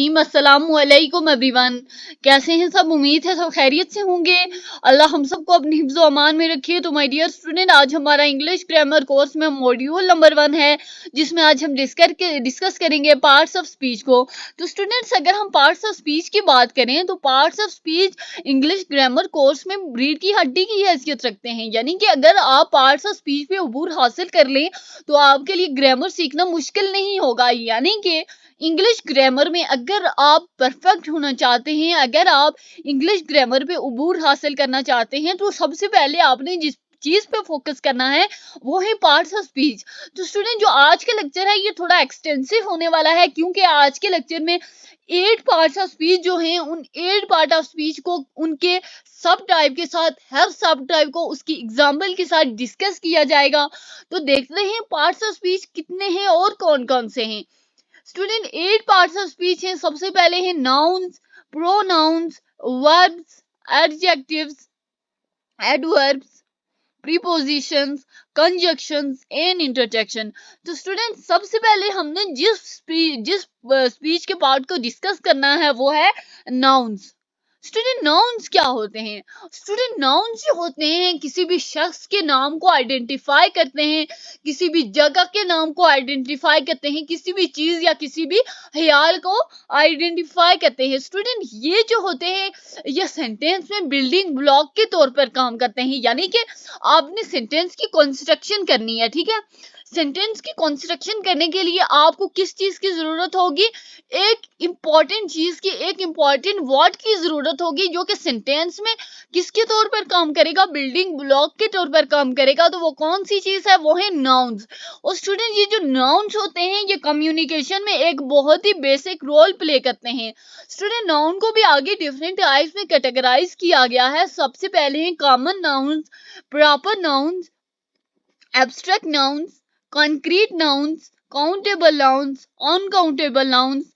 अस्सलामुअलैकुम एवरीवन। कैसे हैं सब? उम्मीद है सब खैरियत से होंगे। अल्लाह हम सबको अपनी हिफ्ज़ अमान में रखिए। तो माय डियर स्टूडेंट, आज हमारा इंग्लिश ग्रामर कोर्स में मॉड्यूल नंबर 1 है, जिसमें आज हम डिस्कस करेंगे पार्ट्स ऑफ स्पीच को। तो स्टूडेंट्स, अगर हम पार्ट्स ऑफ स्पीच की बात करें तो parts of speech English grammar course में रीढ़ की हड्डी की हैसियत रखते हैं। यानी कि अगर आप पार्ट्स ऑफ स्पीच पे अबूर हासिल कर लें तो आपके लिए ग्रामर सीखना मुश्किल नहीं होगा। यानी कि इंग्लिश ग्रामर में अगर आप परफेक्ट होना चाहते हैं, अगर आप इंग्लिश ग्रामर पे अबूर हासिल करना चाहते हैं, तो सबसे पहले आपने जिस चीज पे फोकस करना है वो है पार्ट्स ऑफ स्पीच। तो स्टूडेंट, जो आज का लेक्चर है ये थोड़ा एक्सटेंसिव होने वाला है, क्योंकि आज के लेक्चर में 8 पार्ट्स ऑफ स्पीच जो हैं, उन 8 पार्ट ऑफ स्पीच को उनके सब टाइप के साथ, हर सब टाइप को उसकी एग्जाम्पल के साथ डिस्कस किया जाएगा। तो देखते हैं पार्ट्स ऑफ स्पीच कितने हैं और कौन कौन से हैं। स्टूडेंट, 8 पार्ट्स ऑफ स्पीच हैं। सबसे पहले हैं nouns, pronouns, verbs, adjectives, adverbs, prepositions, conjunctions and interjection. तो स्टूडेंट, सबसे पहले हमने जिस स्पीच के पार्ट को डिस्कस करना है वो है नाउन्स। स्टूडेंट, नाउन्स क्या होते हैं? स्टूडेंट, नाउन्स जो होते हैं किसी भी शख्स के नाम को आइडेंटिफाई करते हैं, किसी भी जगह के नाम को आइडेंटिफाई करते हैं, किसी भी चीज या किसी भी ख्याल को आइडेंटिफाई करते हैं। स्टूडेंट, ये जो होते हैं ये सेंटेंस में बिल्डिंग ब्लॉक के तौर पर काम करते हैं। यानी कि आपने सेंटेंस की कंस्ट्रक्शन करनी है, ठीक है। सेंटेंस की कंस्ट्रक्शन करने के लिए आपको किस चीज की जरूरत होगी? एक इंपॉर्टेंट चीज की, एक इंपॉर्टेंट वर्ड की जरूरत होगी, जो कि सेंटेंस में किसके तौर पर काम करेगा? बिल्डिंग ब्लॉक के तौर पर काम करेगा। तो वो कौन सी चीज है? वो है नाउन्स। और स्टूडेंट, ये जो नाउन्स होते हैं ये कम्युनिकेशन में एक बहुत ही बेसिक रोल प्ले करते हैं। स्टूडेंट, नाउन को भी आगे डिफरेंट टाइप्स में कैटेगराइज किया गया है। सबसे पहले हैं common nouns, proper nouns, abstract nouns, concrete nouns, countable nouns, uncountable nouns,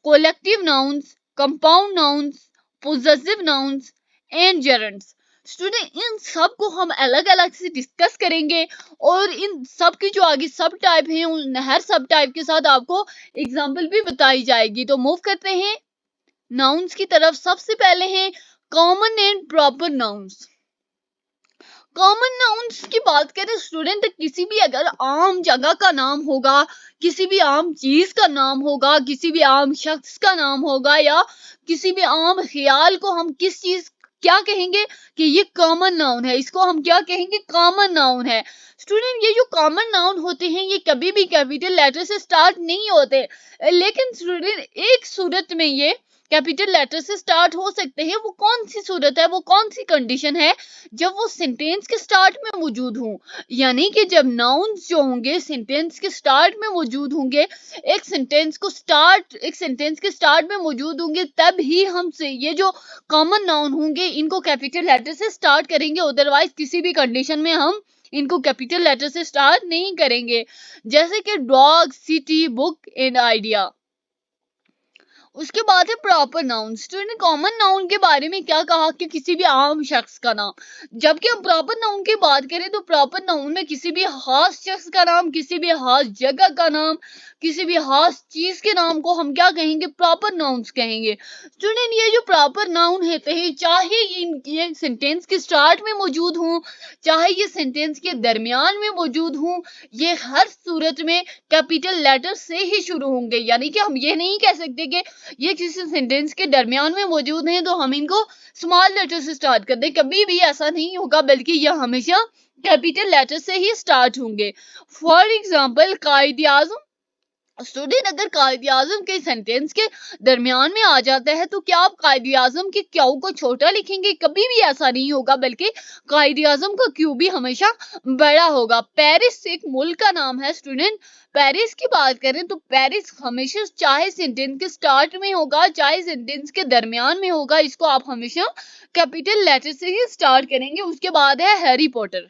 collective nouns, compound nouns, possessive nouns and gerunds। Student, इन सब को हम अलग अलग से डिस्कस करेंगे और इन सब की जो आगे सब टाइप हैं उन हर सब टाइप के साथ आपको एग्जाम्पल भी बताई जाएगी। तो मूव करते हैं नाउन्स की तरफ। सबसे पहले हैं common and proper nouns. Common nouns की बात करें स्टूडेंट, किसी भी अगर आम जगह का नाम होगा, किसी भी आम चीज का नाम होगा, किसी भी आम शख्स का नाम होगा, या किसी भी आम ख्याल को हम किस चीज क्या कहेंगे कि ये कॉमन नाउन है, इसको हम क्या कहेंगे? कॉमन नाउन है। स्टूडेंट, ये जो कॉमन नाउन होते हैं ये कभी भी कैपिटल लेटर से स्टार्ट नहीं होते, लेकिन स्टूडेंट एक सूरत में ये कैपिटल लेटर से स्टार्ट हो सकते हैं। वो कौन सी सूरत है, वो कौन सी कंडीशन है? जब वो सेंटेंस के स्टार्ट में मौजूद हों। यानी कि जब नाउन्स जो होंगे सेंटेंस के स्टार्ट में मौजूद होंगे, एक सेंटेंस के स्टार्ट में मौजूद होंगे, तब ही हम से ये जो कॉमन नाउन होंगे इनको कैपिटल लेटर से स्टार्ट करेंगे। अदरवाइज किसी भी कंडीशन में हम इनको कैपिटल लेटर से स्टार्ट नहीं करेंगे। जैसे कि dog, city, book and idea. उसके बाद है proper noun. Student, common noun के बारे में क्या कहा कि किसी भी आम शख्स का नाम। जबकि हम प्रॉपर नाउन की बात करें तो प्रॉपर नाउन में किसी भी खास शख्स का नाम, किसी भी खास जगह का नाम, किसी भी खास चीज के नाम को हम क्या कहेंगे? प्रॉपर नाउन्स कहेंगे। स्टूडेंट, ये जो प्रॉपर नाउन होते हैं, चाहे ये सेंटेंस के स्टार्ट में मौजूद हों, चाहे ये सेंटेंस के दरमियान में मौजूद हों, ये हर सूरत में कैपिटल लेटर से ही शुरू होंगे। यानी कि हम ये नहीं कह सकते कि ये किसी सेंटेंस के दरमियान में मौजूद हैं तो हम इनको स्मॉल लेटर से स्टार्ट कर दें। कभी भी ऐसा नहीं होगा, बल्कि यह हमेशा कैपिटल लेटर से ही स्टार्ट होंगे। फॉर एग्जाम्पल, कायदे आज़म। स्टूडेंट, अगर कायदे आज़म के सेंटेंस के दरमियान में आ जाता है तो क्या आप कायदे आज़म के क्यू को छोटा लिखेंगे? कभी भी ऐसा नहीं होगा, बल्कि कायदे आज़म का क्यू भी हमेशा बड़ा होगा। पेरिस एक मुल्क का नाम है। स्टूडेंट, पेरिस की बात करें तो पेरिस हमेशा चाहे सेंटेंस के स्टार्ट में होगा चाहे सेंटेंस के दरमियान में होगा, इसको आप हमेशा कैपिटल लेटर से ही स्टार्ट करेंगे। उसके बाद है हैरी पॉटर।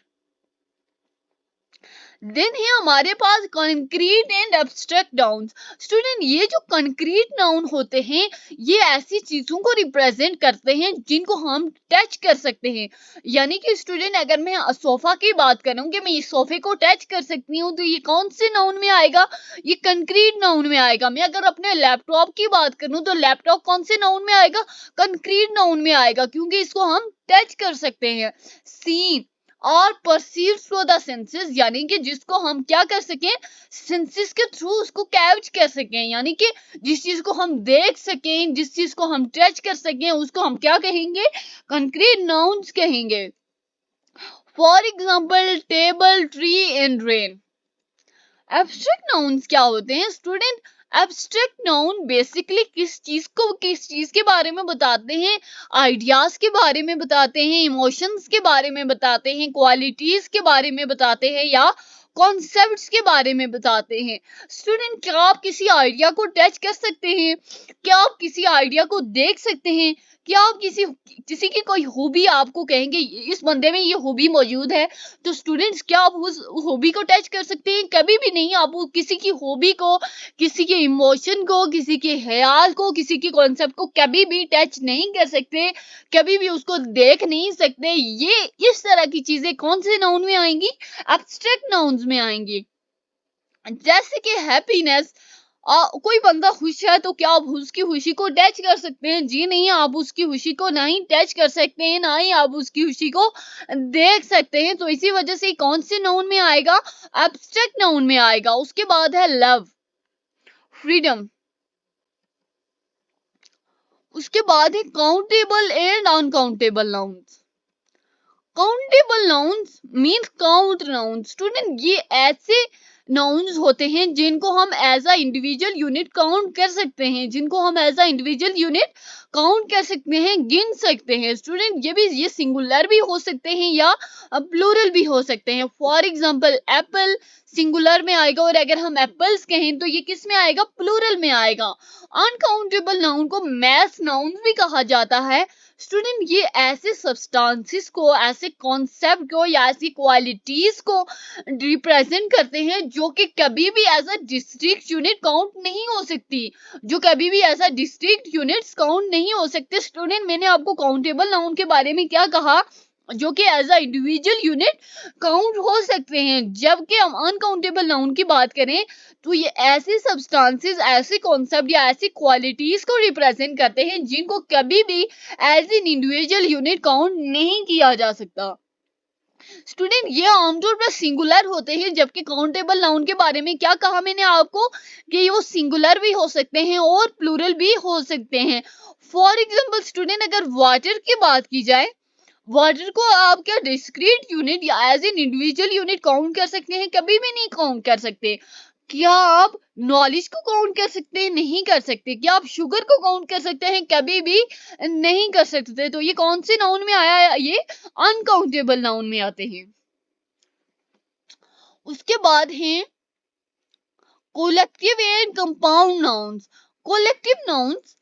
देन है हमारे पास concrete and abstract nouns. Student ये जो कंक्रीट नाउन होते हैं ये ऐसी चीजों को रिप्रेजेंट करते हैं जिनको हम टच कर सकते हैं। यानी कि स्टूडेंट अगर मैं सोफा की बात करूं कि मैं इस सोफे को टच कर सकती हूँ तो ये कौन से नाउन में आएगा, ये कंक्रीट नाउन में आएगा। मैं अगर अपने लैपटॉप की बात करूं तो लैपटॉप कौन से नाउन में आएगा, कंक्रीट नाउन में आएगा, क्योंकि इसको हम टच कर सकते हैं। सी और परसीव थ्रू द सेंसेस, यानी कि जिसको हम क्या कर सकें, सेंसेस के थ्रू उसको कैच कर सकें, यानी कि जिस चीज को हम देख सकें, जिस चीज को हम टच कर सकें उसको हम क्या कहेंगे, कंक्रीट नाउन्स कहेंगे। For example table, tree and rain. Abstract nouns क्या होते हैं स्टूडेंट, एब्स्ट्रैक्ट नाउन बेसिकली किस चीज के बारे में बताते हैं, आइडियाज के बारे में बताते हैं, इमोशंस के बारे में बताते हैं, क्वालिटीज के बारे में बताते हैं या कॉन्सेप्ट्स के बारे में बताते हैं। स्टूडेंट क्या आप किसी आइडिया को टच कर सकते हैं, क्या आप किसी आइडिया को देख सकते हैं, क्या आप किसी की कोई हॉबी आपको कहेंगे इस बंदे में ये हॉबी मौजूद है, तो स्टूडेंट्स क्या आप उस हॉबी को टच कर सकते हैं, कभी भी नहीं। आप किसी की हॉबी को, किसी के इमोशन को, किसी के ख्याल को, किसी के कॉन्सेप्ट को कभी भी टच नहीं कर सकते, कभी भी उसको देख नहीं सकते। ये इस तरह की चीजें कौन से नाउन में आएंगी, एब्स्ट्रैक्ट नाउन्स में आएंगी। जैसे कि हैप्पीनेस, कोई बंदा खुश है तो क्या आप उसकी खुशी को टच कर सकते हैं, जी नहीं, आप उसकी खुशी को ना ही टच कर सकते हैं, ना ही आप उसकी खुशी को देख सकते हैं। तो इसी वजह से कौन से नाउन में आएगा, एब्स्ट्रैक्ट नाउन में आएगा। उसके बाद है लव, फ्रीडम। उसके बाद है countable and uncountable nouns. Countable nouns means count nouns. Student ये ऐसे नाउन्स होते हैं जिनको हम as a individual unit count कर सकते हैं, जिनको हम as a individual unit count कर सकते हैं, गिन सकते हैं। स्टूडेंट ये सिंगुलर भी हो सकते हैं या प्लूरल भी हो सकते हैं। फॉर एग्जांपल एप्पल सिंगुलर में आएगा और अगर हम एप्पल्स कहें तो ये किस में आएगा, प्लूरल में आएगा। अनकाउंटेबल नाउन को मैथ नाउन भी कहा जाता है। स्टूडेंट ये ऐसे सब्सटेंसेस को, ऐसे कॉन्सेप्ट को या ऐसी क्वालिटीज को रिप्रेजेंट करते हैं जो कि कभी भी as a district unit count नहीं हो सकती, जो कभी भी as a district units count नहीं हो सकते। स्टूडेंट मैंने आपको काउंटेबल नाउन के बारे में क्या कहा, जो कि as a individual unit count हो सकते हैं। जबकि हम अनकाउंटेबल नाउन की बात करें तो ये ऐसे सब्सटेंसेस, ऐसे कॉन्सेप्ट या ऐसी क्वालिटीज को रिप्रेजेंट करते हैं जिनको कभी भी as an individual unit count नहीं किया जा सकता। स्टूडेंट ये आमतौर पर सिंगुलर होते हैं, जबकि काउंटेबल नाउन के बारे में क्या कहा मैंने आपको कि वो सिंगुलर भी हो सकते हैं और प्लूरल भी हो सकते हैं। फॉर एग्जाम्पल स्टूडेंट अगर वाटर की बात की जाए, वाटर को आप क्या डिस्क्रीट यूनिट या as an individual unit count कर सकते हैं, कभी भी नहीं काउंट कर सकते। क्या आप नॉलेज को काउंट कर सकते हैं, नहीं कर सकते। क्या आप शुगर को काउंट कर सकते हैं, कभी भी नहीं कर सकते। तो ये कौन से नाउन में आया, ये अनकाउंटेबल नाउन में आते हैं। उसके बाद है collective and compound nouns. Collective nouns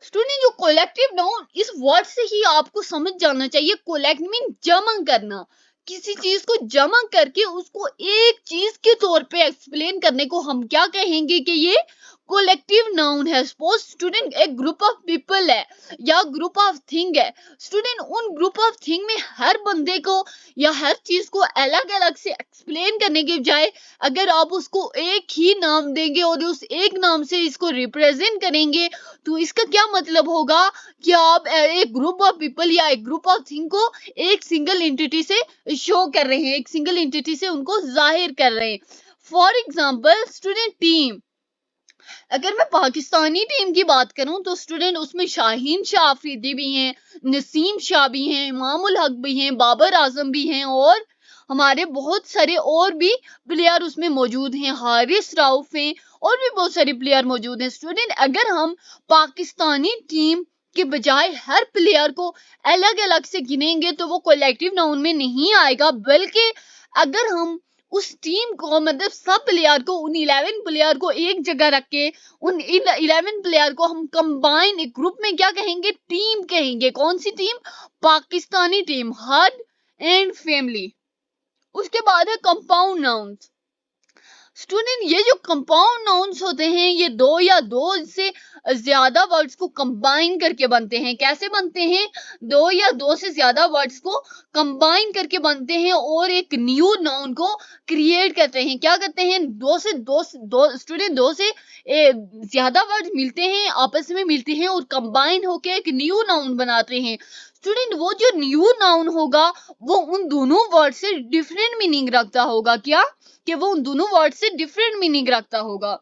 student जो कोलेक्टिव नाउन, इस वर्ड से ही आपको समझ जाना चाहिए, कोलेक्ट मीन जमा करना, किसी चीज को जमा करके उसको एक चीज के तौर पे एक्सप्लेन करने को हम क्या कहेंगे कि ये कोलेक्टिव नाउन है। सपोज स्टूडेंट एक ग्रुप ऑफ पीपल है या ग्रुप ऑफ थिंग है। स्टूडेंट उन ग्रुप ऑफ थिंग में हर बंदे को या हर चीज को अलग अलग से एक्सप्लेन करने के बजाय अगर आप उसको एक ही नाम देंगे और उस एक नाम से इसको रिप्रेजेंट करेंगे तो इसका क्या मतलब होगा कि आप एक ग्रुप ऑफ पीपल या एक ग्रुप ऑफ थिंग को एक सिंगल एंटिटी से शो कर रहे हैं, एक सिंगल एंटिटी से उनको जाहिर कर रहे हैं। फॉर एग्जाम्पल स्टूडेंट टीम, अगर मैं पाकिस्तानी टीम की बात करूं तो स्टूडेंट उसमें शाहीन शाह अफरीदी भी हैं, नसीम शाह भी हैं, इमामुल हक भी हैं, बाबर आजम भी हैं और हमारे बहुत सारे और भी प्लेयर उसमें मौजूद हैं, हारिस राउफ हैं और भी बहुत सारे प्लेयर मौजूद हैं। स्टूडेंट अगर हम पाकिस्तानी टीम के बजाय हर प्लेयर को अलग अलग से गिनेंगे तो वो कलेक्टिव नाउन में नहीं आएगा, बल्कि अगर हम उस टीम को, मतलब सब प्लेयर को, उन 11 प्लेयर को एक जगह रख के उन 11 प्लेयर को हम कंबाइन एक ग्रुप में क्या कहेंगे, टीम कहेंगे। कौन सी team, Pakistani team, herd and family. उसके बाद है कंपाउंड नाउन्स। स्टूडेंट ये जो कंपाउंड नाउन्स होते हैं ये दो या दो से ज्यादा वर्ड्स को कंबाइन करके बनते हैं। कैसे बनते हैं? दो या दो से ज्यादा वर्ड्स को कंबाइन करके बनते हैं और एक न्यू नाउन को क्रिएट करते हैं। क्या करते हैं? स्टूडेंट दो से ज्यादा वर्ड मिलते हैं, आपस में मिलते हैं और कंबाइन होके एक न्यू नाउन बनाते हैं। स्टूडेंट वो जो न्यू नाउन होगा वो उन दोनों वर्ड से डिफरेंट मीनिंग रखता होगा। क्या? कि वो उन दोनों वर्ड से डिफरेंट मीनिंग रखता होगा।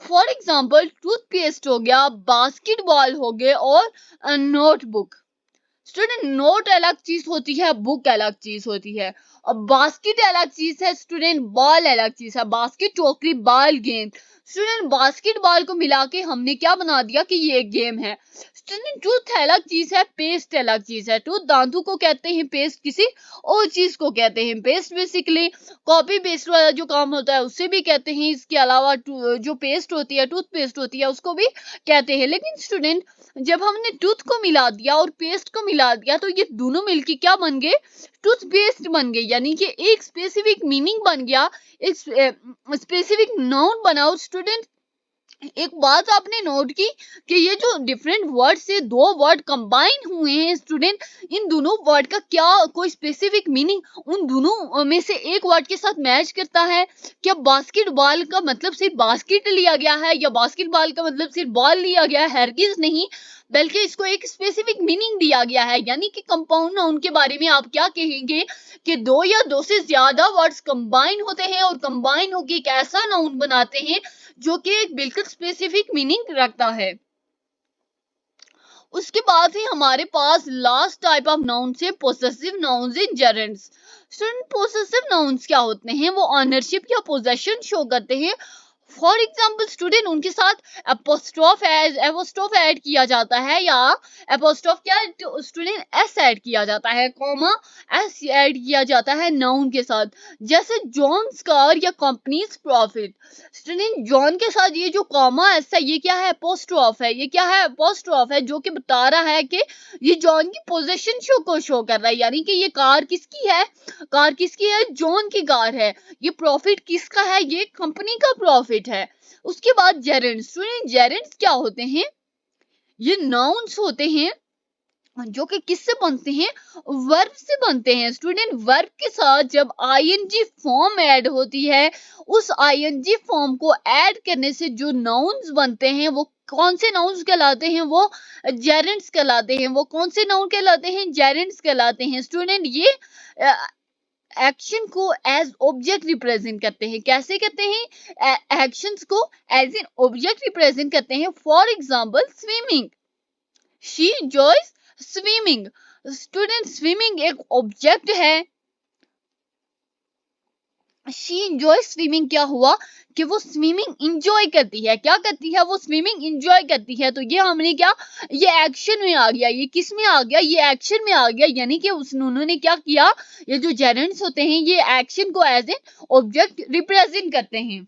फॉर एग्जाम्पल टूथपेस्ट हो गया, बास्केटबॉल हो गए और नोटबुक। स्टूडेंट नोट अलग चीज होती है, बुक अलग चीज होती है। और बास्केट अलग चीज है स्टूडेंट, बॉल अलग चीज है। बास्केट टोकरी, बॉल गेंद। स्टूडेंट बास्केटबॉल को मिला के हमने क्या बना दिया कि ये एक गेम है। स्टूडेंट टूथ अलग चीज है, पेस्ट अलग चीज है। टूथ दांतों को कहते हैं, पेस्ट किसी और चीज को कहते हैं। पेस्ट बेसिकली कॉपी पेस्ट वाला जो काम होता है उससे भी कहते हैं। इसके अलावा जो पेस्ट होती है, टूथ पेस्ट होती है, उसको भी कहते हैं। लेकिन स्टूडेंट जब हमने टूथ को मिला दिया और पेस्ट को मिला दिया तो ये दोनों मिलके क्या बन गए? टूथपेस्ट बन गई। यानी कि एक स्पेसिफिक मीनिंग बन गया, एक स्पेसिफिक नाउन बना। और स्टूडेंट एक बात आपने नोट की कि ये जो डिफरेंट वर्ड से दो वर्ड कंबाइन हुए हैं स्टूडेंट, इन दोनों वर्ड का क्या कोई स्पेसिफिक मीनिंग उन दोनों में से एक वर्ड के साथ मैच करता है? क्या बास्केटबॉल का मतलब सिर्फ बास्केट लिया गया है या बास्केटबॉल का मतलब सिर्फ बॉल लिया गया है? हरगिज नहीं, बल्कि इसको एक स्पेसिफिक मीनिंग दिया गया है। यानी कि कंपाउंड नाउन के बारे में आप क्या कहेंगे कि दो या दो से ज्यादा वर्ड्स कंबाइन होते हैं और कंबाइन होकर एक ऐसा नाउन बनाते हैं जो कि एक बिल्कुल स्पेसिफिक मीनिंग रखता है। उसके बाद ही हमारे पास लास्ट टाइप ऑफ नाउन से possessive nouns and gerunds. Student possessive nouns क्या होते हैं? वो ऑनरशिप या पोजेशन शो करते हैं। फॉर एग्जाम्पल स्टूडेंट उनके साथ एपोस्ट्रोफ ऐड किया जाता है, या एपोस्ट्रोफ क्या स्टूडेंट एस ऐड किया जाता है, कॉमा एस ऐड किया जाता है नाउन के साथ। जैसे जॉन्स कार या कंपनीज प्रॉफिट। स्टूडेंट जॉन के साथ ये जो कॉमा एस है ये क्या है? एपोस्ट्रोफ है। ये क्या है? एपोस्ट्रोफ है, जो कि बता रहा है कि ये जॉन की पोजीशन को शो कर रहा है। यानी कि ये कार किसकी है? कार किसकी है? जॉन की कार है। ये प्रॉफिट किसका है? ये कंपनी का प्रॉफिट है। उसके बाद जेरेंट्स। स्टूडेंट जेरेंट्स क्या होते हैं? ये नाउन्स होते हैं जो कि किससे बनते हैं? वर्ब से बनते हैं। स्टूडेंट वर्ब के साथ जब आईएनजी फॉर्म ऐड होती है, उस आईएनजी फॉर्म को ऐड करने से जो नाउन्स बनते हैं वो कौन से नाउन्स कहलाते हैं? वो जेरेंट्स कहलाते हैं। वो कौन से नाउन कहलाते हैं? जेरेंट्स कहलाते हैं। स्टूडेंट ये एक्शन को एज ऑब्जेक्ट रिप्रेजेंट करते हैं। कैसे करते हैं? एक्शंस को एज एन ऑब्जेक्ट रिप्रेजेंट करते हैं। For example swimming, she enjoys swimming. Student swimming एक ऑब्जेक्ट है। शी एंजॉय स्विमिंग क्या हुआ कि वो स्विमिंग एंजॉय करती है। क्या करती है? वो स्विमिंग एंजॉय करती है। तो ये हमने क्या, ये एक्शन में आ गया। ये किस में आ गया? ये एक्शन में आ गया। यानी कि उन्होंने क्या किया, ये जो जेरेंट्स होते हैं ये एक्शन को एज एन ऑब्जेक्ट रिप्रेजेंट करते हैं।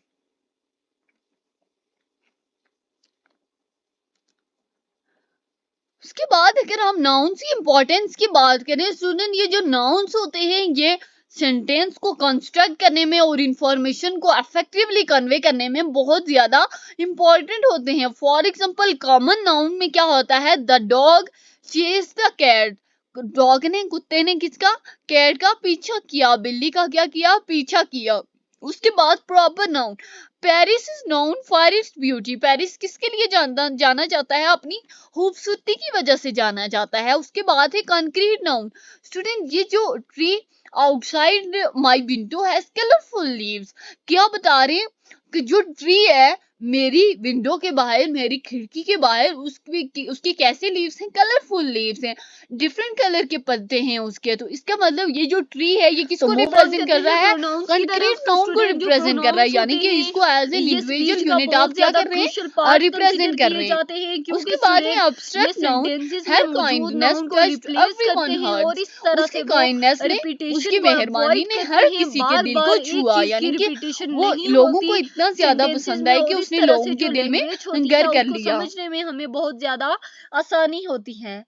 उसके बाद अगर हम नाउन्स की इंपॉर्टेंस की बात करें स्टूडेंट, ये जो नाउन्स होते हैं ये सेंटेंस को कंस्ट्रक्ट करने में और इंफॉर्मेशन को इफेक्टिवली कन्वे करने में बहुत ज्यादा इंपॉर्टेंट होते हैं। फॉर एग्जांपल कॉमन नाउन में क्या होता है? The dog chase the cat. Dog ने, कुत्ते ने किसका? कैट का पीछा किया। बिल्ली का क्या किया? पीछा किया। उसके बाद proper noun, Paris is known for its beauty. Paris किसके लिए जाना जाता है? अपनी खूबसूरती की वजह से जाना जाता है। उसके बाद है कंक्रीट नाउन। स्टूडेंट ये जो tree outside my window has colourful leaves, क्या बता रहे हैं कि जो ट्री है मेरी विंडो के बाहर, मेरी खिड़की के बाहर, उसके कैसे लीव्स हैं? कलरफुल लीव्स हैं, डिफरेंट कलर के पत्ते हैं उसके। तो इसका मतलब ये जो ट्री है ये किसको रिप्रेजेंट कर रहा है? कंक्रीट नाउन को रिप्रेजेंट कर रहा है। यानी कि इसको एज एन इंडिविजुअल यूनिट आप क्या कर रहे हैं? रिप्रेजेंट कर रहे हैं। उसके बाद है एब्स्ट्रैक्ट नाउन, हर काइंडनेस टच्ड एवरीवन हार्ट। उसकी काइंडनेस ने, उसकी मेहरबानी ने हर किसी के दिल को छुआ। यानी कि वो लोगों को इतना ज्यादा पसंद है कि उसने लोगों के दिल में घर कर लिया। समझने में हमें बहुत ज्यादा आसानी होती है।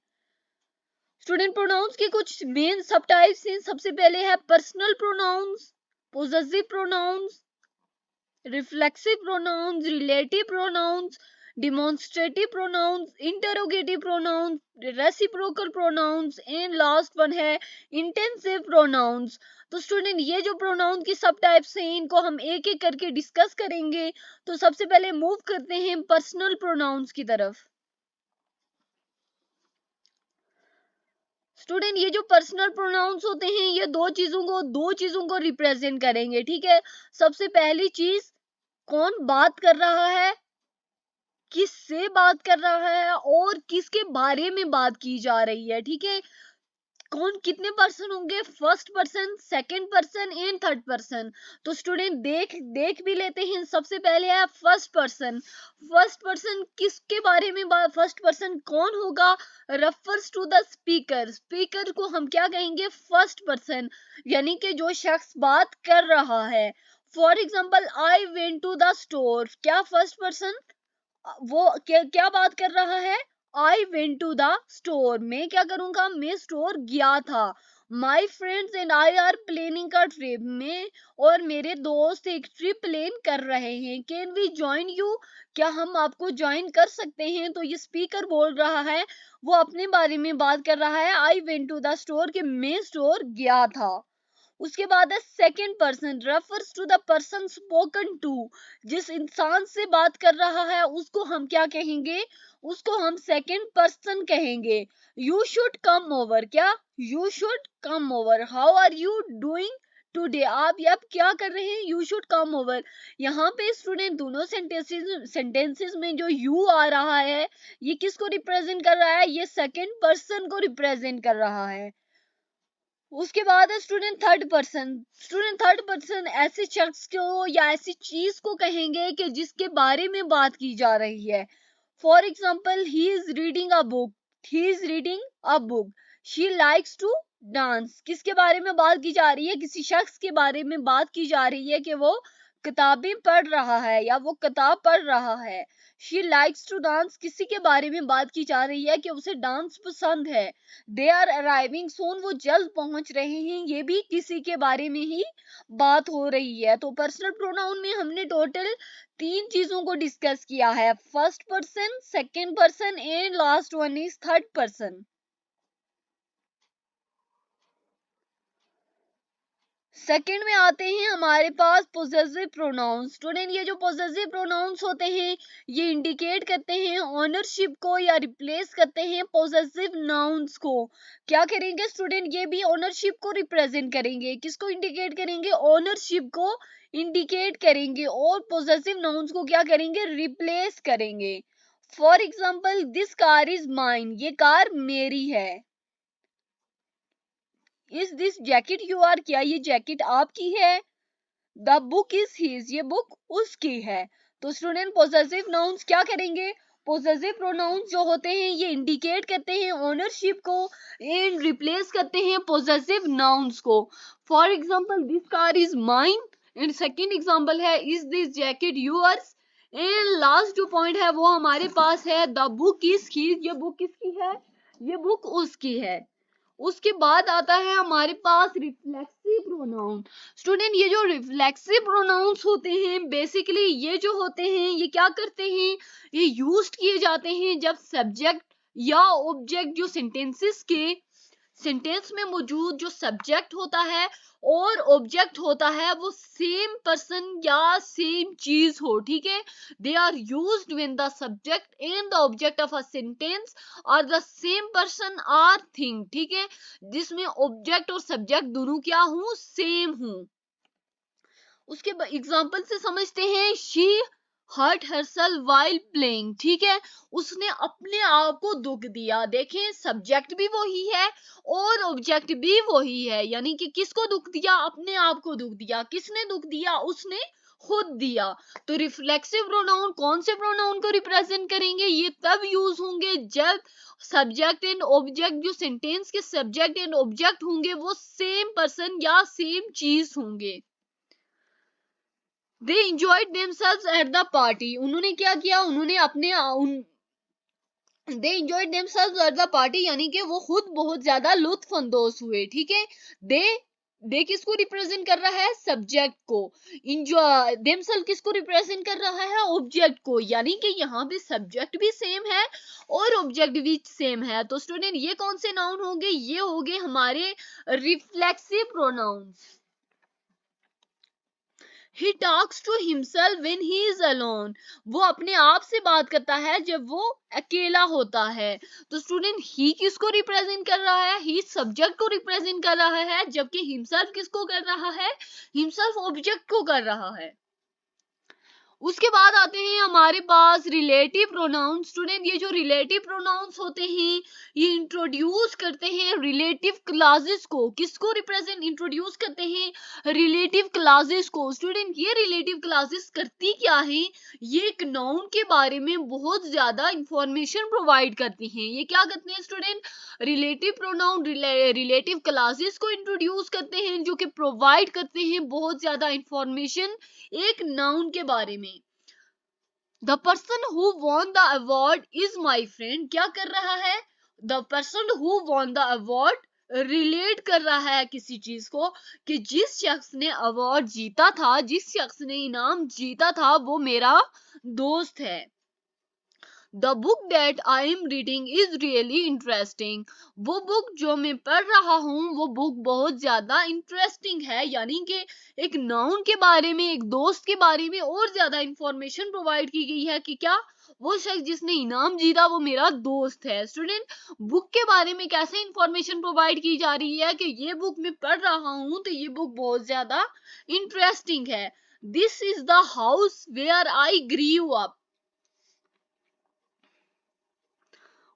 स्टूडेंट प्रोनाउंस के कुछ मेन सब टाइप्स हैं। सबसे पहले है personal pronouns, possessive pronouns, reflexive pronouns, relative pronouns, demonstrative pronouns, interrogative pronouns, reciprocal pronouns and last one है इंटेंसिव प्रोनाउंस। तो स्टूडेंट ये जो प्रोनाउन की सब टाइप्स हैं इनको हम एक एक करके डिस्कस करेंगे। तो सबसे पहले मूव करते हैं पर्सनल प्रोनाउंस की तरफ। स्टूडेंट ये जो पर्सनल प्रोनाउंस होते हैं ये दो चीजों को रिप्रेजेंट करेंगे, ठीक है। सबसे पहली चीज, कौन बात कर रहा है, किससे बात कर रहा है और किसके बारे में बात की जा रही है, ठीक है। कौन कितने पर्सन होंगे, first person, second person and third person. तो स्टूडेंट देख देख भी लेते हैं। सबसे पहले है फर्स्ट पर्सन। फर्स्ट पर्सन किसके बारे में फर्स्ट पर्सन कौन होगा, refers to the speaker. Speaker को हम क्या कहेंगे, फर्स्ट पर्सन, यानी कि जो शख्स बात कर रहा है। For example I went to the store, क्या फर्स्ट पर्सन वो क्या बात कर रहा है, I went to the store, मैं क्या करूंगा, मैं स्टोर गया था। My friends and I are planning a trip, मैं और मेरे दोस्त एक ट्रिप प्लान कर रहे हैं। कैन वी ज्वाइन यू, क्या हम आपको ज्वाइन कर सकते हैं। तो ये स्पीकर बोल रहा है, वो अपने बारे में बात कर रहा है, I went to the store, कि मैं स्टोर गया था। उसके बाद है second person, refers to the person spoken to, जिस इंसान से बात कर रहा है उसको हम क्या कहेंगे, उसको हम सेकंड पर्सन कहेंगे। यू शुड कम ओवर, क्या, you should come over, how are you doing today, आप ये क्या कर रहे हैं, यू शुड कम ओवर। यहाँ पे स्टूडेंट दोनों सेंटेंसेस में जो यू आ रहा है ये किसको रिप्रेजेंट कर रहा है, ये सेकंड पर्सन को रिप्रेजेंट कर रहा है। उसके बाद है student third person. Student third person ऐसे शख्स को या ऐसी चीज को कहेंगे कि जिसके बारे में बात की जा रही है। For example, he is reading a book, he is reading a book, she likes to dance, किसके बारे में बात की जा रही है, किसी शख्स के बारे में बात की जा रही है कि वो किताबें पढ़ रहा है या वो किताब पढ़ रहा है। शी लाइक्स टू डांस, किसी के बारे में बात की जा रही है कि उसे डांस पसंद है। दे आर अराइविंग सून, वो जल्द पहुंच रहे हैं, ये भी किसी के बारे में ही बात हो रही है। तो पर्सनल प्रोनाउन में हमने टोटल 3 चीजों को डिस्कस किया है, first person, second person and last one is third person. Second में आते हैं हमारे पास पोजेसिव प्रोनाउंस। स्टूडेंट ये जो पोजेसिव प्रोनाउंस होते हैं ये इंडिकेट करते हैं ओनरशिप को या रिप्लेस करते हैं पोजेसिव नाउन्स को। क्या करेंगे स्टूडेंट, ये भी ओनरशिप को रिप्रेजेंट करेंगे, किसको इंडिकेट करेंगे, ओनरशिप को इंडिकेट करेंगे और पोजेसिव नाउन्स को क्या करेंगे, रिप्लेस करेंगे। For example, this car is mine, ये कार मेरी है। इज दिस जैकेट योर, क्या ये जैकेट आपकी है। द बुक इज हिज, ये बुक उसकी है। तो स्टूडेंट पोजेसिव नाउन्स क्या करेंगे, पोजेसिव प्रोनाउंस जो होते हैं ये इंडिकेट करते हैं ओनरशिप को एंड रिप्लेस करते हैं पोजेसिव नाउन्स को। For example, this car is mine and second example है is this jacket yours and last जो पॉइंट है वो हमारे पास है द बुक इज हिज, ये बुक किसकी है, ये बुक उसकी है। उसके बाद आता है हमारे पास रिफ्लेक्सिव प्रोनाउन। स्टूडेंट ये जो रिफ्लेक्सिव प्रोनाउंस होते हैं बेसिकली ये जो होते हैं ये क्या करते हैं, ये यूज किए जाते हैं जब सब्जेक्ट या ऑब्जेक्ट जो सेंटेंस में मौजूद जो सब्जेक्ट होता है और ऑब्जेक्ट होता है वो सेम पर्सन या सेम चीज हो, ठीक है। They are used when the subject and the object of a sentence are the same person or thing, ठीक है, जिसमें ऑब्जेक्ट और सब्जेक्ट दोनों क्या हूं, सेम हूं। उसके एग्जाम्पल से समझते हैं, she hurt herself while playing, ठीक है, उसने अपने आप को दुख दिया। देखें सब्जेक्ट भी वही है और ऑब्जेक्ट भी वही है, यानी कि किसको दुख दिया, अपने आप को दुख दिया। किसने दुख दिया, उसने खुद दिया। तो रिफ्लेक्सिव प्रोनाउन कौन से प्रोनाउन को रिप्रेजेंट करेंगे, ये तब यूज होंगे जब सब्जेक्ट एंड ऑब्जेक्ट जो सेंटेंस के सब्जेक्ट एंड ऑब्जेक्ट होंगे वो सेम पर्सन या सेम चीज होंगे। दे enjoyed themselves at the party, उन्होंने क्या किया, उन्होंने अपने they enjoyed themselves at the party, यानी कि वो खुद बहुत ज्यादा लुत्फ अंदोज हुए। ठीक है, दे किसको रिप्रेजेंट कर रहा है? सब्जेक्ट को। इंजॉय देमसेल्व किसको रिप्रेजेंट कर रहा है? ऑब्जेक्ट को। यानी कि यहाँ पे सब्जेक्ट भी सेम है और ऑब्जेक्ट भी सेम है। तो स्टूडेंट ये कौन से नाउन होंगे? ये होंगे हमारे reflexive pronouns. He talks to himself when he is alone. वो अपने आप से बात करता है जब वो अकेला होता है। तो स्टूडेंट ही किसको रिप्रेजेंट कर रहा है? ही सब्जेक्ट को रिप्रेजेंट कर रहा है, जबकि हिमसेल्फ किसको कर रहा है? हिमसेल्फ ऑब्जेक्ट को कर रहा है। उसके बाद आते हैं हमारे पास रिलेटिव प्रोनाउंस। स्टूडेंट ये जो रिलेटिव प्रोनाउंस होते हैं ये इंट्रोड्यूस करते हैं रिलेटिव क्लासेस को। किसको रिप्रेजेंट इंट्रोड्यूस करते हैं? रिलेटिव क्लासेस को। स्टूडेंट ये रिलेटिव क्लासेस करती क्या है? ये एक नाउन के बारे में बहुत ज्यादा इंफॉर्मेशन प्रोवाइड करती हैं। ये क्या करते हैं student? Relative pronoun relative classes को इंट्रोड्यूस करते हैं जो कि प्रोवाइड करते हैं बहुत ज्यादा इंफॉर्मेशन एक नाउन के बारे में। The person who won the award is my friend. क्या कर रहा है? The person who won the award relate कर रहा है किसी चीज को कि जिस शख्स ने अवार्ड जीता था, जिस शख्स ने इनाम जीता था, वो मेरा दोस्त है। The book that I am reading is really interesting. वो बुक जो मैं पढ़ रहा हूँ वो बुक बहुत ज्यादा इंटरेस्टिंग है। यानी कि एक नाउन के बारे में, एक दोस्त के बारे में और ज्यादा इंफॉर्मेशन प्रोवाइड की गई है कि क्या वो शख्स जिसने इनाम जीता वो मेरा दोस्त है। स्टूडेंट बुक के बारे में कैसे इंफॉर्मेशन प्रोवाइड की जा रही है कि ये बुक मैं पढ़ रहा हूँ तो ये बुक बहुत ज्यादा इंटरेस्टिंग है। This is the house where I grew up.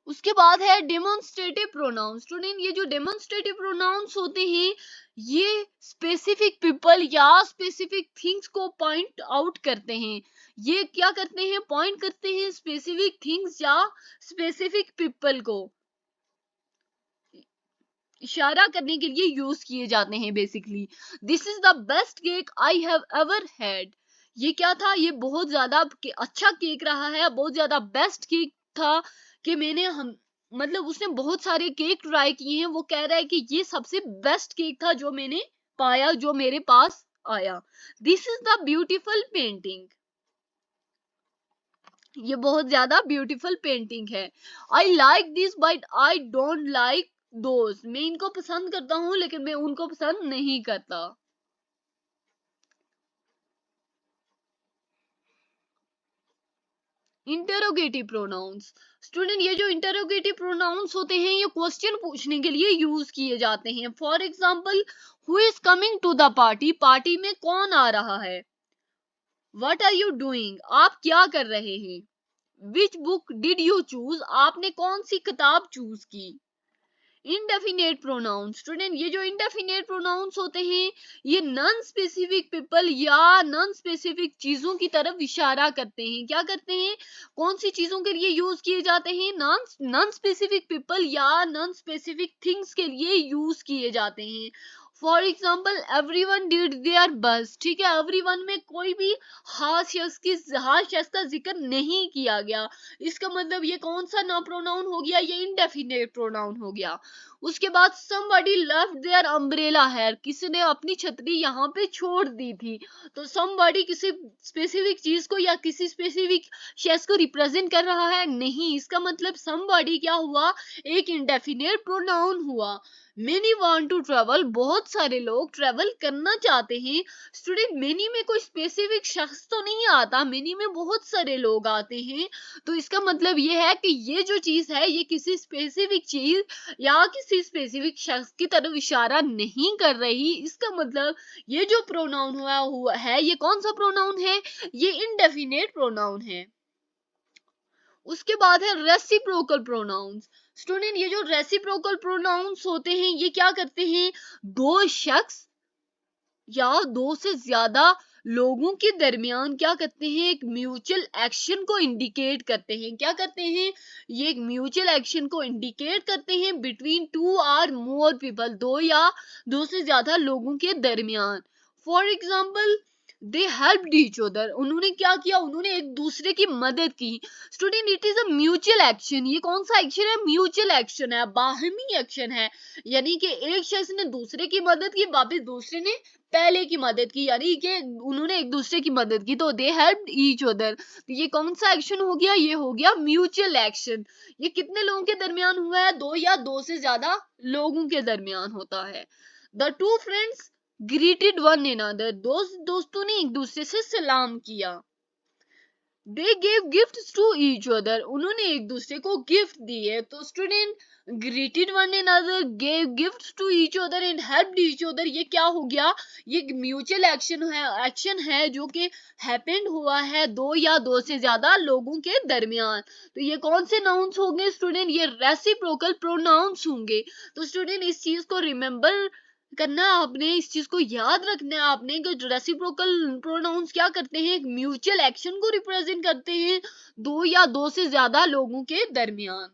उसके बाद है डेमोन्स्ट्रेटिव प्रोनाउंस। स्टूडेंट ये जो डेमोन्स्ट्रेटिव प्रोनाउंस होते हैं ये स्पेसिफिक पीपल या स्पेसिफिक थिंग्स को पॉइंट आउट करते हैं। ये क्या करते हैं? पॉइंट करते हैं स्पेसिफिक थिंग्स या स्पेसिफिक पीपल को इशारा करने के लिए यूज किए जाते हैं basically. This is the best cake I have ever had. ये क्या था? ये बहुत ज्यादा अच्छा केक रहा है, बहुत ज्यादा बेस्ट केक था कि मतलब उसने बहुत सारे केक ट्राई किए हैं। वो कह रहा है कि ये सबसे बेस्ट केक था जो मैंने पाया, जो मेरे पास आया। This is the beautiful painting. ये बहुत ज्यादा ब्यूटीफुल पेंटिंग है। I like this but I don't like दोस्त। मैं इनको पसंद करता हूं लेकिन मैं उनको पसंद नहीं करता। Interrogative pronounce. स्टूडेंट ये जो इंटरोगेटिव प्रोनाउंस होते हैं ये क्वेश्चन पूछने के लिए यूज किए जाते हैं। For example, who is coming to the party. Party में कौन आ रहा है? What are you doing. आप क्या कर रहे हैं? Which book did you choose. आपने कौन सी किताब चूज की? Indefinite pronounce. स्टूडेंट ये जो इंडेफिनेट प्रोनाउंस होते हैं ये नॉन स्पेसिफिक पीपल या नॉन स्पेसिफिक चीजों की तरफ इशारा करते हैं। क्या करते हैं? कौन सी चीजों के लिए यूज किए जाते हैं? नॉन स्पेसिफिक पीपल या नॉन स्पेसिफिक थिंग्स के लिए यूज किए जाते हैं। For example, everyone did their best. ठीक है, एवरीवन में कोई भी खास शख्स का जिक्र नहीं किया गया। इसका मतलब ये कौन सा ना प्रोनाउन हो गया? ये इंडेफिनेट प्रोनाउन हो गया। उसके बाद somebody left their umbrella here। किसी ने अपनी छतरी यहाँ पे छोड़ दी थी। तो somebody किसी स्पेसिफिक चीज को या किसी स्पेसिफिक शख्स को रिप्रेजेंट कर रहा है? नहीं, इसका मतलब somebody क्या हुआ? एक इंडेफिनेट प्रोनाउन हुआ। Many want to travel। बहुत सारे लोग ट्रेवल करना चाहते हैं। स्टूडेंट मेनी में कोई स्पेसिफिक शख्स तो नहीं आता, मेनी में बहुत सारे लोग आते हैं। तो इसका मतलब ये है कि ये जो चीज है ये किसी स्पेसिफिक चीज या किसी स्पेसिफिक शख्स की तरफ इशारा नहीं कर रही। इसका मतलब ये जो प्रोनाउन हुआ है ये कौन सा प्रोनाउन है? ये इंडेफिनेट प्रोनाउन है। उसके बाद है रेसिप्रोकल प्रोनाउंस। स्टूडेंट ये जो रेसिप्रोकल प्रोनाउंस होते हैं ये क्या करते हैं? दो शख्स या दो से ज्यादा लोगों के दरमियान क्या करते हैं? एक म्यूचुअल एक्शन को इंडिकेट करते हैं। क्या करते हैं? ये एक म्यूचुअल एक्शन को इंडिकेट करते हैं बिटवीन टू और मोर पीपल, दो या दो से ज्यादा लोगों के दरमियान। For example, they helped each other, उन्होंने क्या किया, उन्होंने एक दूसरे की मदद की। Student it is a mutual action, ये कौन सा एक्शन है, म्यूचुअल एक्शन है, बाहमी एक्शन है, यानी कि एक शख्स ने दूसरे की मदद की, वापिस दूसरे ने पहले की मदद की, यानी कि उन्होंने एक दूसरे की मदद की, तो दे हेल्प्ड ईच अदर। तो ये कौन सा एक्शन हो गया, ये हो गया म्यूचुअल एक्शन। ये कितने लोगों के दरमियान हुआ है, दो या दो से ज्यादा लोगों के दरमियान होता है। The two friends greeted one another, दोस्तों ने एक दूसरे से सलाम किया। They gave gifts to each other, उन्होंने एक दूसरे को गिफ्ट दिए। तो student greeted one another, gave gifts to each other and helped each other, ये क्या हो गया, ये म्यूचुअल एक्शन है जो कि हैपेंड हुआ है दो या दो से ज्यादा लोगों के दरमियान। तो ये कौन से नाउन्स होंगे स्टूडेंट, ये रेसिप्रोकल प्रोनाउंस होंगे। तो स्टूडेंट इस चीज को रिमेंबर करना है आपने, इस चीज को याद रखना है आपने कि रेसिप्रोकल प्रोनाउंस क्या करते हैं, एक म्यूचुअल एक्शन को रिप्रेजेंट करते हैं दो या दो से ज्यादा लोगों के दरमियान।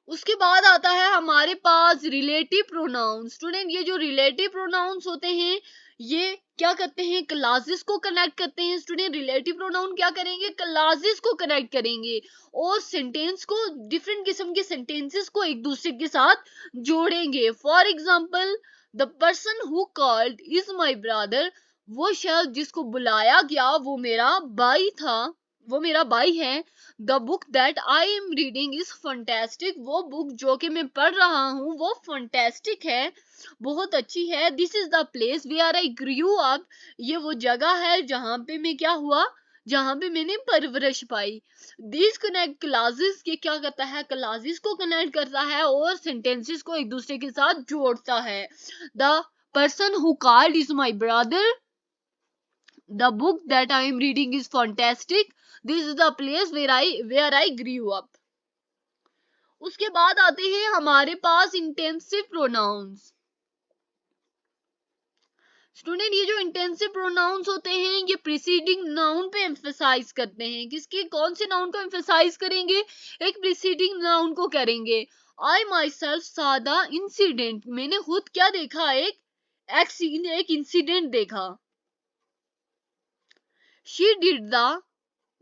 उसके बाद आता है हमारे पास रिलेटिव प्रोनाउंस। स्टूडेंट ये जो रिलेटिव प्रोनाउंस होते हैं ये क्या करते हैं, क्लासेस को कनेक्ट करते हैं। स्टूडेंट रिलेटिव प्रोनाउन क्या करेंगे, क्लासेस को कनेक्ट करेंगे और सेंटेंस को, डिफरेंट किस्म के सेंटेंसेस को एक दूसरे के साथ जोड़ेंगे। For example, the person who called is my brother, वो शख्स जिसको बुलाया गया वो मेरा भाई था, वो मेरा भाई है। The book that I am reading is fantastic, वो बुक जो कि मैं पढ़ रहा हूँ वो फंटेस्टिक है, बहुत अच्छी है। This is the place where I grew up, ये वो जगह है जहाँ पे मैं क्या हुआ, जहाँ पे मैंने परवरिश पाई। दिस कनेक्ट क्लासेस, ये क्या करता है, क्लासेस को कनेक्ट करता है और सेंटेंसेस को एक दूसरे के साथ जोड़ता है। The person who called is my brother, the book that I am reading is fantastic, this is the place where I grew up। उसके बाद आते हैं हमारे पास इंटेंसिव प्रोनाउंस। स्टूडेंट ये जो इंटेंसिव प्रोनाउंस होते हैं ये प्रीसीडिंग नाउन पे एम्फेसाइज करते हैं। किसके, कौन से नाउन को एम्फेसाइज करेंगे, एक प्रीसीडिंग नाउन को करेंगे। I myself saw the incident, मैंने खुद क्या देखा, एक इंसिडेंट देखा। She did the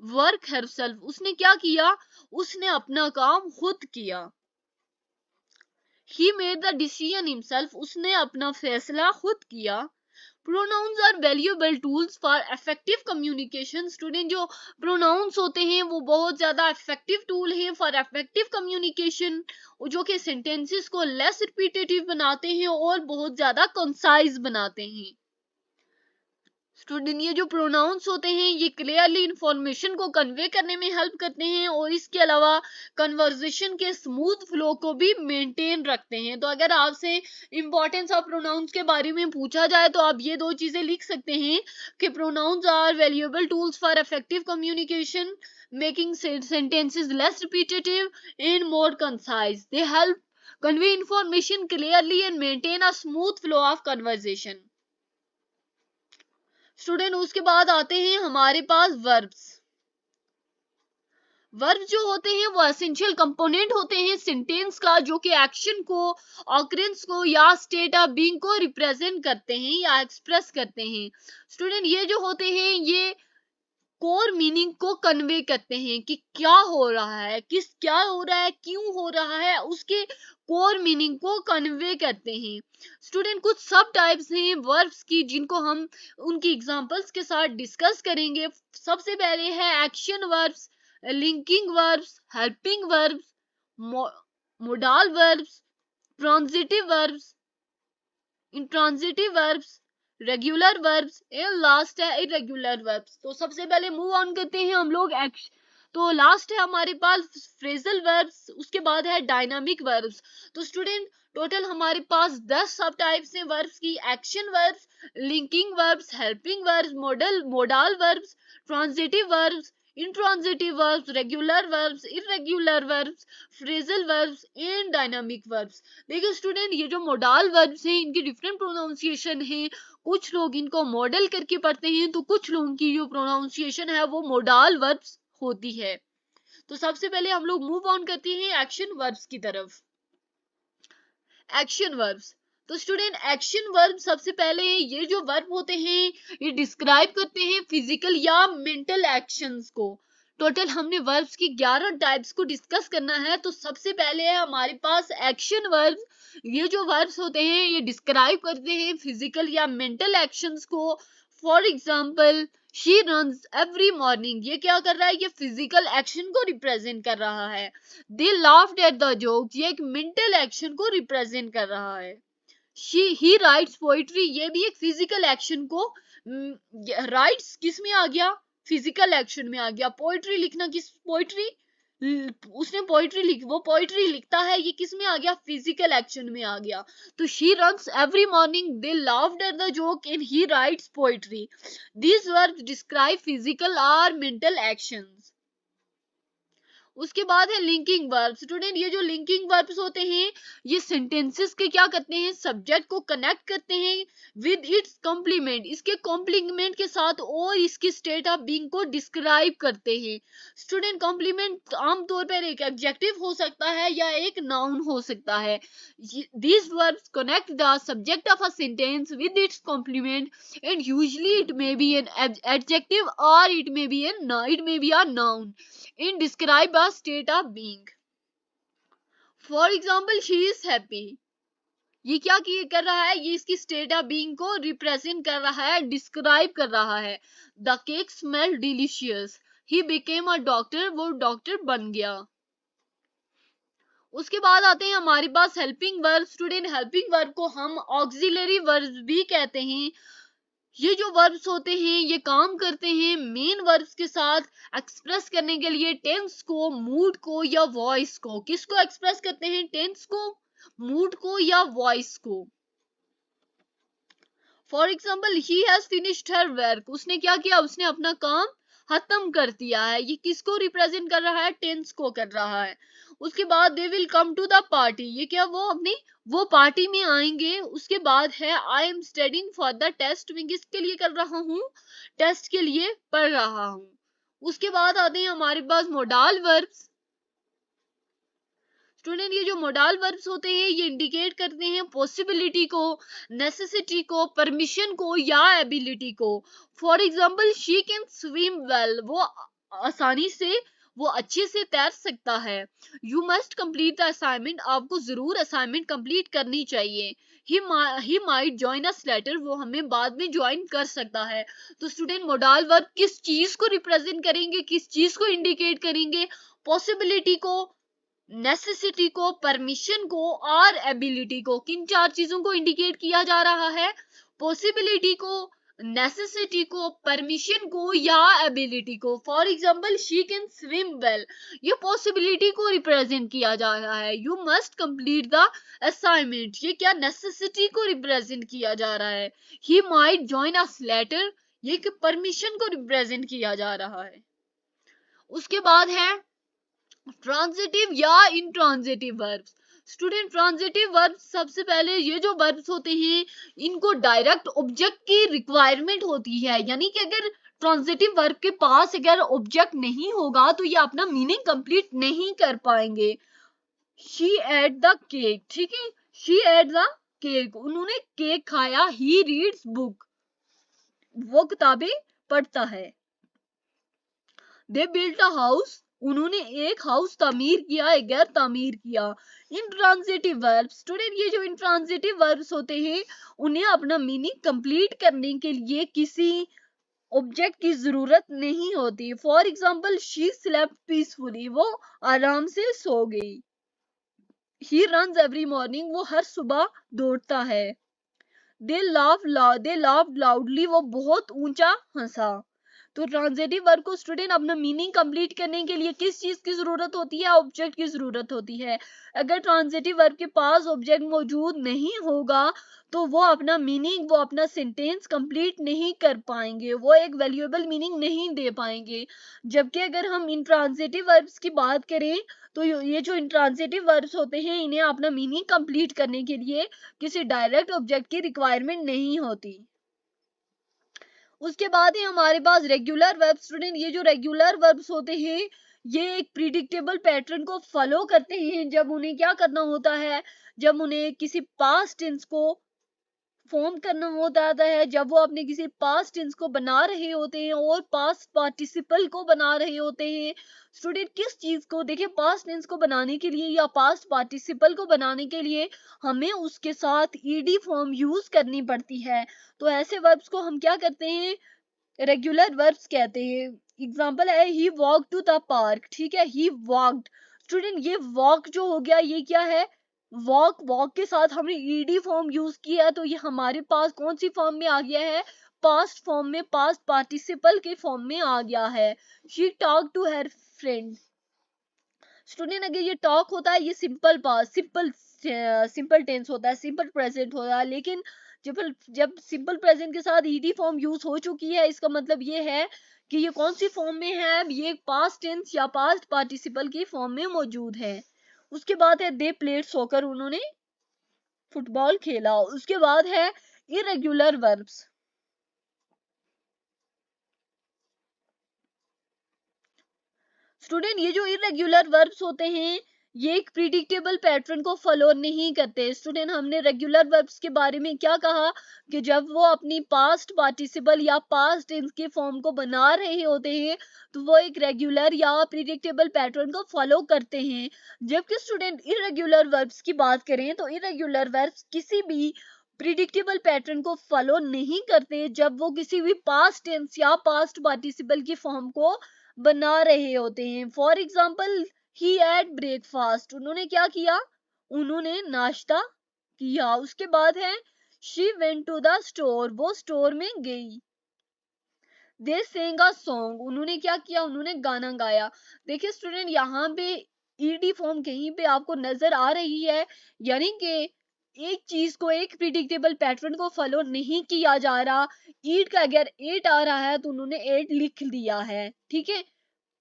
work herself, उसने क्या किया, उसने अपना काम खुद किया। He made the decision himself, उसने अपना फैसला खुद किया। Pronouns are valuable tools for effective communication. Student जो प्रोनाउंस होते हैं वो बहुत ज्यादा इफेक्टिव टूल है फॉर इफेक्टिव कम्युनिकेशन, जो कि सेंटेंसेस को लेस रिपीटेटिव बनाते हैं और बहुत ज्यादा कंसाइज बनाते हैं। स्टूडेंट ये जो प्रोनाउंस होते हैं ये क्लियरली इंफॉर्मेशन को कन्वे करने में हेल्प करते हैं और इसके अलावा कन्वर्सेशन के स्मूथ फ्लो को भी मेंटेन रखते हैं। तो अगर आपसे इंपॉर्टेंस ऑफ प्रोनाउंस के बारे में पूछा जाए तो आप ये दो चीजें लिख सकते हैं कि pronouns are valuable tools for effective communication, making sentences less repetitive and more concise. They help convey information clearly and maintain a smooth flow of conversation. Student उसके बाद आते हैं हमारे पास वर्ब्स। वर्ब जो होते हैं वो एसेंशियल कंपोनेंट होते हैं सेंटेंस का, जो कि एक्शन को, ऑकरेंस को या स्टेट ऑफ बीइंग को रिप्रेजेंट करते हैं या एक्सप्रेस करते हैं। स्टूडेंट ये जो होते हैं ये कोर मीनिंग को कन्वे करते हैं कि क्या हो रहा है, क्या हो रहा है, क्यों हो रहा है, उसके कोर मीनिंग को कन्वे करते हैं। स्टूडेंट कुछ सब टाइप्स हैं वर्ब्स की जिनको हम उनकी एग्जांपल्स के साथ डिस्कस करेंगे। सबसे पहले है action verbs, linking verbs, helping verbs, modal verbs, transitive verbs, intransitive verbs, regular verbs and last है इरेगुलर वर्ब्स। तो सबसे पहले मूव ऑन करते हैं हम लोग तो लास्ट है हमारे पास फ्रेजल वर्ब्स, उसके बाद है डायनामिक वर्ब्स। तो स्टूडेंट टोटल हमारे पास 10 सब टाइप्स हैं वर्ब्स की, action verbs, linking verbs, helping verbs, modal verbs, transitive verbs, intransitive verbs, regular verbs, irregular verbs, phrasal verbs and dynamic verbs। देखिए स्टूडेंट ये जो मोडाल वर्ब्स हैं इनकी डिफरेंट प्रोनाउंसिएशन है, कुछ लोग इनको मॉडल करके पढ़ते हैं तो कुछ लोगों की जो प्रोनाउंसिएशन है वो मोडाल वर्ब्स होती है। तो सबसे पहले हम लोग मूव ऑन करते हैं एक्शन वर्ब्स की तरफ। एक्शन वर्ब्स, तो स्टूडेंट एक्शन वर्ब सबसे पहले ये जो वर्ब होते हैं ये डिस्क्राइब करते हैं फिजिकल या मेंटल एक्शंस को। टोटल हमने वर्ब्स की 11 टाइप्स को डिस्कस करना है। तो सबसे पहले है हमारे पास एक्शन वर्ब्स। ये जो वर्ब्स होते हैं ये डिस्क्राइब करते हैं फिजिकल या मेंटल एक्शंस को। For example she runs every morning, ये क्या कर रहा है, ये फिजिकल एक्शन को रिप्रेजेंट कर रहा है। दे लाफ्ड एट द जोक्स, ये एक मेंटल एक्शन को रिप्रेजेंट कर रहा है। ही राइट्स पोइट्री, ये भी एक फिजिकल एक्शन को राइट्स किस में आ गया, फिजिकल एक्शन में आ गया। पोइट्री लिखना, किस पोइट्री, उसने पोइट्री लिखी, वो पोइट्री लिखता है, ये किस में आ गया, फिजिकल एक्शन में आ गया। तो she runs every morning, they laughed at the joke and he rights poetry. These verbs describe physical और मेंटल एक्शंस। उसके बाद है लिंकिंग वर्ब। स्टूडेंट ये जो लिंकिंग वर्ब्स होते हैं ये सेंटेंसेस के क्या करते हैं, सब्जेक्ट को कनेक्ट करते हैं विद इट्स कॉम्प्लीमेंट, इसके कॉम्प्लीमेंट के साथ और इसकी स्टेट ऑफ बीइंग को डिस्क्राइब करते हैं। स्टूडेंट कॉम्प्लीमेंट आमतौर पर एक एडजेक्टिव हो सकता है या एक नाउन हो सकता है। These verbs connect the subject of a sentence with its complement and usually it may be an adjective और it may be a noun in describe a state of being. For example, she is happy. ये क्या कर रहा है, ये इसकी state of being को represent कर रहा है, डिस्क्राइब कर रहा है। The cake smell delicious, he became a doctor, वो डॉक्टर बन गया। उसके बाद आते हैं हमारे पास helping verb. Student helping verb को हम ऑक्सिलरी वर्ब भी कहते हैं। ये जो वर्ब्स होते हैं ये काम करते हैं मेन वर्ब्स के साथ एक्सप्रेस करने के लिए टेंस को, मूड को या वॉइस को। किसको एक्सप्रेस करते हैं, टेंस को, मूड को या वॉइस को। For example he has finished her work, उसने क्या किया, उसने अपना काम खत्म कर दिया है। ये किसको रिप्रेजेंट कर रहा है, टेंस को कर रहा है। उसके बाद they will come to the party, ये क्या, वो पार्टी में आएंगे। उसके बाद है I am studying for the test, मैं किसके लिए कर रहा हूँ, टेस्ट के लिए पढ़ रहा हूँ। उसके बाद आते हैं हमारे पास मोडाल वर्ब्स। स्टूडेंट ये जो मोडाल वर्ब्स होते हैं ये इंडिकेट करते हैं पॉसिबिलिटी को, नेसेसिटी को, परमिशन को या एबिलिटी को। For example she can swim well, वो आसानी से, वो अच्छे से तैर सकता है। You must complete the assignment, आपको जरूर असाइनमेंट कंप्लीट करनी चाहिए। He might join us later, वो हमें बाद में ज्वाइन कर सकता है। तो स्टूडेंट मोडाल वर्ब किस चीज को रिप्रेजेंट करेंगे, किस चीज को इंडिकेट करेंगे, पॉसिबिलिटी को, नेसेसिटी को, परमिशन को और एबिलिटी को। किन चार चीजों को इंडिकेट किया जा रहा है, पॉसिबिलिटी को, नेसेसिटी को, परमिशन को या एबिलिटी को। For example she can swim well, ये पॉसिबिलिटी को रिप्रेजेंट किया जा रहा है। You must complete the assignment, ये क्या, नेसेसिटी को रिप्रेजेंट किया जा रहा है। He might join us later, ये परमिशन को रिप्रेजेंट किया जा रहा है। उसके बाद है ट्रांजिटिव या intransitive verbs. Student transitive verbs सबसे पहले ये जो वर्ब्स होते हैं इनको डायरेक्ट ऑब्जेक्ट की रिक्वायरमेंट होती है, यानी कि अगर ट्रांजिटिव वर्ब के पास अगर ऑब्जेक्ट नहीं होगा तो ये अपना मीनिंग कंप्लीट नहीं कर पाएंगे। शी एट द केक, ठीक है, शी एट द केक, उन्होंने केक खाया। ही रीड्स बुक, वो किताबें पढ़ता है। दे बिल्ट अ हाउस, उन्होंने एक हाउस तामीर किया, एक घर तामीर किया। इंट्रांजिटिव वर्ब्स, स्टूडेंट ये जो इंट्रांजिटिव वर्ब्स होते हैं उन्हें अपना मीनिंग कंप्लीट करने के लिए किसी ऑब्जेक्ट की जरूरत नहीं होती। For example she slept peacefully, वो आराम से सो गई। ही रन्स एवरी मॉर्निंग, वो हर सुबह दौड़ता है। दे लाफ्ड लाउडली, वो बहुत ऊंचा हंसा। तो ट्रांजिटिव वर्ब को स्टूडेंट अपना मीनिंग कंप्लीट करने के लिए किस चीज की जरूरत होती है, ऑब्जेक्ट की जरूरत होती है। अगर ट्रांजिटिव वर्ब के पास ऑब्जेक्ट मौजूद नहीं होगा तो वो अपना मीनिंग, वो अपना सेंटेंस कंप्लीट नहीं कर पाएंगे, वो एक वैल्यूएबल मीनिंग नहीं दे पाएंगे। जबकि अगर हम इंट्रांजिटिव वर्ब्स की बात करें तो ये जो इंट्रांजिटिव वर्ब्स होते हैं इन्हें अपना मीनिंग कंप्लीट करने के लिए किसी डायरेक्ट ऑब्जेक्ट की रिक्वायरमेंट नहीं होती। उसके बाद ही हमारे पास रेगुलर वर्ब। स्टूडेंट ये जो रेगुलर वर्ब्स होते हैं ये एक प्रिडिक्टेबल पैटर्न को फॉलो करते हैं जब उन्हें क्या करना होता है, जब उन्हें किसी पास्ट टेंस को फॉर्म करना होता है, जब वो अपने किसी पास्ट टेंस को बना रहे होते हैं और पास्ट पार्टिसिपल को बना रहे होते हैं। स्टूडेंट किस चीज को, देखिए पास्ट टेंस को बनाने के लिए या पास्ट पार्टिसिपल को बनाने के लिए हमें उसके साथ ईडी फॉर्म यूज करनी पड़ती है। तो ऐसे वर्ब्स को हम क्या करते हैं, रेगुलर वर्ब्स कहते हैं। एग्जांपल है he walk to the park, ठीक है, ही वॉकड। स्टूडेंट ये वॉक जो हो गया ये क्या है, वॉक, वॉक के साथ हमने ईडी फॉर्म यूज किया है, तो ये हमारे पास कौन सी फॉर्म में आ गया है, पास्ट फॉर्म में, पास्ट पार्टिसिपल के फॉर्म में आ गया है। She talk to her friend. Student अगर ये टॉक होता है ये सिंपल पास्ट, सिंपल टेंस होता है, सिंपल प्रेजेंट होता है, लेकिन जब जब सिंपल प्रेजेंट के साथ ईडी फॉर्म यूज हो चुकी है, इसका मतलब ये है कि ये कौन सी फॉर्म में है, ये पास्ट टेंस या पास्ट पार्टिसिपल की फॉर्म में मौजूद है। उसके बाद है दे प्लेड सॉकर, उन्होंने फुटबॉल खेला। उसके बाद है इरेगुलर वर्ब्स। स्टूडेंट ये जो इरेगुलर वर्ब्स होते हैं ये एक प्रिडिक्टेबल पैटर्न को फॉलो नहीं करते। स्टूडेंट हमने रेगुलर वर्ब्स के बारे में क्या कहा कि जब वो अपनी पास्ट पार्टिसिपल या पास्ट टेंस के फॉर्म को बना रहे होते हैं तो वो एक रेगुलर या प्रिडिक्टेबल पैटर्न को फॉलो करते हैं। जबकि स्टूडेंट इरेगुलर वर्ब्स की बात करें तो इरेगुलर वर्ब्स किसी भी प्रिडिक्टेबल पैटर्न को फॉलो नहीं करते जब वो किसी भी पास्ट टेंस या पास्ट पार्टिसिपल की फॉर्म को बना रहे होते हैं। For example he ate breakfast, उन्होंने क्या किया, उन्होंने नाश्ता किया। उसके बाद है she went to the store, वो स्टोर में गई। दे सेंग अ सॉन्ग, उन्होंने क्या किया, उन्होंने गाना गाया। देखिए स्टूडेंट यहाँ पे ईडी फॉर्म कहीं पे आपको नजर आ रही है, यानी कि एक चीज को, एक प्रिडिक्टेबल पैटर्न को फॉलो नहीं किया जा रहा। ईट का अगर एट आ रहा है तो उन्होंने एट लिख दिया है, ठीक है।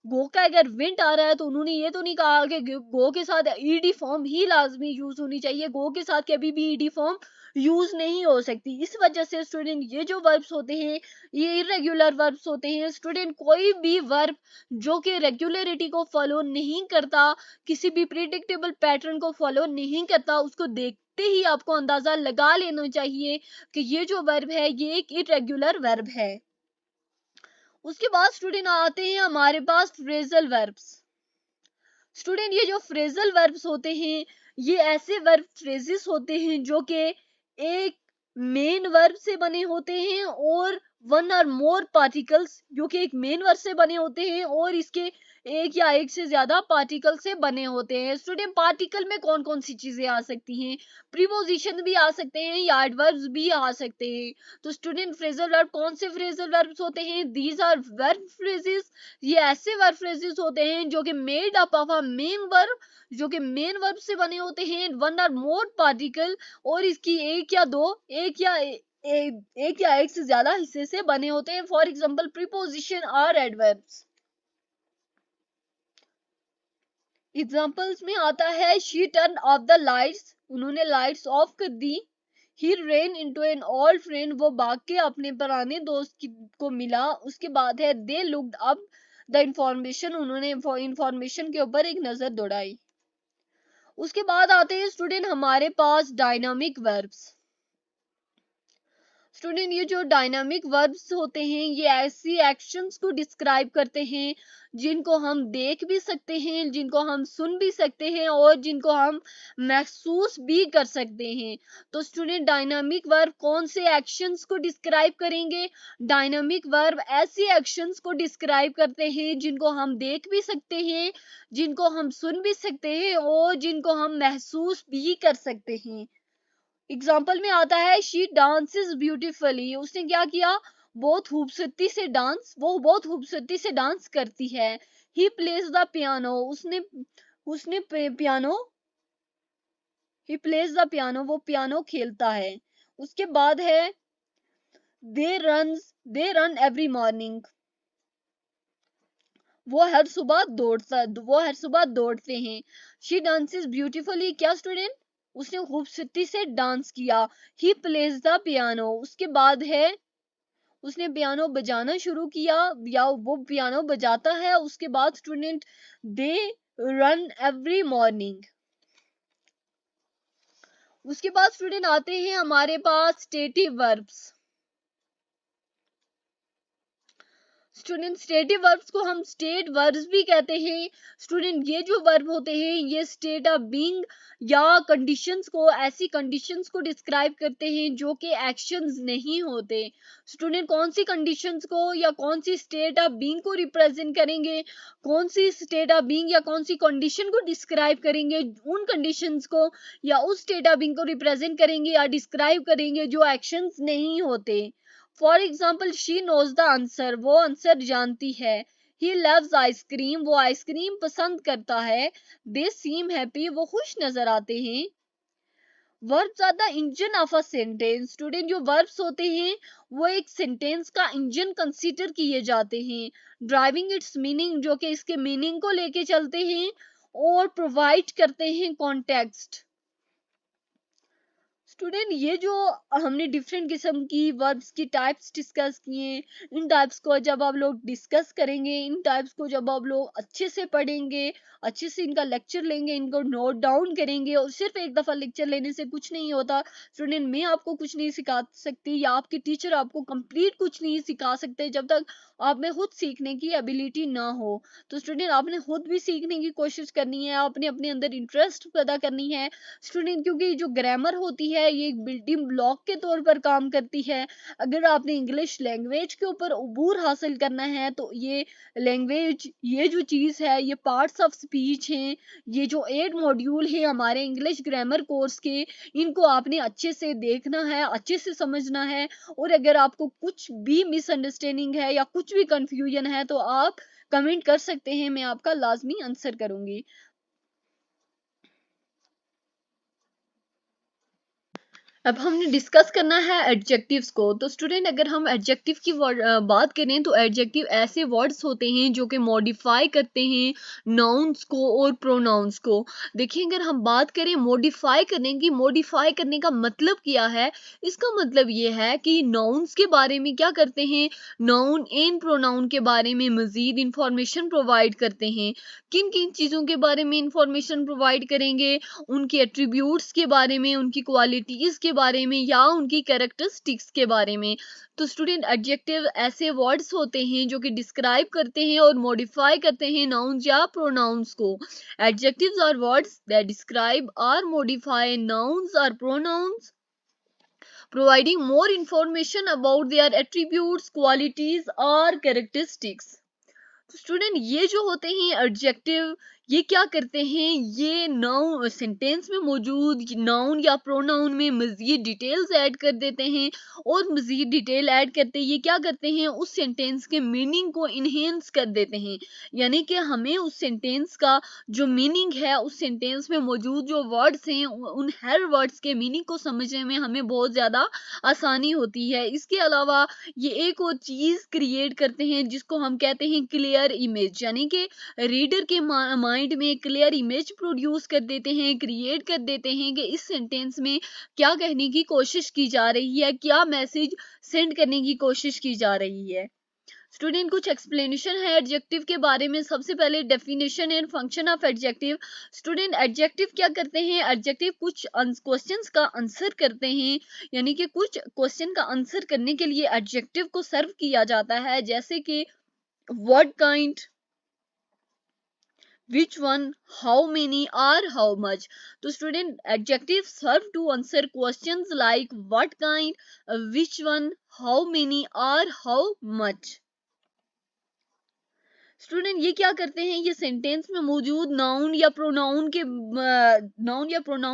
गो का अगर विंट आ रहा है तो उन्होंने ये तो नहीं कहा कि गो के साथ ईडी फॉर्म ही लाजमी यूज होनी चाहिए, गो के साथ कभी भी ईडी फॉर्म यूज नहीं हो सकती। इस वजह से स्टूडेंट ये जो वर्ब्स होते हैं ये इरेगुलर वर्ब्स होते हैं। स्टूडेंट कोई भी वर्ब जो कि रेगुलरिटी को फॉलो नहीं करता, किसी भी प्रिडिक्टेबल पैटर्न को फॉलो नहीं करता, उसको देखते ही आपको अंदाजा लगा लेना चाहिए कि ये जो वर्ब है ये एक इरेगुलर वर्ब है। उसके बाद स्टूडेंट आते हैं हमारे पास फ्रेजल वर्ब्स। स्टूडेंट ये जो फ्रेजल वर्ब्स होते हैं ये ऐसे वर्ब फ्रेजेस होते हैं जो कि एक मेन वर्ब से बने होते हैं और वन और मोर पार्टिकल्स, जो कि एक मेन वर्ब से बने होते हैं और इसके एक या एक से ज्यादा पार्टिकल से बने होते हैं। स्टूडेंट पार्टिकल में कौन कौन सी चीजें आ सकती हैं, प्रीपोजिशन भी आ सकते हैं या एडवर्ब्स भी आ सकते हैं। तो स्टूडेंट फ्रेजल वर्ब कौन से फ्रेजल वर्ब्स होते हैं, दीज आर वर्ब फ्रेजेस। ये ऐसे वर्ब फ्रेजेस होते हैं जो कि made up of a main verb, जो कि मेन वर्ब से बने होते हैं, वन और मोर पार्टिकल और इसकी एक या दो, एक या एक से ज्यादा हिस्से से बने होते हैं। फॉर एग्जांपल प्रीपोजिशन और एडवर्ब्स। एग्जांपल्स में आता है she turn off the lights, उन्होंने लाइट्स ऑफ कर दी। He ran into an old friend, वो भाग के अपने पुराने दोस्त को मिला। उसके बाद है they looked up the information, उन्होंने इंफॉर्मेशन के ऊपर एक नजर दौड़ाई। उसके बाद आते हैं स्टूडेंट हमारे पास डायनामिक वर्ब्स। स्टूडेंट ये जो डायनामिक वर्ब्स होते हैं ये ऐसी एक्शंस को डिस्क्राइब करते हैं जिनको हम देख भी सकते हैं, जिनको हम सुन भी सकते हैं और जिनको हम महसूस भी कर सकते हैं। तो स्टूडेंट डायनामिक वर्ब कौन से एक्शंस को डिस्क्राइब करेंगे, डायनामिक वर्ब ऐसी एक्शंस को डिस्क्राइब करते हैं जिनको हम देख भी सकते हैं, जिनको हम सुन भी सकते हैं और जिनको हम महसूस भी कर सकते हैं। एग्जाम्पल में आता है शी डांसेस ब्यूटीफुली, उसने क्या किया, बहुत खूबसूरती से डांस, वो बहुत खूबसूरती से डांस करती है। ही प्लेज द पियानो, उसने उसने piano, he plays the piano, वो पियानो खेलता है। उसके बाद है दे रन एवरी मॉर्निंग, वो हर सुबह दौड़ते हैं। शी डांसेस ब्यूटीफुली, क्या स्टूडेंट, उसने खूबसूरती से डांस किया। He plays the piano. उसके बाद है उसने पियानो बजाना शुरू किया या वो पियानो बजाता है। उसके बाद student they run every morning. उसके बाद स्टूडेंट आते हैं हमारे पास stative verbs. Student stative verbs को हम स्टेट वर्ब्स भी कहते हैं। स्टूडेंट ये जो वर्ब होते हैं ये स्टेट ऑफ बीइंग या कंडीशंस को, ऐसी कंडीशंस को डिस्क्राइब करते हैं जो कि एक्शंस नहीं होते। स्टूडेंट कौन सी कंडीशंस को या कौन सी स्टेट ऑफ बीइंग को रिप्रेजेंट करेंगे, कौन सी स्टेट ऑफ बीइंग या कौन सी कंडीशन को डिस्क्राइब करेंगे, उन कंडीशंस को या उस स्टेट ऑफ बीइंग को रिप्रेजेंट करेंगे या डिस्क्राइब करेंगे जो एक्शंस नहीं होते। For example she knows the answer, वो आंसर जानती है। ही लव्स आइसक्रीम, वो आइसक्रीम पसंद करता है। दे सीम हैप्पी, वो खुश नजर आते हैं। Verbs are the engine of a sentence. Student जो वर्ब्स होते हैं वो एक सेंटेंस का इंजन कंसीडर किए जाते हैं। ड्राइविंग इट्स मीनिंग, जो कि इसके मीनिंग को लेके चलते हैं और प्रोवाइड करते हैं कॉन्टेक्स्ट। स्टूडेंट ये जो हमने डिफरेंट किस्म की वर्ब्स की टाइप्स डिस्कस किए, इन टाइप्स को जब आप लोग डिस्कस करेंगे, इन टाइप्स को जब आप लोग अच्छे से पढ़ेंगे, अच्छे से इनका लेक्चर लेंगे, इनको नोट डाउन करेंगे, और सिर्फ एक दफा लेक्चर लेने से कुछ नहीं होता। स्टूडेंट मैं आपको कुछ नहीं सिखा सकती या आपके टीचर आपको कंप्लीट कुछ नहीं सिखा सकते जब तक आप में खुद सीखने की एबिलिटी ना हो। तो स्टूडेंट आपने खुद भी सीखने की कोशिश करनी है, आपने अपने अंदर इंटरेस्ट पैदा करनी है। स्टूडेंट क्योंकि जो ग्रामर होती है ये एक बिल्डिंग ब्लॉक के तौर पर काम करती है। अगर आपने इंग्लिश लैंग्वेज के ऊपर उबूर हासिल करना है तो ये लैंग्वेज, ये जो चीज़ है, ये पार्ट्स ऑफ स्पीच हैं, ये जो 8 मॉड्यूल है हमारे इंग्लिश ग्रामर कोर्स के, इनको आपने अच्छे से देखना है, अच्छे से समझना है। और अगर आपको कुछ भी मिसअंडरस्टैंडिंग है या कुछ भी कंफ्यूजन है तो आप कमेंट कर सकते हैं, मैं आपका लाजमी आंसर करूंगी। अब हमने डिस्कस करना है एडजेक्टिव्स को। तो स्टूडेंट अगर हम एडजेक्टिव की बात करें तो एडजेक्टिव ऐसे वर्ड्स होते हैं जो कि मॉडिफाई करते हैं नाउन्स को और प्रोनाउंस को। देखिए अगर हम बात करें मॉडिफाई करने की, मॉडिफाई करने का मतलब क्या है, इसका मतलब ये है कि नाउन्स के बारे में क्या करते हैं, नाउन एंड प्रोनाउन के बारे में मजीद इंफॉर्मेशन प्रोवाइड करते हैं। किन किन चीज़ों के बारे में इंफॉर्मेशन प्रोवाइड करेंगे, उनके एट्रीब्यूट्स के बारे में, उनकी क्वालिटीज के बारे में या उनकी कैरेक्टरिस्टिक्स के बारे में। तो स्टूडेंट एडजेक्टिव ऐसे वर्ड्स होते हैं जो कि डिस्क्राइब करते हैं और मॉडिफाई करते हैं नाउन्स या प्रोनाउंस को। Adjectives are words that describe और मॉडिफाई नाउन्स और pronouns, providing more information about their attributes, qualities or characteristics। तो स्टूडेंट ये जो होते हैं एडजेक्टिव, ये क्या करते हैं, ये नाउन सेंटेंस में मौजूद नाउन या प्रोनाउन में मजीद डिटेल्स ऐड कर देते हैं, और मजीद डिटेल ऐड करते ये क्या करते हैं, उस सेंटेंस के मीनिंग को इन्हेंस कर देते हैं। यानी कि हमें उस सेंटेंस का जो मीनिंग है, उस सेंटेंस में मौजूद जो वर्ड्स हैं, उन हर वर्ड्स के मीनिंग को समझने में हमें बहुत ज़्यादा आसानी होती है। इसके अलावा ये एक और चीज क्रिएट करते हैं जिसको हम कहते हैं क्लियर इमेज, यानी कि रीडर के माइंड में क्लियर इमेज प्रोड्यूस कर देते हैं, क्रिएट कर देते हैं कि इस सेंटेंस में क्या कहने की कोशिश की जा रही है, क्या मैसेज सेंड करने की कोशिश की जा रही है। स्टूडेंट कुछ एक्सप्लेनेशन है एडजेक्टिव के बारे में। सबसे पहले definition and function of adjective. Student adjective क्या करते हैं, एडजेक्टिव कुछ क्वेश्चंस का आंसर करते हैं, यानी कि कुछ क्वेश्चन का आंसर करने के लिए एडजेक्टिव को सर्व किया जाता है, जैसे कि what kind, which one, how many or how much। तो स्टूडेंट adjective serve to answer questions like what kind, which one, how many or how much। Student ये क्या करते हैं, ये सेंटेंस में मौजूद नाउन या प्रोनाउन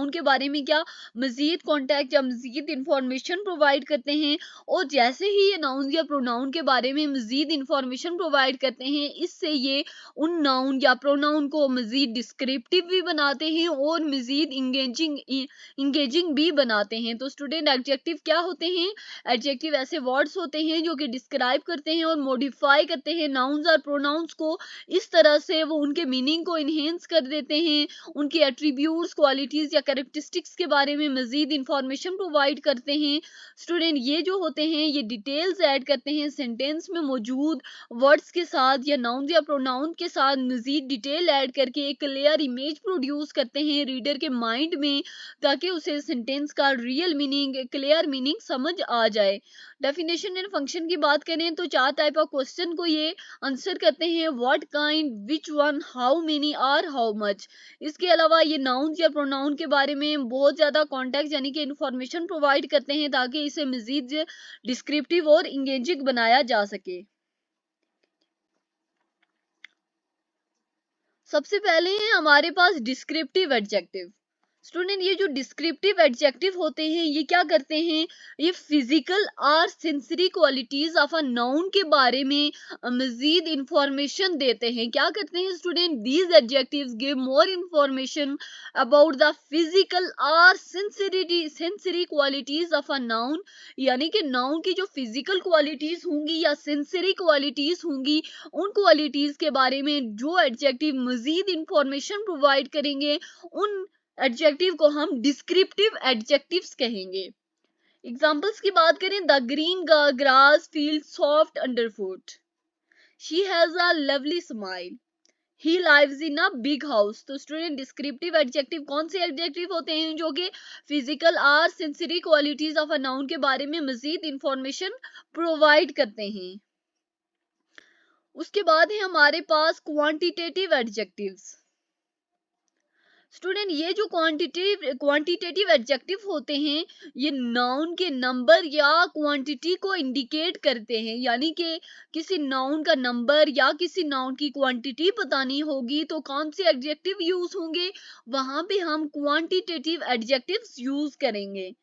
के बारे में क्या मजीद कॉन्टेक्ट या मजीद इंफॉर्मेशन प्रोवाइड करते हैं। और जैसे ही ये नाउन या प्रोनाउन के बारे में मजीद इंफॉर्मेशन प्रोवाइड करते हैं, इससे ये उन नाउन या प्रोनाउन को मजीद डिस्क्रिप्टिव भी बनाते हैं और मजीद इंगेजिंग भी बनाते हैं। तो स्टूडेंट एडजेक्टिव क्या होते हैं, एडजेक्टिव ऐसे वर्ड्स होते हैं जो कि डिस्क्राइब करते हैं और मॉडिफाई करते हैं नाउन्स और प्रोनाउंस नाउन्स को इस तरह से वो उनके मीनिंग को इन्हेंस कर देते हैं, उनके एट्रीब्यूट्स, क्वालिटीज या कैरेक्टरिस्टिक्स के बारे में मजीद इंफॉर्मेशन प्रोवाइड करते हैं। स्टूडेंट ये जो होते हैं ये डिटेल्स ऐड करते हैं सेंटेंस में मौजूद वर्ड्स के साथ या नाउन या प्रोनाउन के साथ मजीद डिटेल ऐड करके एक क्लियर इमेज प्रोड्यूस करते हैं रीडर के माइंड में, ताकि उसे सेंटेंस का रियल मीनिंग, क्लियर मीनिंग समझ आ जाए। डेफिनेशन एंड फंक्शन की बात करें तो 4 टाइप ऑफ क्वेश्चन को ये आंसर करते हैं, what kind, which one, how many और हाउ मच। इसके अलावा ये नाउन या प्रोनाउन के बारे में बहुत ज्यादा कॉन्टेक्स्ट यानी कि इंफॉर्मेशन प्रोवाइड करते हैं ताकि इसे मजीद डिस्क्रिप्टिव और इंगेजिंग बनाया जा सके। सबसे पहले है हमारे पास डिस्क्रिप्टिव एडजेक्टिव। स्टूडेंट ये जो डिस्क्रिप्टिव एडजेक्टिव होते हैं ये क्या करते हैं, ये फिजिकल और sensory qualities of a noun के बारे में मजीद इंफॉर्मेशन देते हैं। क्या करते हैं student, these adjectives give more information about the physical और sensory qualities of a noun, यानी कि नाउन की जो फिजिकल क्वालिटीज होंगी या सेंसरी क्वालिटीज होंगी उन क्वालिटीज के बारे में जो एडजेक्टिव मजीद इंफॉर्मेशन प्रोवाइड करेंगे उन एडजेक्टिव को हम डिस्क्रिप्टिव एडजेक्टिव्स कहेंगे। एग्जांपल्स की बात करें, the green grass field soft underfoot, she has a lovely smile, he lives in a big house. तो स्टूडेंट डिस्क्रिप्टिव एडजेक्टिव कौन से एडजेक्टिव होते हैं जो कि फिजिकल और sensory qualities of a noun के बारे में मजीद इंफॉर्मेशन प्रोवाइड करते हैं। उसके बाद है हमारे पास क्वांटिटेटिव एडजेक्टिव्स। स्टूडेंट ये जो क्वांटिटेटिव एडजेक्टिव होते हैं ये नाउन के नंबर या क्वांटिटी को इंडिकेट करते हैं, यानी कि किसी नाउन का नंबर या किसी नाउन की क्वांटिटी बतानी होगी तो कौन से एडजेक्टिव यूज होंगे, वहां पे हम क्वांटिटेटिव एडजेक्टिव्स यूज करेंगे।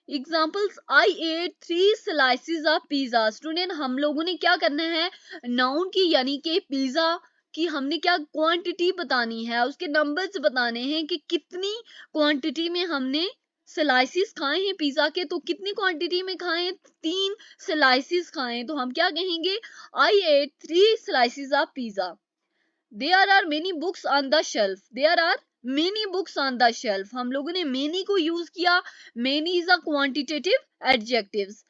Examples, I ate 3 slices of pizza. Student हम लोगों ने क्या करना है, नाउन की यानी कि पिज्जा कि हमने क्या क्वांटिटी बतानी है, उसके नंबर्स बताने हैं कि कितनी क्वांटिटी में हमने स्लाइसिस खाए हैं पिज्जा के, तो कितनी क्वांटिटी में खाए हैं, 3 स्लाइसिस खाए हैं, तो हम क्या कहेंगे, I ate 3 slices of pizza. There are many books on the shelf, there are many books on the shelf, हम लोगों ने मेनी को यूज किया, many is a quantitative adjectives.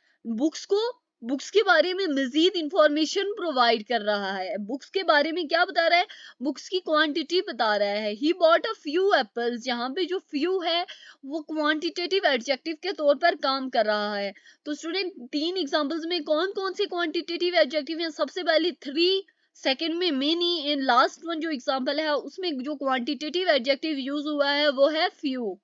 Books के बारे में मजीद इंफॉर्मेशन प्रोवाइड कर रहा है, बुक्स के बारे में क्या बता रहा है, बुक्स की क्वांटिटी बता रहा है। He bought a few apples, यहाँ पे जो फ्यू है वो क्वांटिटेटिव एडजेक्टिव के तौर पर काम कर रहा है। तो स्टूडेंट 3 एग्जांपल्स में कौन कौन से क्वांटिटेटिव एडजेक्टिव हैं, सबसे पहले 3, सेकंड में मेनी, एंड लास्ट वन जो एग्जांपल है उसमें जो क्वांटिटेटिव एडजेक्टिव यूज हुआ है वो है फ्यू।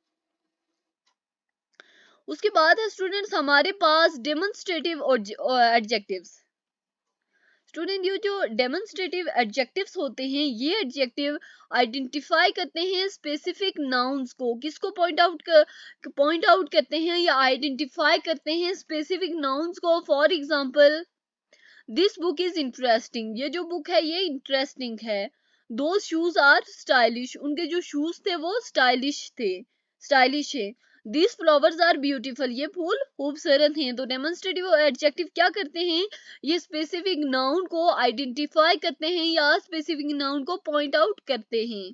उसके बाद है स्टूडेंट्स हमारे पास डेमोन्स्ट्रेटिव एडजेक्टिव्स। स्टूडेंट ये जो डेमोन्स्ट्रेटिव एडजेक्टिव्स होते हैं ये एडजेक्टिव आइडेंटिफाई करते हैं स्पेसिफिक नाउन्स को, किसको पॉइंट आउट करते हैं या आइडेंटिफाई करते हैं स्पेसिफिक नाउन्स को। For example, this book is interesting, ये जो बुक है ये इंटरेस्टिंग है। दो शूज आर स्टाइलिश, उनके जो शूज थे वो स्टाइलिश है। दिस फ्लावर्स आर ब्यूटीफुल, ये फूल खूबसूरत हैं। तो डेमोन्स्ट्रेटिव एडजेक्टिव क्या करते हैं, ये स्पेसिफिक नाउन को आइडेंटिफाई करते हैं या स्पेसिफिक नाउन को पॉइंट आउट करते हैं।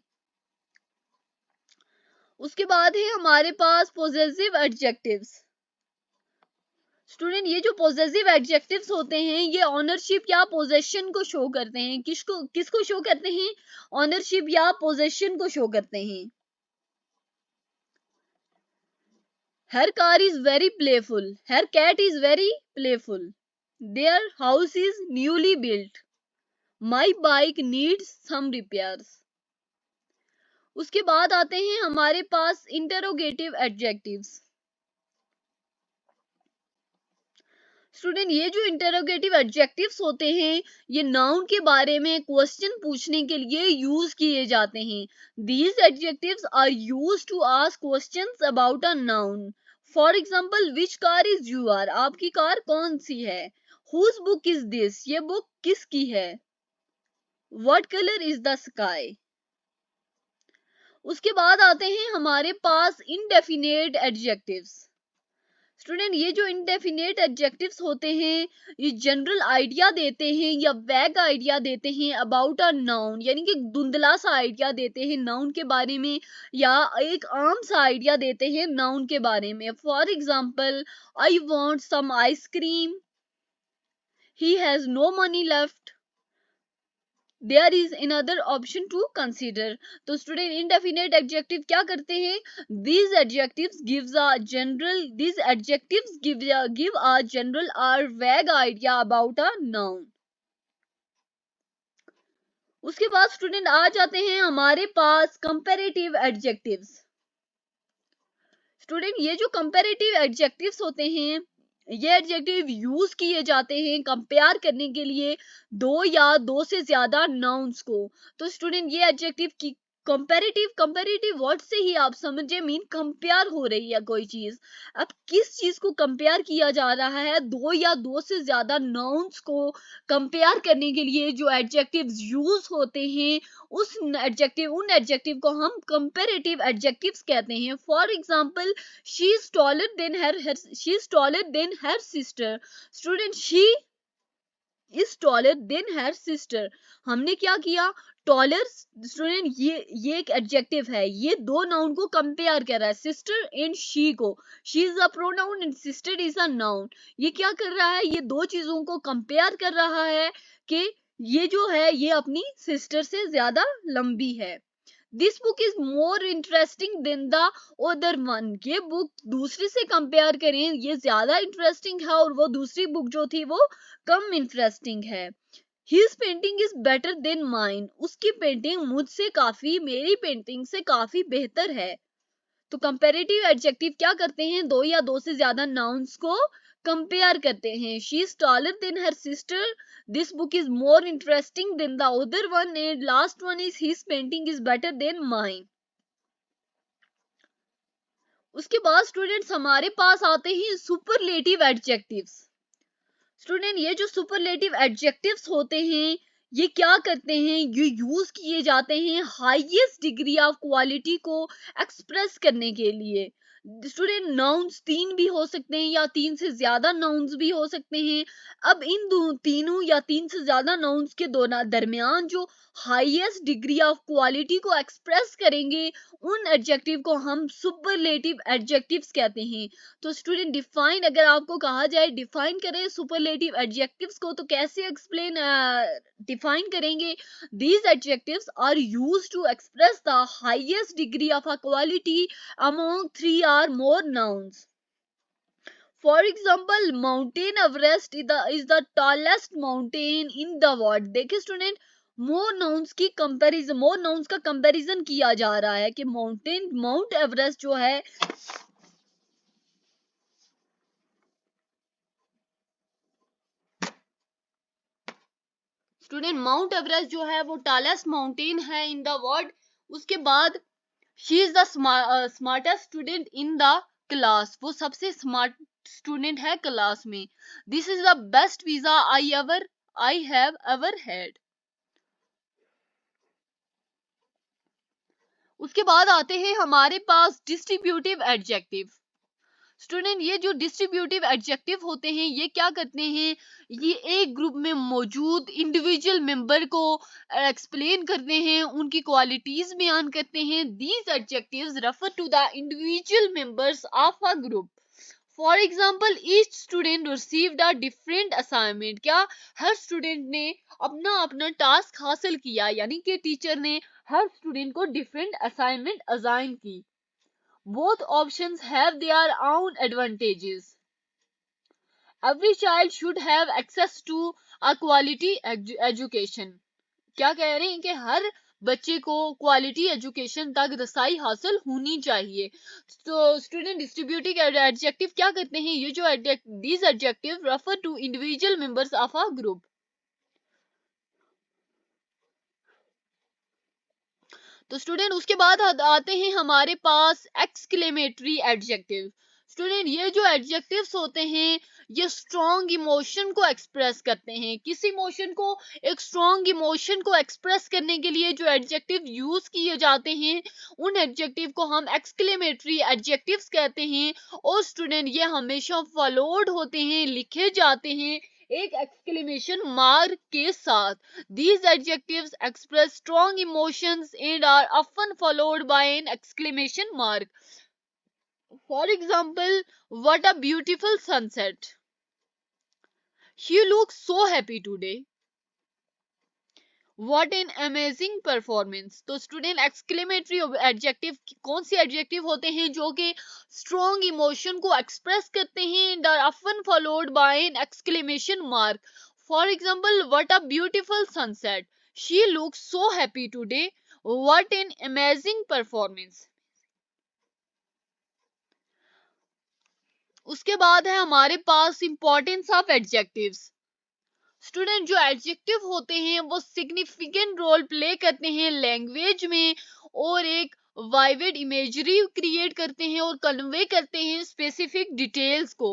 उसके बाद है हमारे पास पोजेसिव एडजेक्टिव्स। स्टूडेंट ये जो पोजेसिव एडजेक्टिव्स होते हैं ये ऑनरशिप या पोजेशन को शो करते हैं, किसको शो करते हैं, ऑनरशिप या पोजेशन को शो करते हैं। Her car is very playful, her cat is very playful, their house is newly built, my bike needs some repairs. उसके बाद आते हैं हमारे पास इंटरोगेटिव एडजेक्टिव्स। स्टूडेंट ये जो इंटरोगेटिव एडजेक्टिव्स होते हैं ये नाउन के बारे में क्वेश्चन पूछने के लिए यूज किए जाते हैं। These adjectives are used to ask questions about a noun. For example, which car is your, आपकी कार कौन सी है। हुज बुक इज दिस, ये बुक किसकी है। What colour is the sky. उसके बाद आते हैं हमारे पास इनडेफिनेट एडजेक्टिव्स। स्टूडेंट ये जो इंडेफिनेट एडजेक्टिव्स होते हैं ये जनरल आइडिया देते हैं या वैग आइडिया देते हैं अबाउट अ नाउन, यानी कि धुंधला सा आइडिया देते हैं नाउन के बारे में या एक आम सा आइडिया देते हैं नाउन के बारे में। For example, I want some ice cream, he has no money left, there is another option to consider. तो स्टूडेंट इनडेफिनेट एडजेक्टिव क्या करते हैं, these adjectives gives a general these adjectives give a general or vague idea about a noun। उसके बाद student आ जाते हैं हमारे पास comparative adjectives. Student ये जो कंपैरेटिव एडजेक्टिव्स होते हैं ये एडजेक्टिव यूज किए जाते हैं कंपेयर करने के लिए दो या दो से ज्यादा नाउन्स को। तो स्टूडेंट ये एडजेक्टिव की कंपैरेटिव कंपैरेटिव वर्ड से ही आप समझे मीन कंपेयर हो रही है कोई चीज। अब किस चीज को कंपेयर किया जा रहा है, दो या दो से ज्यादा नाउन्स को कंपेयर करने के लिए जो एडजेक्टिव्स यूज होते हैं उन एडजेक्टिव को हम कंपैरेटिव एडजेक्टिव्स कहते हैं। For example, she is taller than her sister। Student she is taller than her sister, हमने क्या किया, टॉलर। स्टूडेंट ये एक एडजेक्टिव है, ये दो नाउन को कंपेयर कर रहा है, सिस्टर एंड शी को। She is a pronoun and sister is a noun. ये क्या कर रहा है, ये दो चीजों को कंपेयर कर रहा है कि ये जो है ये अपनी सिस्टर से ज्यादा लंबी है। This book is more interesting than the other one, ये बुक दूसरी से कंपेयर करें ये ज्यादा इंटरेस्टिंग है और वो दूसरी बुक जो थी वो कम इंटरेस्टिंग है। His painting is better than mine, उसकी पेंटिंग मुझसे काफी, मेरी पेंटिंग से काफी बेहतर है। तो कंपैरेटिव एडजेक्टिव क्या करते हैं, दो या दो से ज्यादा नाउन्स को कंपेयर करते हैं। She is taller than her sister, this book is more interesting than the other one and last one is his painting is better than mine. उसके बाद स्टूडेंट्स हमारे पास आते हैं सुपरलेटिव एडजेक्टिव्स। स्टूडेंट ये जो सुपरलेटिव एडजेक्टिव्स होते हैं ये क्या करते हैं, ये यूज किए जाते हैं हाईएस्ट डिग्री ऑफ क्वालिटी को एक्सप्रेस करने के लिए। स्टूडेंट नाउन्स तीन भी हो सकते हैं या तीन से ज्यादा नाउन्स भी हो सकते हैं। अब इन दो तीनों या तीन से ज्यादा नाउन्स के दरमियान जो हाईएस्ट डिग्री ऑफ क्वालिटी को एक्सप्रेस करेंगे उन एडजेक्टिव को हम सुपरलेटिव एडजेक्टिव्स कहते हैं। तो स्टूडेंट डिफाइन, अगर आपको कहा जाए डिफाइन करें सुपरलेटिव एडजेक्टिव्स को तो कैसे डिफाइन करेंगे, these adjectives are used to express the highest degree of a quality among three or more nouns। For example, Mountain Everest is the tallest mountain in the world। देखिए student मोर nouns का comparison किया जा रहा है कि mount Everest जो है student mount Everest जो है वो टॉलेस्ट माउंटेन है इन द वर्ल्ड। उसके बाद she is the smartest student in the class, वो सबसे स्मार्ट स्टूडेंट है क्लास में। This is the best visa I have ever had. उसके बाद आते हैं हमारे पास डिस्ट्रीब्यूटिव एडजेक्टिव। स्टूडेंट ये जो डिस्ट्रीब्यूटिव एडजेक्टिव होते हैं ये क्या करते हैं, ये एक ग्रुप में मौजूद इंडिविजुअल मेंबर को एक्सप्लेन करते हैं, उनकी क्वालिटीज बयान करते हैं। These adjectives refer to the individual members of a group. For example, each student received a different assignment, क्या हर स्टूडेंट ने अपना अपना टास्क हासिल किया, यानी कि टीचर ने हर स्टूडेंट को डिफरेंट असाइनमेंट असाइन की। Both options have their own advantages. Every child should have access to a quality education। क्या कह रहे हैं कि हर बच्चे को क्वालिटी एजुकेशन तक रसाई हासिल होनी चाहिए। तो स्टूडेंट डिस्ट्रीब्यूटिव एडजेक्टिव क्या करते हैं, ये जो these adjectives refer to individual members of a group। तो स्टूडेंट उसके बाद आते हैं हमारे पास एक्सक्लेमेटरी एडजेक्टिव। स्टूडेंट ये जो एडजेक्टिव्स होते हैं ये स्ट्रॉन्ग इमोशन को एक्सप्रेस करते हैं। किस इमोशन को? एक स्ट्रॉन्ग इमोशन को एक्सप्रेस करने के लिए जो एडजेक्टिव यूज किए जाते हैं उन एडजेक्टिव को हम एक्सक्लेमेटरी एडजेक्टिव्स कहते हैं। और स्टूडेंट ये हमेशा फॉलोड होते हैं, लिखे जाते हैं एक एक्सक्लेमेशन मार्क के साथ। These adjectives express strong emotions and are often followed by an exclamation mark. For example, what a beautiful sunset. He looks so happy today. What an amazing performance. तो student exclamatory adjective कौन सी adjective होते हैं जो कि strong emotion को express करते हैं and are often followed by an exclamation mark. For example, what a beautiful sunset, she looks so happy today, what an amazing performance. उसके बाद है हमारे पास इंपॉर्टेंस ऑफ एडजेक्टिव्स। स्टूडेंट जो एडजेक्टिव होते हैं वो सिग्निफिकेंट रोल प्ले करते हैं लैंग्वेज में और एक वाइविड इमेजरी क्रिएट करते हैं और कन्वे करते हैं स्पेसिफिक डिटेल्स को।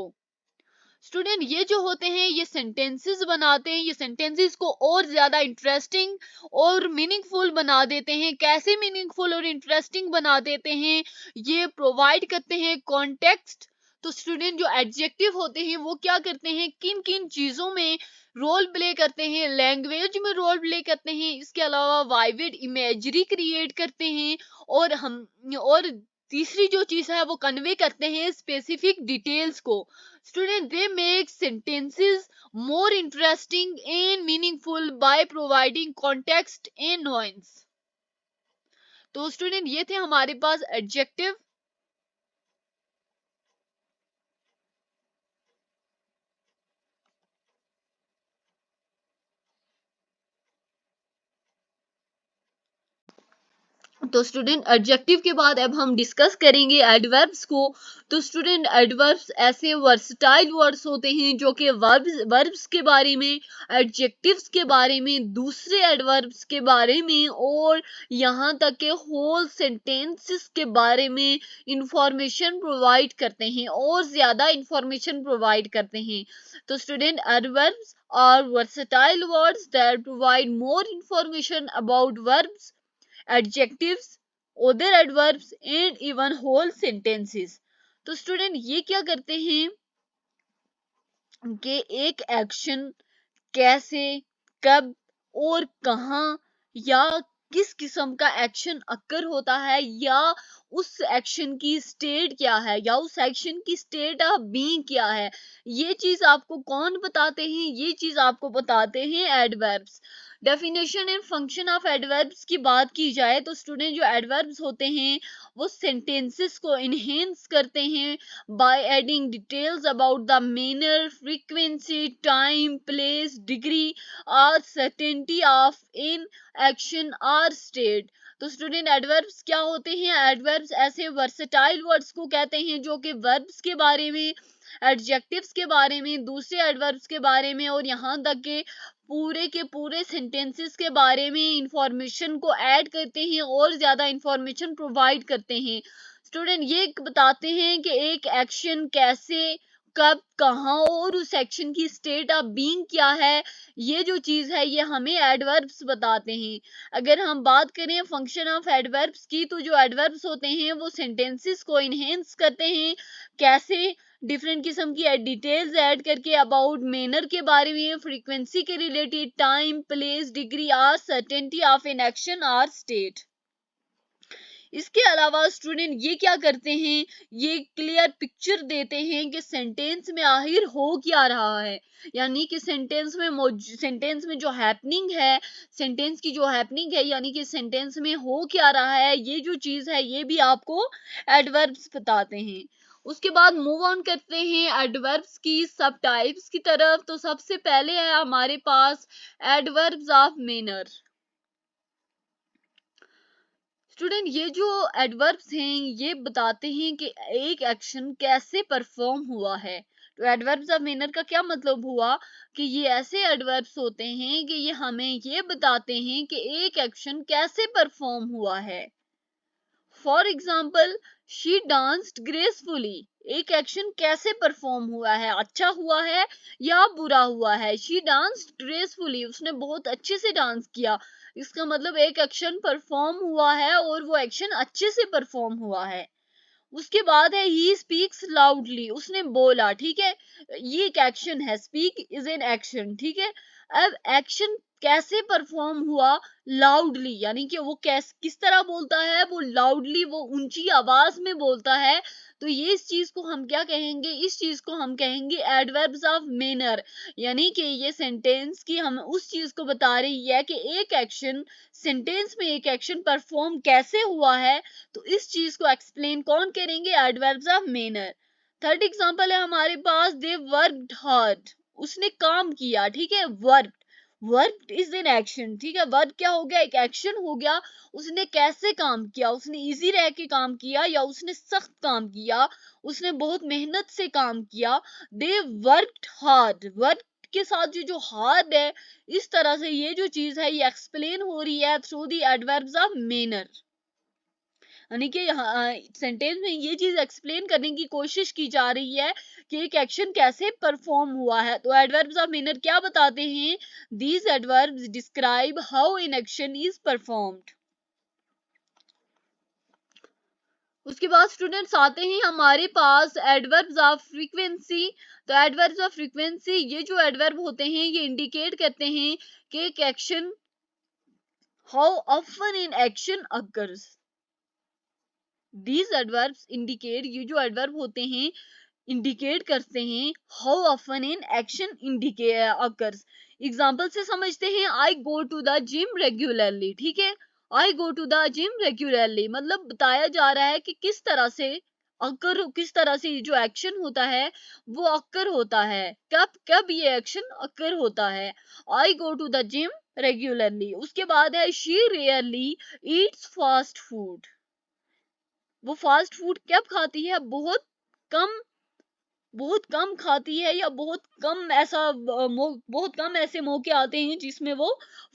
स्टूडेंट ये जो होते हैं ये सेंटेंसेस बनाते हैं, ये सेंटेंसेस को और ज्यादा इंटरेस्टिंग और मीनिंगफुल बना देते हैं। कैसे मीनिंगफुल और इंटरेस्टिंग बना देते हैं? ये प्रोवाइड करते हैं कॉन्टेक्स्ट। तो स्टूडेंट जो एडजेक्टिव होते हैं वो क्या करते हैं, किन किन चीजों में रोल प्ले करते हैं? लैंग्वेज में रोल प्ले करते हैं, इसके अलावा वाइविड इमेजरी क्रिएट करते हैं और तीसरी जो चीज है वो कन्वे करते हैं स्पेसिफिक डिटेल्स को। Student they make sentences more interesting and meaningful by providing context and nuance. तो स्टूडेंट ये थे हमारे पास एडजेक्टिव। तो स्टूडेंट एडजेक्टिव के बाद अब हम डिस्कस करेंगे एडवर्ब्स को। तो स्टूडेंट एडवर्ब्स ऐसे वर्सटाइल वर्ड्स होते हैं जो कि वर्ब्स के बारे में, एडजेक्टिव्स के बारे में, दूसरे एडवर्ब्स के बारे में और यहाँ तक के होल सेंटेंसेस के बारे में इंफॉर्मेशन प्रोवाइड करते हैं और ज्यादा इंफॉर्मेशन प्रोवाइड करते हैं। तो student adverbs are versatile words that provide more information about verbs, adjectives, other adverbs and even whole sentences। तो स्टूडेंट ये क्या करते हैं कि एक एक्शन कैसे, कब और कहाँ या किस किस्म का एक्शन अक्कर होता है या उस एक्शन की स्टेट क्या है या उस एक्शन की स्टेट ऑफ बीइंग क्या है, ये चीज आपको कौन बताते हैं? ये चीज आपको बताते हैं adverbs. Definition and function of adverbs की बात की जाए तो स्टूडेंट जो एडवर्ब्स होते हैं वो सेंटेंसेस को इनहेंस करते हैं by adding details about the manner, frequency, time, place, degree or certainty of in action or state। तो स्टूडेंट एडवर्ब्स क्या होते हैं? एडवर्ब्स ऐसे वर्सेटाइल वर्ड्स को कहते हैं जो कि वर्ब्स के बारे में, एडजेक्टिव्स के बारे में, दूसरे एडवर्ब्स के बारे में और यहाँ तक के पूरे सेंटेंसेस के बारे में इंफॉर्मेशन को ऐड करते हैं और ज्यादा इंफॉर्मेशन प्रोवाइड करते हैं। स्टूडेंट ये बताते हैं कि एक एक्शन कैसे, कब, कहाँ और उस एक्शन की स्टेट ऑफ बीइंग क्या है, ये जो चीज है ये हमें एडवर्ब्स बताते हैं। अगर हम बात करें फंक्शन ऑफ एडवर्ब्स की तो जो एडवर्ब्स होते हैं वो सेंटेंसेस को इनहेंस करते हैं। कैसे? डिफरेंट किस्म की डिटेल्स ऐड करके अबाउट मैनर के बारे में, फ्रीक्वेंसी के रिलेटेड, टाइम, प्लेस, डिग्री और सर्टेनिटी ऑफ एन एक्शन और स्टेट। इसके अलावा स्टूडेंट ये क्या करते हैं, ये क्लियर पिक्चर देते हैं कि सेंटेंस में आखिर हो क्या रहा है, यानी कि सेंटेंस में जो हैपनिंग है, सेंटेंस की जो हैपनिंग है यानी कि सेंटेंस में हो क्या रहा है, ये जो चीज है ये भी आपको एडवर्ब्स बताते हैं। उसके बाद मूव ऑन करते हैं एडवर्ब्स की सब टाइप्स की तरफ। तो सबसे पहले है हमारे पास एडवर्ब्स ऑफ मैनर। स्टूडेंट ये जो एडवर्ब्स हैं ये बताते हैं कि एक एक्शन कैसे परफॉर्म हुआ है। तो एडवर्ब्स ऑफ मैनर का क्या मतलब हुआ कि ये ऐसे एडवर्ब्स होते हैं कि ये हमें ये बताते हैं कि एक एक्शन कैसे परफॉर्म हुआ है। For example, she danced gracefully एक एक्शन कैसे परफॉर्म हुआ है, अच्छा हुआ है या बुरा हुआ है। शी डांस ग्रेसफुली, उसने बहुत अच्छे से डांस किया। इसका मतलब एक एक्शन परफॉर्म हुआ है और वो एक्शन अच्छे से परफॉर्म हुआ है। उसके बाद है ही स्पीक्स लाउडली, उसने बोला, ठीक है, ये एक एक्शन है, स्पीक इज एन एक्शन, ठीक है। अब एक्शन कैसे परफॉर्म हुआ, लाउडली, यानी कि वो किस तरह बोलता है, वो लाउडली, वो ऊंची आवाज में बोलता है। तो ये इस चीज को हम क्या कहेंगे, इस चीज को हम कहेंगे एडवर्ब्स ऑफ मैनर, यानी कि ये सेंटेंस की हम उस चीज को बता रही है कि एक एक्शन, सेंटेंस में एक एक्शन परफॉर्म कैसे हुआ है। तो इस चीज को एक्सप्लेन कौन करेंगे, adverbs of manner. Third example है हमारे पास, दे वर्कड हार्ड, उसने काम किया, ठीक है। वर्क इज एन एक्शन, ठीक है। वर्क क्या हो गया, एक एक्शन हो गया। उसने कैसे काम किया, उसने इजी रह के काम किया या उसने सख्त काम किया, उसने बहुत मेहनत से काम किया। दे वर्कड हार्ड, वर्क के साथ जो हार्ड है, इस तरह से ये जो चीज है ये एक्सप्लेन हो रही है through the adverbs of manner, यानी कि सेंटेंस में ये चीज एक्सप्लेन करने की कोशिश की जा रही है कि एक एक्शन कैसे परफॉर्म हुआ है। तो एडवर्ब्स ऑफ मैनर क्या बताते हैं, these adverbs describe how an action is performed. उसके बाद स्टूडेंट्स आते हैं हमारे पास एडवर्ब्स ऑफ फ्रीक्वेंसी। तो एडवर्ब्स ऑफ फ्रीक्वेंसी, ये जो एडवर्ब होते हैं ये इंडिकेट करते हैं कि एक action, how often an action occurs. These adverbs indicate, ये जो एडवर्ब होते हैं इंडिकेट करते हैं how often an action occurs. Example से समझते हैं, I go to the gym regularly, ठीक है। I go to the gym regularly मतलब बताया जा रहा है कि किस तरह से अकर, किस तरह से जो एक्शन होता है वो अकर होता है, कब कब ये एक्शन अकर होता है। I go to the gym regularly. उसके बाद है she rarely eats fast food, वो फास्ट फूड कब खाती है, कम बहुत कम खाती है, या बहुत कम ऐसे मौके आते हैं जिसमें वो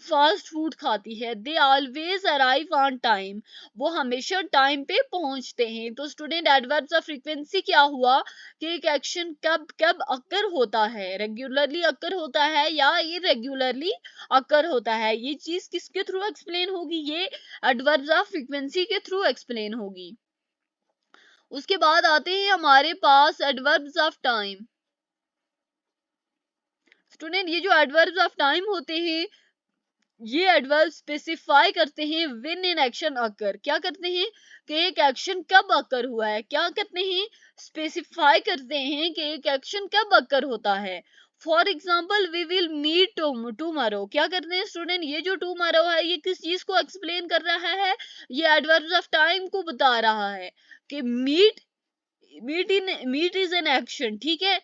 फास्ट फूड खाती है। They always arrive on time, वो हमेशा टाइम पे पहुंचते हैं। तो स्टूडेंट एडवर्ब्स ऑफ फ्रीक्वेंसी क्या हुआ कि एक एक्शन कब कब अकर होता है, रेगुलरली अकर होता है या इरेगुलरली अकर होता है। ये चीज किसके थ्रू एक्सप्लेन होगी, ये एडवर्ब्स ऑफ फ्रीक्वेंसी के थ्रू एक्सप्लेन होगी। उसके बाद आते हैं हमारे पास एडवर्ब्स ऑफ टाइम। स्टूडेंट ये जो एडवर्ब्स ऑफ टाइम होते हैं ये एडवर्ब स्पेसिफाई करते हैं व्हेन एन एक्शन अकर, क्या करते हैं कि एक एक्शन कब अकर हुआ है, क्या करते हैं स्पेसिफाई करते हैं कि एक एक्शन कब अकर होता है। For example, we will meet tomorrow, क्या करते हैं स्टूडेंट, ये जो टूमारो है ये किस चीज को एक्सप्लेन कर रहा है, ये एडवर्ब्स ऑफ टाइम को बता रहा है कि मीट इज एन एक्शन, ठीक है।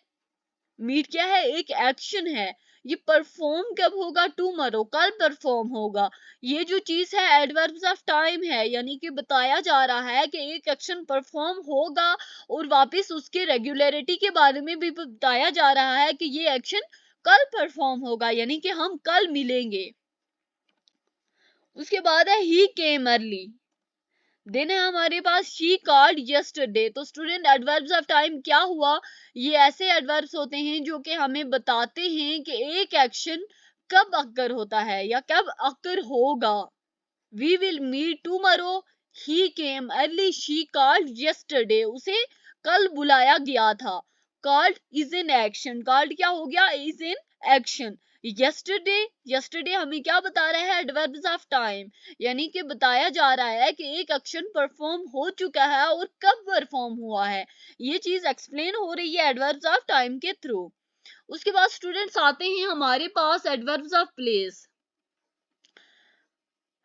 मीट क्या है, एक एक्शन है। ये परफॉर्म कब होगा, टुमारो, कल परफॉर्म होगा। ये जो चीज है एडवर्ब्स ऑफ टाइम है, यानी कि बताया जा रहा है कि एक एक्शन परफॉर्म होगा और वापस उसके रेगुलरिटी के बारे में भी बताया जा रहा है कि ये एक्शन कल परफॉर्म होगा, यानी कि हम कल मिलेंगे। उसके बाद है ही केम अर्ली, देन है हमारे पास शी कॉल्ड यस्टरडे। तो स्टूडेंट एडवर्ब्स ऑफ टाइम क्या हुआ, ये ऐसे एडवर्ब्स होते हैं जो कि हमें बताते हैं कि एक एक्शन कब अकर होता है या कब अकर होगा। We will meet tomorrow, he came early, she called yesterday, उसे कल बुलाया गया था। Called is an action, called क्या हो गया, is an action. Yesterday, yesterday हमें क्या बता रहा है, एडवर्ब्स ऑफ टाइम, यानी कि बताया जा रहा है कि एक एक्शन परफॉर्म हो चुका है और कब परफॉर्म हुआ है। ये चीज एक्सप्लेन हो रही है एडवर्ब्स ऑफ टाइम के थ्रू। उसके बाद स्टूडेंट्स आते हैं हमारे पास adverbs of place.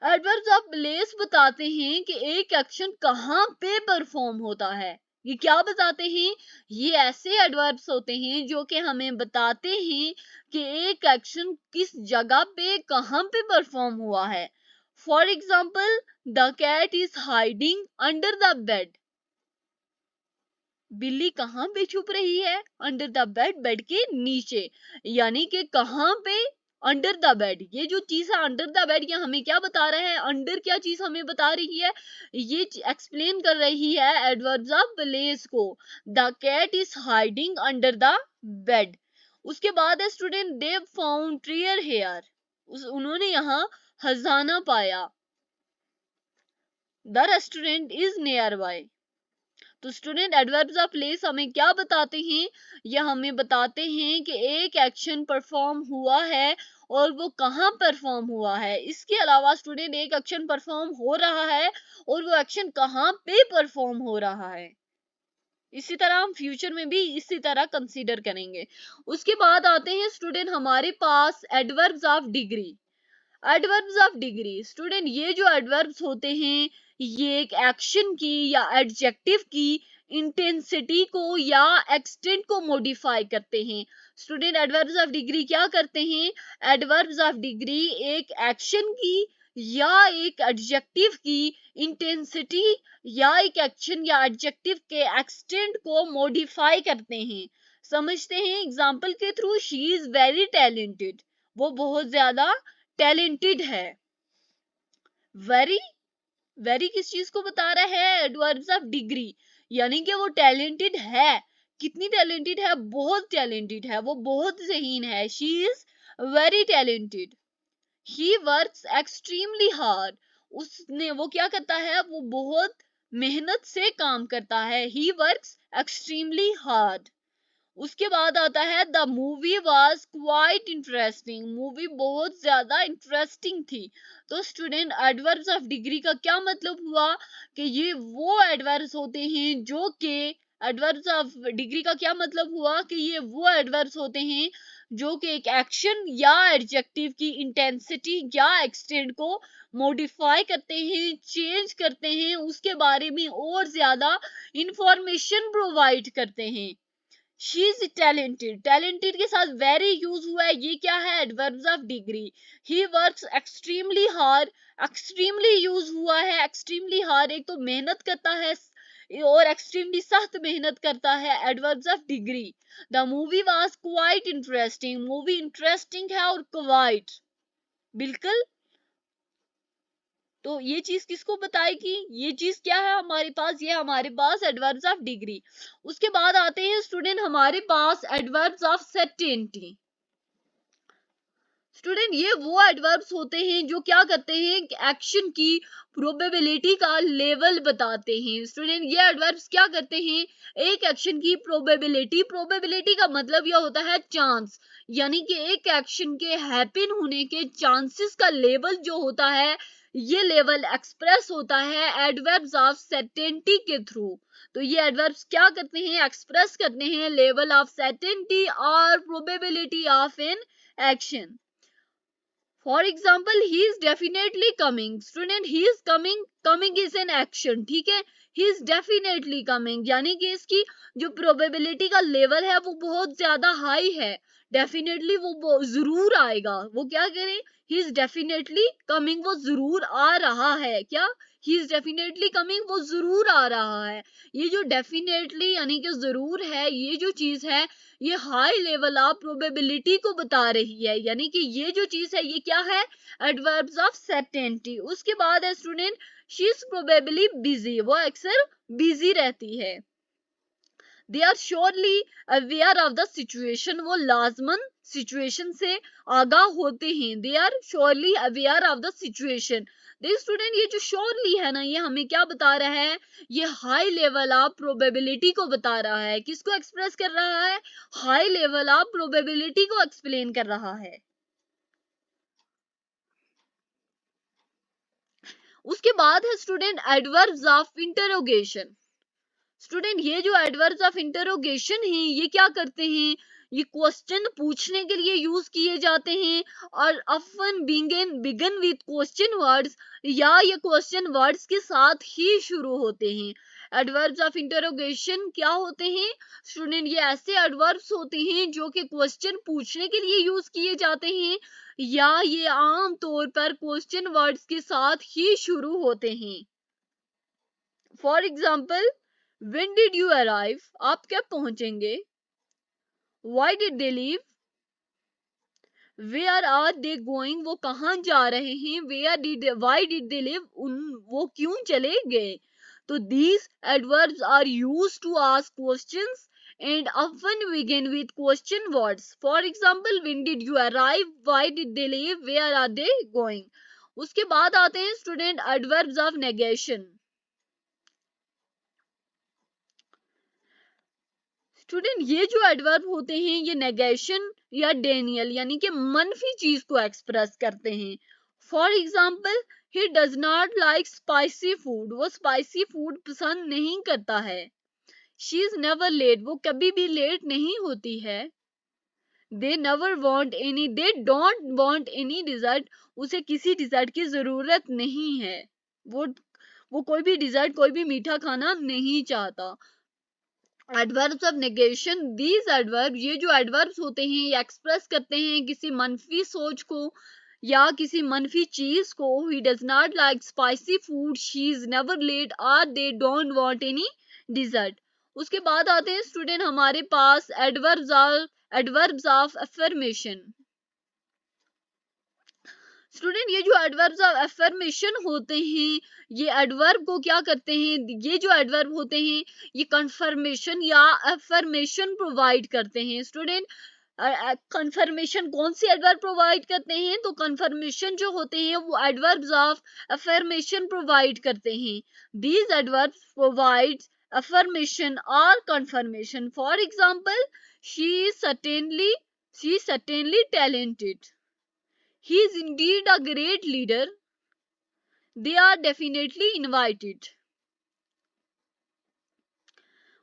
Adverbs of place बताते हैं कि एक एक्शन कहाँ पे परफॉर्म होता है। ये क्या बताते हैं, ये ऐसे एडवर्ब्स होते हैं जो कि हमें बताते हैं कि एक एक्शन किस जगह पे कहाँ पे परफॉर्म हुआ है। For example, the cat is hiding under the bed, बिल्ली कहाँ पे छुप रही है, अंडर द बेड, बेड के नीचे, यानी कि कहाँ पे अंडर द बेड, ये जो चीज है अंडर द बेड, ये हमें क्या बता रहा है, अंडर क्या चीज हमें बता रही है, ये एक्सप्लेन कर रही है एडवर्ब्स ऑफ प्लेस को। The cat is hiding under the bed. उसके बाद है student they found treasure here, उन्होंने यहाँ खजाना पाया। The restaurant is nearby. तो स्टूडेंट एडवर्ब्स ऑफ प्लेस हमें क्या बताते हैं, यह हमें बताते हैं कि एक एक्शन परफॉर्म हुआ है और वो कहाँ परफॉर्म हुआ है। इसके अलावा स्टूडेंट एक एक्शन परफॉर्म हो रहा है और वो एक्शन कहाँ पे परफॉर्म हो रहा है। इसी तरह हम फ्यूचर में भी इसी तरह कंसीडर करेंगे। उसके बाद आते हैं स्टूडेंट हमारे पास adverbs of degree. Adverbs of degree student, ये जो एडवर्ब्स होते हैं ये एक एक्शन की या एडजेक्टिव की इंटेंसिटी को या एक्सटेंट को मॉडिफाई करते हैं। स्टूडेंट एडवर्ब्स ऑफ डिग्री क्या करते हैं, एडवर्ब्स ऑफ डिग्री एक एक्शन की या एक एडजेक्टिव की इंटेंसिटी या एक एक्शन या एडजेक्टिव के एक्सटेंट को मॉडिफाई करते हैं। समझते हैं एग्जाम्पल के through, she is very talented, वो बहुत ज्यादा टैलेंटेड है। वेरी, वेरी किस चीज को बता रहा है, एडवर्ब्स ऑफ डिग्री, यानी कि वो टैलेंटेड है। कितनी टैलेंटेड है, बहुत टैलेंटेड है, वो बहुत ज़हीन है। She is very talented. He works extremely hard, उसने वो क्या करता है, वो बहुत मेहनत से काम करता है। He works extremely hard. उसके बाद आता है the movie was quite interesting, movie बहुत ज्यादा इंटरेस्टिंग थी। तो स्टूडेंट एडवर्ब्स ऑफ डिग्री का क्या मतलब हुआ कि ये वो एडवर्ब्स होते हैं जो कि एडवर्ब्स ऑफ डिग्री का क्या मतलब हुआ कि ये वो एडवर्ब्स होते हैं जो कि एक एक्शन या एडजेक्टिव की इंटेंसिटी या एक्सटेंट को मॉडिफाई करते हैं, चेंज करते हैं, उसके बारे में और ज्यादा इंफॉर्मेशन प्रोवाइड करते हैं। शी इज टैलेंटेड, टैलेंटेड के साथ वेरी यूज हुआ है, ये क्या है, adverbs of degree. He works extremely hard, extremely use हुआ है। एक्सट्रीमली हार्ड एक तो मेहनत करता है और एक्सट्रीमली सख्त मेहनत करता है, adverbs of degree. The movie was quite interesting, movie interesting है और क्वाइट, बिल्कुल। तो ये चीज किसको बताएगी, ये चीज क्या है हमारे पास, ये हमारे पास एडवर्ब्स ऑफ डिग्री। उसके बाद आते हैं स्टूडेंट हमारे पास एडवर्ब्स ऑफ सर्टेनिटी। स्टूडेंट ये वो एडवर्ब्स होते हैं जो क्या करते हैं, एक्शन की प्रोबेबिलिटी का लेवल बताते हैं। स्टूडेंट ये एडवर्ब्स क्या करते हैं, एक एक्शन की प्रोबेबिलिटी, प्रोबेबिलिटी का मतलब यह होता है चांस, यानी कि एक एक्शन के हैपन होने के चांसेस का लेवल जो होता है, ये लेवल एक्सप्रेस होता है एडवर्ब्स ऑफ सर्टेनिटी के थ्रू। तो ये एडवर्ब्स क्या करते हैं, एक्सप्रेस करते हैं लेवल ऑफ सर्टेनिटी और probability of an action. For example he is definitely coming, student he is coming, coming is an action, ठीक है। ही इज डेफिनेटली कमिंग यानी कि इसकी जो प्रोबेबिलिटी का लेवल है वो बहुत ज्यादा हाई है। डेफिनेटली वो जरूर आएगा, वो क्या करे, ही इज डेफिनेटली कमिंग, वो जरूर आ रहा है। क्या, ही इज डेफिनेटली कमिंग, वो जरूर आ रहा है। ये जो डेफिनेटली यानी कि जरूर है, ये जो चीज है ये हाई लेवल ऑफ प्रोबेबिलिटी को बता रही है, यानी कि ये जो चीज है ये क्या है, एडवर्ब्स ऑफ सर्टेनिटी। उसके बाद है student she is probably busy, वो अक्सर बिजी रहती है। They are surely aware of the situation, वो लाजमन सिचुएशन से आगाह होते हैं। They are surely aware of the situation. देख स्टूडेंट ये जो श्योरली है ना, ये हमें क्या बता रहा है, ये हाई लेवल ऑफ प्रोबेबिलिटी को बता रहा है। किसको एक्सप्रेस कर रहा है, हाई लेवल ऑफ प्रोबेबिलिटी को एक्सप्लेन कर रहा है। उसके बाद है student adverbs of interrogation. Student ये जो एडवर्ब्स ऑफ इंटरोगेशन है ये क्या करते हैं, ये क्वेश्चन पूछने के लिए यूज किए जाते हैं और often begin with question words, या ये क्वेश्चन वर्ड्स के साथ ही शुरू होते हैं। एडवर्ब्स ऑफ इंटरोगेशन क्या होते हैं स्टूडेंट, ये ऐसे एडवर्ब्स होते हैं जो कि क्वेश्चन पूछने के लिए यूज किए जाते हैं या ये आम तौर पर क्वेश्चन वर्ड्स के साथ ही शुरू होते हैं। For example When did you arrive? आप कब पहुंचेंगे? Why did they leave? Where are they going, वो कहाँ जा रहे हैं, वाई डिड दे लिव, वो क्यों चले गए। तो these adverbs are used to ask questions and often begin with question words. For example, when did you arrive, why did they leave, where are they going. उसके बाद आते हैं student adverbs of negation. Student ये जो adverb होते हैं ये negation या डेनियल यानी कि मनफी चीज को एक्सप्रेस करते हैं। For example, he does not like spicy food, वो स्पाइसी फूड पसंद नहीं करता है। शी इज नेवर लेट, वो कभी भी लेट नहीं होती है। They don't want any dessert, उसे किसी डिजर्ट की जरूरत नहीं है। वो कोई भी डिजर्ट, कोई भी मीठा खाना नहीं चाहता। Adverbs of negation, these adverb, ये जो एडवर्ब्स होते हैं ये एक्सप्रेस करते हैं किसी मनफी सोच को या किसी मनफी चीज को। He does not like spicy food, she is never late, और they don't want any dessert. उसके बाद आते हैं स्टूडेंट हमारे पास एडवर्ब्स ऑफ अफर्मेशन। स्टूडेंट ये जो एडवर्ब्स ऑफ अफर्मेशन होते हैं ये एडवर्ब को क्या करते हैं, ये जो एडवर्ब होते हैं ये कंफर्मेशन या अफर्मेशन प्रोवाइड करते हैं। स्टूडेंट कंफर्मेशन कौन सी एडवर्ब प्रोवाइड करते हैं, तो कंफर्मेशन जो होते हैं वो एडवर्ब्स ऑफ अफर्मेशन प्रोवाइड करते हैं। दीज एडवर्ब्स प्रोवाइड अफर्मेशन और confirmation. For example, she is certainly talented, he is indeed a great leader, they are definitely invited.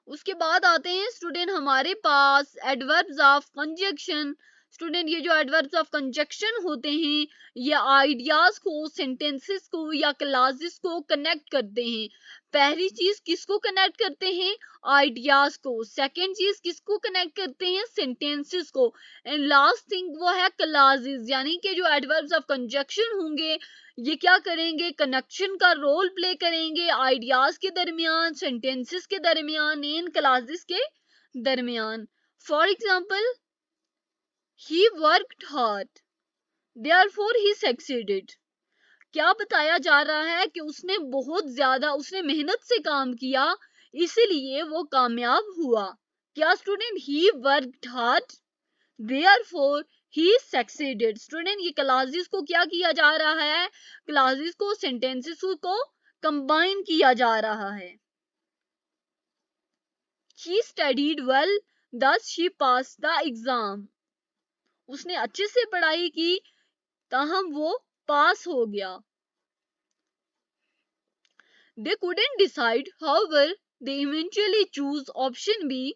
उसके बाद आते हैं स्टूडेंट हमारे पास एडवर्ब्स ऑफ कंजक्शन। स्टूडेंट ये जो एडवर्ब्स ऑफ कंजक्शन होते हैं ये आइडियाज को, सेंटेंसेस को या क्लासेस को कनेक्ट करते हैं। पहली चीज किसको कनेक्ट करते हैं, आइडियाज को। सेकंड चीज किसको कनेक्ट करते हैं, सेंटेंसेस को। एंड लास्ट थिंग वो है क्लासेस, यानी कि जो एडवर्ब्स ऑफ कंजक्शन होंगे ये क्या करेंगे, कनेक्शन का रोल प्ले करेंगे आइडियाज के दरमियान, सेंटेंसेस के दरमियान, इन क्लासेस के दरमियान। For example, he worked hard, therefore he succeeded. क्या बताया जा रहा है कि उसने बहुत ज्यादा, उसने मेहनत से काम किया इसीलिए वो कामयाब हुआ। क्या student, he worked hard, therefore he succeeded। Student ये क्लासेस को क्या किया जा रहा है, क्लासेस को, सेंटेंसेस को कंबाइन किया जा रहा है। She studied well, thus she passed the exam। उसने अच्छे से पढ़ाई की ताहम वो पास हो गया। They couldn't decide, however they eventually choose option B।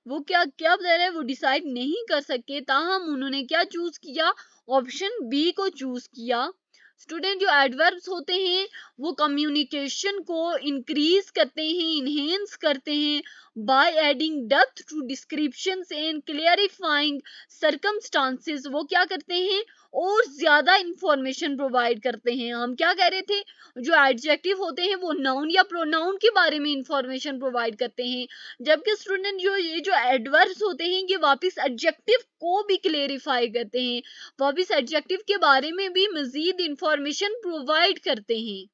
वो क्या क्या बता रहे हैं, वो डिसाइड नहीं कर सके ताहम उन्होंने क्या चूज किया, ऑप्शन बी को चूज किया। स्टूडेंट जो एडवर्ब्स होते हैं वो कम्युनिकेशन को इंक्रीज करते हैं, इनहेंस करते हैं by adding depth to descriptions and clarifying circumstances. वो क्या करते हैं और ज्यादा इंफॉर्मेशन प्रोवाइड करते हैं। हम क्या कह रहे थे, जो एडजेक्टिव होते हैं वो नाउन या प्रोनाउन के बारे में इंफॉर्मेशन प्रोवाइड करते हैं, जबकि स्टूडेंट ये जो एडवर्ब्स होते हैं ये वापस एडजेक्टिव को भी क्लेरिफाई करते हैं, वापस एडजेक्टिव के बारे में भी मजीद इंफॉर्मेशन प्रोवाइड करते हैं।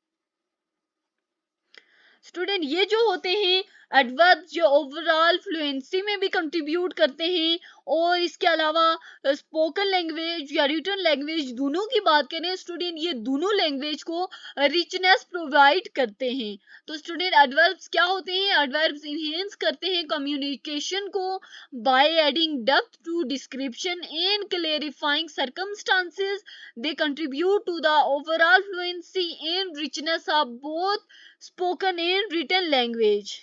स्टूडेंट ये जो होते हैं एडवर्ब्स जो ओवरऑल फ्लुएंसी में भी कंट्रीब्यूट करते हैं और इसके अलावा स्पोकन लैंग्वेज या रिटन लैंग्वेज दोनों की बात करें स्टूडेंट, ये दोनों लैंग्वेज को रिचनेस प्रोवाइड करते हैं। तो स्टूडेंट एडवर्ब्स क्या होते हैं, एडवर्ब्स इनहेंस करते हैं कम्युनिकेशन को by adding depth to description and clarifying circumstances. They contribute to the overall fluency and richness of both spoken and written language.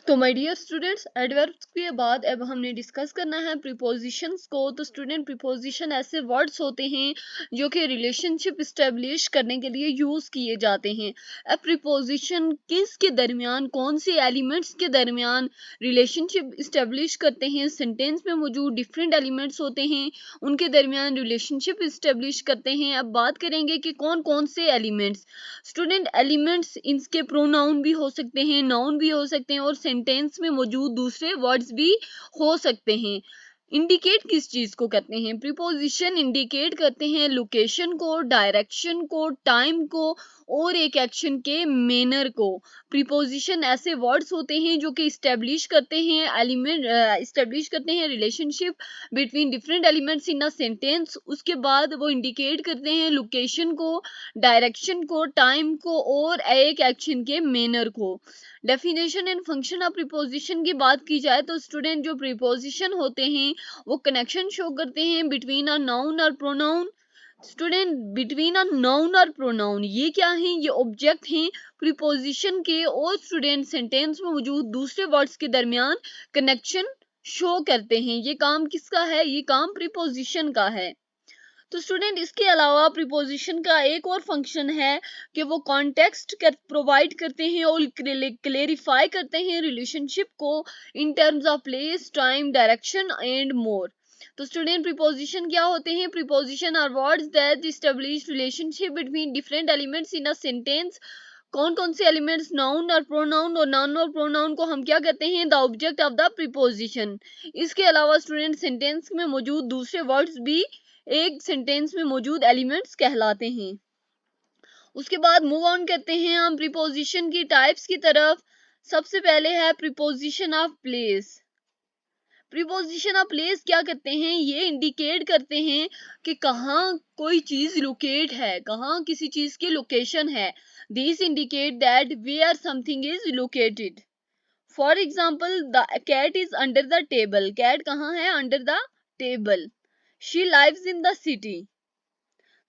तो माय डियर स्टूडेंट्स, एडवर्ब्स के बाद अब हमने डिस्कस करना है प्रीपोजिशंस को। तो स्टूडेंट प्रीपोजिशन ऐसे वर्ड्स होते हैं जो कि रिलेशनशिप इस्टेब्लिश करने के लिए यूज किए जाते हैं। अब प्रीपोजिशन किसके दरमियान, कौन से एलिमेंट्स के दरमियान रिलेशनशिप इस्टेब्लिश करते हैं, सेंटेंस में मौजूद डिफरेंट एलिमेंट्स होते हैं उनके दरमियान रिलेशनशिप इस्टेब्लिश करते हैं। अब बात करेंगे कि कौन कौन से एलिमेंट्स। स्टूडेंट एलिमेंट्स इनके प्रोनाउन भी हो सकते हैं, नाउन भी हो सकते हैं और सेंटेंस में मौजूद दूसरे वर्ड्स भी हो सकते हैं। इंडिकेट किस चीज को करते हैं? प्रीपोजिशन इंडिकेट करते हैं लोकेशन को, डायरेक्शन को, टाइम को और एक एक्शन के मैनर को। प्रीपोजिशन ऐसे वर्ड्स होते हैं जो कि इस्टेब्लिश करते हैं relationship between different elements in a sentence. उसके बाद वो इंडिकेट करते हैं लोकेशन को, डायरेक्शन को, टाइम को और एक एक्शन के मैनर को। Definition and function of preposition की बात की जाए तो स्टूडेंट जो प्रीपोजिशन होते हैं वो कनेक्शन शो करते हैं बिटवीन अ नाउन और pronoun. Student between a noun और प्रोनाउन ये क्या है? ये ऑब्जेक्ट हैं प्रीपोजिशन के और स्टूडेंट सेंटेंस में मौजूद दूसरे वर्ड्स के दरमियान कनेक्शन शो करते हैं। ये काम किसका है? ये काम प्रीपोजिशन का है। तो स्टूडेंट इसके अलावा प्रीपोजिशन का एक और फंक्शन है कि वो कॉन्टेक्स्ट प्रोवाइड करते हैं और क्लेरिफाई करते हैं रिलेशनशिप को in terms of place, time, direction and more. तो स्टूडेंट प्रीपोजिशन क्या होते हैं? Preposition are words that establish relationship between different elements in a sentence. कौन कौन से एलिमेंट्स? नाउन और प्रोनाउन, और नाउन और प्रोनाउन को हम क्या कहते हैं? The object of the preposition. इसके अलावा स्टूडेंट सेंटेंस में मौजूद दूसरे वर्ड्स भी एक सेंटेंस में मौजूद एलिमेंट्स कहलाते हैं। उसके बाद मूव ऑन करते हैं हम प्रीपोजिशन की टाइप्स की तरफ। सबसे पहले है preposition of place. Preposition of place क्या करते हैं? ये इंडिकेट करते हैं कि कहाँ कोई चीज लोकेट है, कहाँ किसी चीज की लोकेशन है। This indicate that where something is located. For example, the cat is under the table. Cat कहाँ है? Under the table. She lives in the city.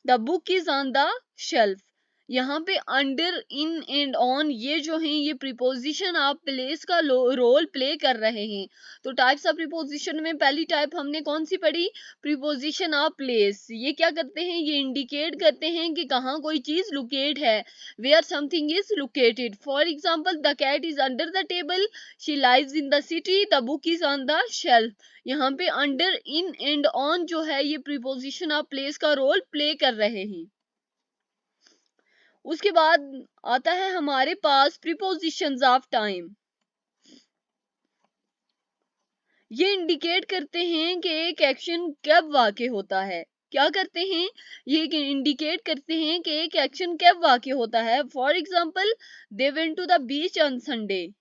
The book is on the shelf. यहाँ पे under, in and on ये जो हैं ये preposition of place का role play कर रहे हैं। तो टाइप्स ऑफ प्रीपोजिशन में पहली टाइप हमने कौन सी पढ़ी? Preposition of place. ये क्या करते हैं? ये इंडिकेट करते हैं कि कहाँ कोई चीज लोकेट है, where something is located. For example, the cat is under the table, she lives in the city, the book is on the shelf. यहाँ पे अंडर, इन एंड ऑन जो है ये प्रीपोजिशन ऑफ प्लेस का role play कर रहे हैं। उसके बाद आता है हमारे पास प्रीपोजिशंस ऑफ टाइम। ये इंडिकेट करते हैं कि एक एक्शन कब वाक़ई होता है। क्या करते हैं? ये इंडिकेट करते हैं कि एक एक्शन कब वाक़ई होता है। For example, they went to the beach on Sunday.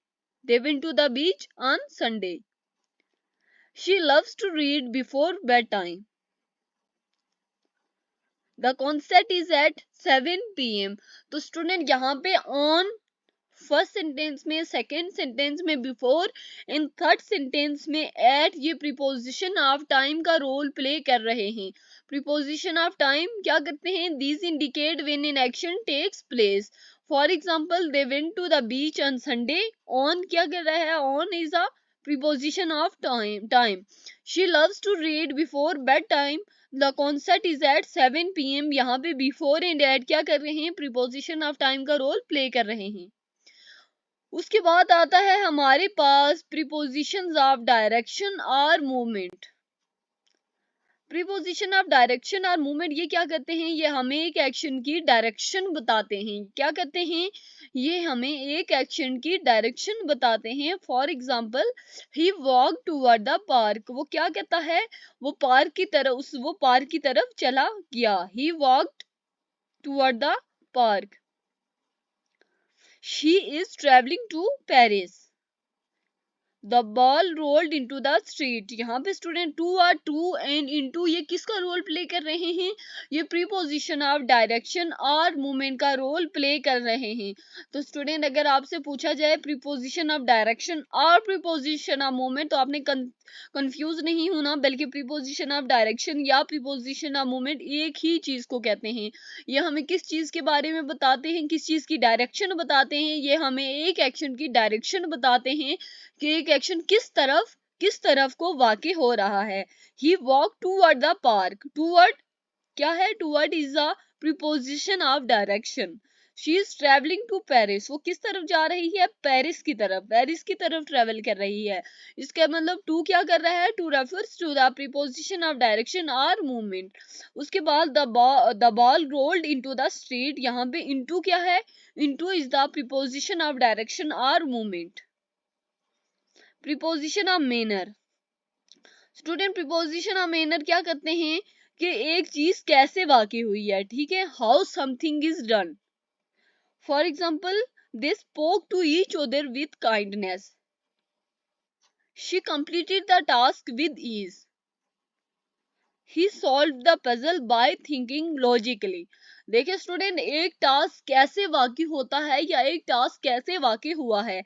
They went to the beach on Sunday. She loves to read before bed time. The concert is at 7 PM। तो स्टूडेंट यहाँ पे ऑन फर्स्ट सेंटेंस में, second sentence में before, in third sentence में at, ये preposition of time का role play कर रहे हैं। प्रीपोजिशन ऑफ टाइम क्या करते हैं? These indicate when an action takes place. For example, they went to the beach on Sunday. On क्या कर रहा है? On is a preposition of time. She loves to read before bed time. The concert is at 7 PM। यहाँ पे before and eight क्या कर रहे हैं? प्रीपोजिशन ऑफ टाइम का रोल प्ले कर रहे हैं। उसके बाद आता है हमारे पास प्रीपोजिशंस ऑफ डायरेक्शन और मूवमेंट। प्रीपोजिशन ऑफ डायरेक्शन और मूवमेंट ये क्या करते हैं? ये हमें एक एक्शन की डायरेक्शन बताते हैं। क्या करते हैं? ये हमें एक एक्शन की डायरेक्शन बताते हैं। For example, he walk toward the park. वो क्या कहता है? वो पार्क की तरफ चला गया। He walked toward the park. She is traveling to Paris. The ball rolled into the street। यहाँ पे स्टूडेंट टू और टू एंड इनटू ये किसका रोल प्ले कर रहे हैं? ये प्रीपोजिशन ऑफ डायरेक्शन और मूवमेंट का रोल प्ले कर रहे हैं। तो स्टूडेंट अगर आपसे पूछा जाए प्रीपोजिशन ऑफ डायरेक्शन और प्रीपोजिशन ऑफ मूवमेंट तो आपने कंफ्यूज नहीं होना, बल्कि प्रीपोजिशन ऑफ डायरेक्शन या प्रीपोजिशन ऑफ मूवमेंट एक ही चीज को कहते हैं। ये हमें किस चीज के बारे में बताते हैं? किस चीज की डायरेक्शन बताते हैं? ये हमें एक एक्शन की डायरेक्शन बताते हैं कि एक एक्शन किस तरफ को वाक़ई हो रहा है। He walk toward the park. Toward क्या है? Toward is a preposition of direction. She is traveling to Paris. वो किस तरफ जा रही है? पेरिस की तरफ। पेरिस की तरफ ट्रेवल कर रही है। इसका मतलब टू क्या कर रहा है? To refers to the preposition of direction और मूवमेंट। उसके बाद the ball rolled into the street. यहाँ पे इनटू क्या है? Into is the preposition of direction और movement. Preposition of manner. Student preposition of manner क्या करते हैं कि एक चीज कैसे वाकई हुई है, ठीक है, how something is done. For example, they spoke to each other with kindness, she completed the task with ease, he solve the puzzle by thinking logically. देखिए स्टूडेंट, एक टास्क कैसे वाकई होता है या एक टास्क कैसे वाकई हुआ है।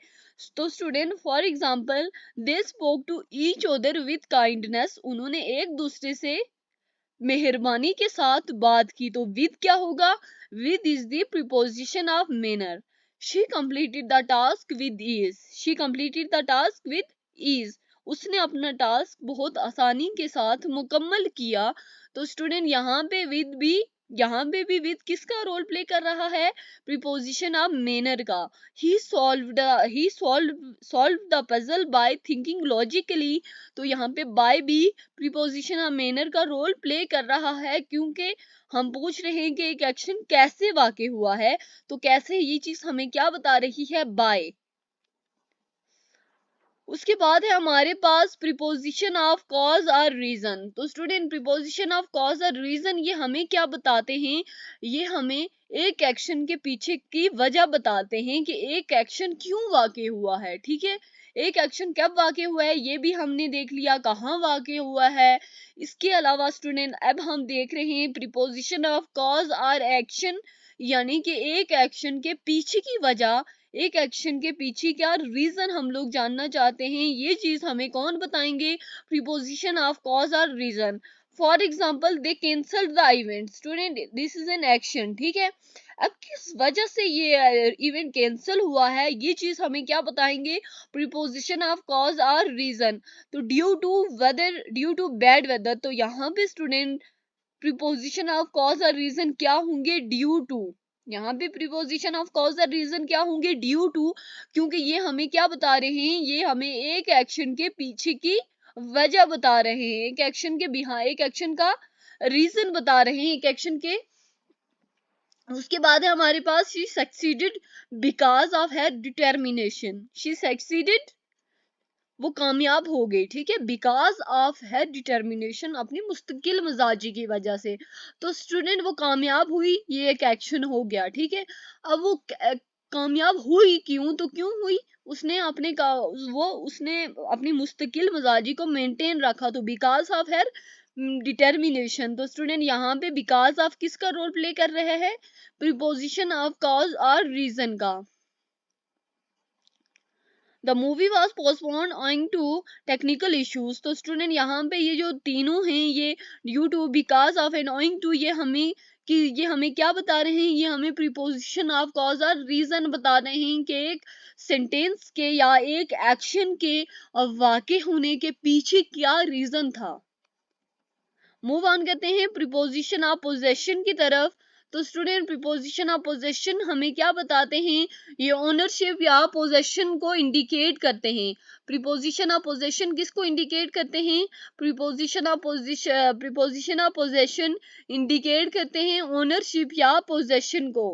तो student for example, they spoke to each other with kindness, उन्होंने एक दूसरे से मेहरबानी के साथ बात की। तो विद क्या होगा, with is the preposition of manner. She completed the task with ease, she completed the task with ease, उसने अपना टास्क बहुत आसानी के साथ मुकम्मल किया। तो स्टूडेंट यहाँ पे भी विद किसका रोल प्ले कर रहा है, प्रीपोजिशन ऑफ मैनर का। He solve the puzzle by thinking logically. तो यहाँ पे बाय भी प्रीपोजिशन ऑफ मैनर का रोल प्ले कर रहा है, क्योंकि हम पूछ रहे हैं कि एक एक्शन कैसे वाकई हुआ है। तो कैसे, ये चीज हमें क्या बता रही है, बाय। उसके बाद है हमारे पास प्रीपोजिशन ऑफ कॉज और रीजन। तो स्टूडेंट प्रीपोजिशन ऑफ कॉज और रीजन ये हमें क्या बताते हैं, ये हमें एक एक्शन के पीछे की वजह बताते हैं कि एक एक्शन क्यों वाकई हुआ है, ठीक है। एक एक्शन कब वाकई हुआ है ये भी हमने देख लिया, कहाँ वाकई हुआ है। इसके अलावा स्टूडेंट अब हम देख रहे हैं प्रीपोजिशन ऑफ कॉज और एक्शन, यानी कि एक एक्शन के पीछे की वजह, एक एक्शन के पीछे क्या रीजन हम लोग जानना चाहते हैं। ये चीज हमें कौन बताएंगे, प्रीपोजिशन ऑफ कॉज और reason. For example, they cancelled the event. Student this is an action, ठीक है। अब किस वजह से ये इवेंट कैंसिल हुआ है, ये चीज हमें क्या बताएंगे, प्रीपोजिशन ऑफ कॉज और रीजन। तो due to weather, due to bad weather, तो यहाँ पे स्टूडेंट प्रीपोजिशन ऑफ कॉज और रीजन क्या होंगे, ड्यू टू। यहाँ पे प्रीपोजिशन ऑफ कॉज और रीजन क्या होंगे, ड्यू टू, क्योंकि ये हमें क्या बता रहे हैं, ये हमें एक एक्शन के पीछे की वजह बता रहे हैं, एक एक्शन के बिहार, एक एक्शन का रीजन बता रहे हैं, एक एक्शन के। उसके बाद है हमारे पास she succeeded because of her determination, she succeeded, वो कामयाब हो गई, ठीक है, बिकॉज ऑफ है डिटर्मिनेशन, अपनी मुस्तकिल मिजाजी की वजह से। तो स्टूडेंट वो कामयाब हुई, ये एक एक्शन हो गया, ठीक है। अब वो कामयाब हुई क्यों, तो क्यों हुई, उसने अपने का वो उसने अपनी मुस्तकिल मिजाजी को मेंटेन रखा, तो बिकॉज ऑफ हर डिटर्मिनेशन। तो स्टूडेंट यहाँ पे बिकॉज ऑफ किसका रोल प्ले कर रहे हैं, प्रीपोजिशन ऑफ कॉज और रीजन का। The movie was postponed owing to technical issues. तो स्टूडेंट यहाँ पे ये जो तीनों हैं, ये due to, because of and owing to, ये हमें क्या बता रहे हैं, ये हमें प्रीपोजिशन ऑफ कॉज और रीजन बता रहे हैं कि एक सेंटेंस के या एक एक्शन के वाकई होने के पीछे क्या रीजन था। मूव ऑन करते हैं प्रीपोजिशन ऑफ पोजेशन की तरफ। तो स्टूडेंट प्रीपोजिशन ऑफ पोजेशन हमें क्या बताते हैं, ये ओनरशिप या पोजेशन को इंडिकेट करते हैं। प्रीपोजिशन ऑफ पोजेशन किसको इंडिकेट करते हैं, प्रीपोजिशन ऑफ पोजेशन इंडिकेट करते हैं ओनरशिप या पोजेशन को।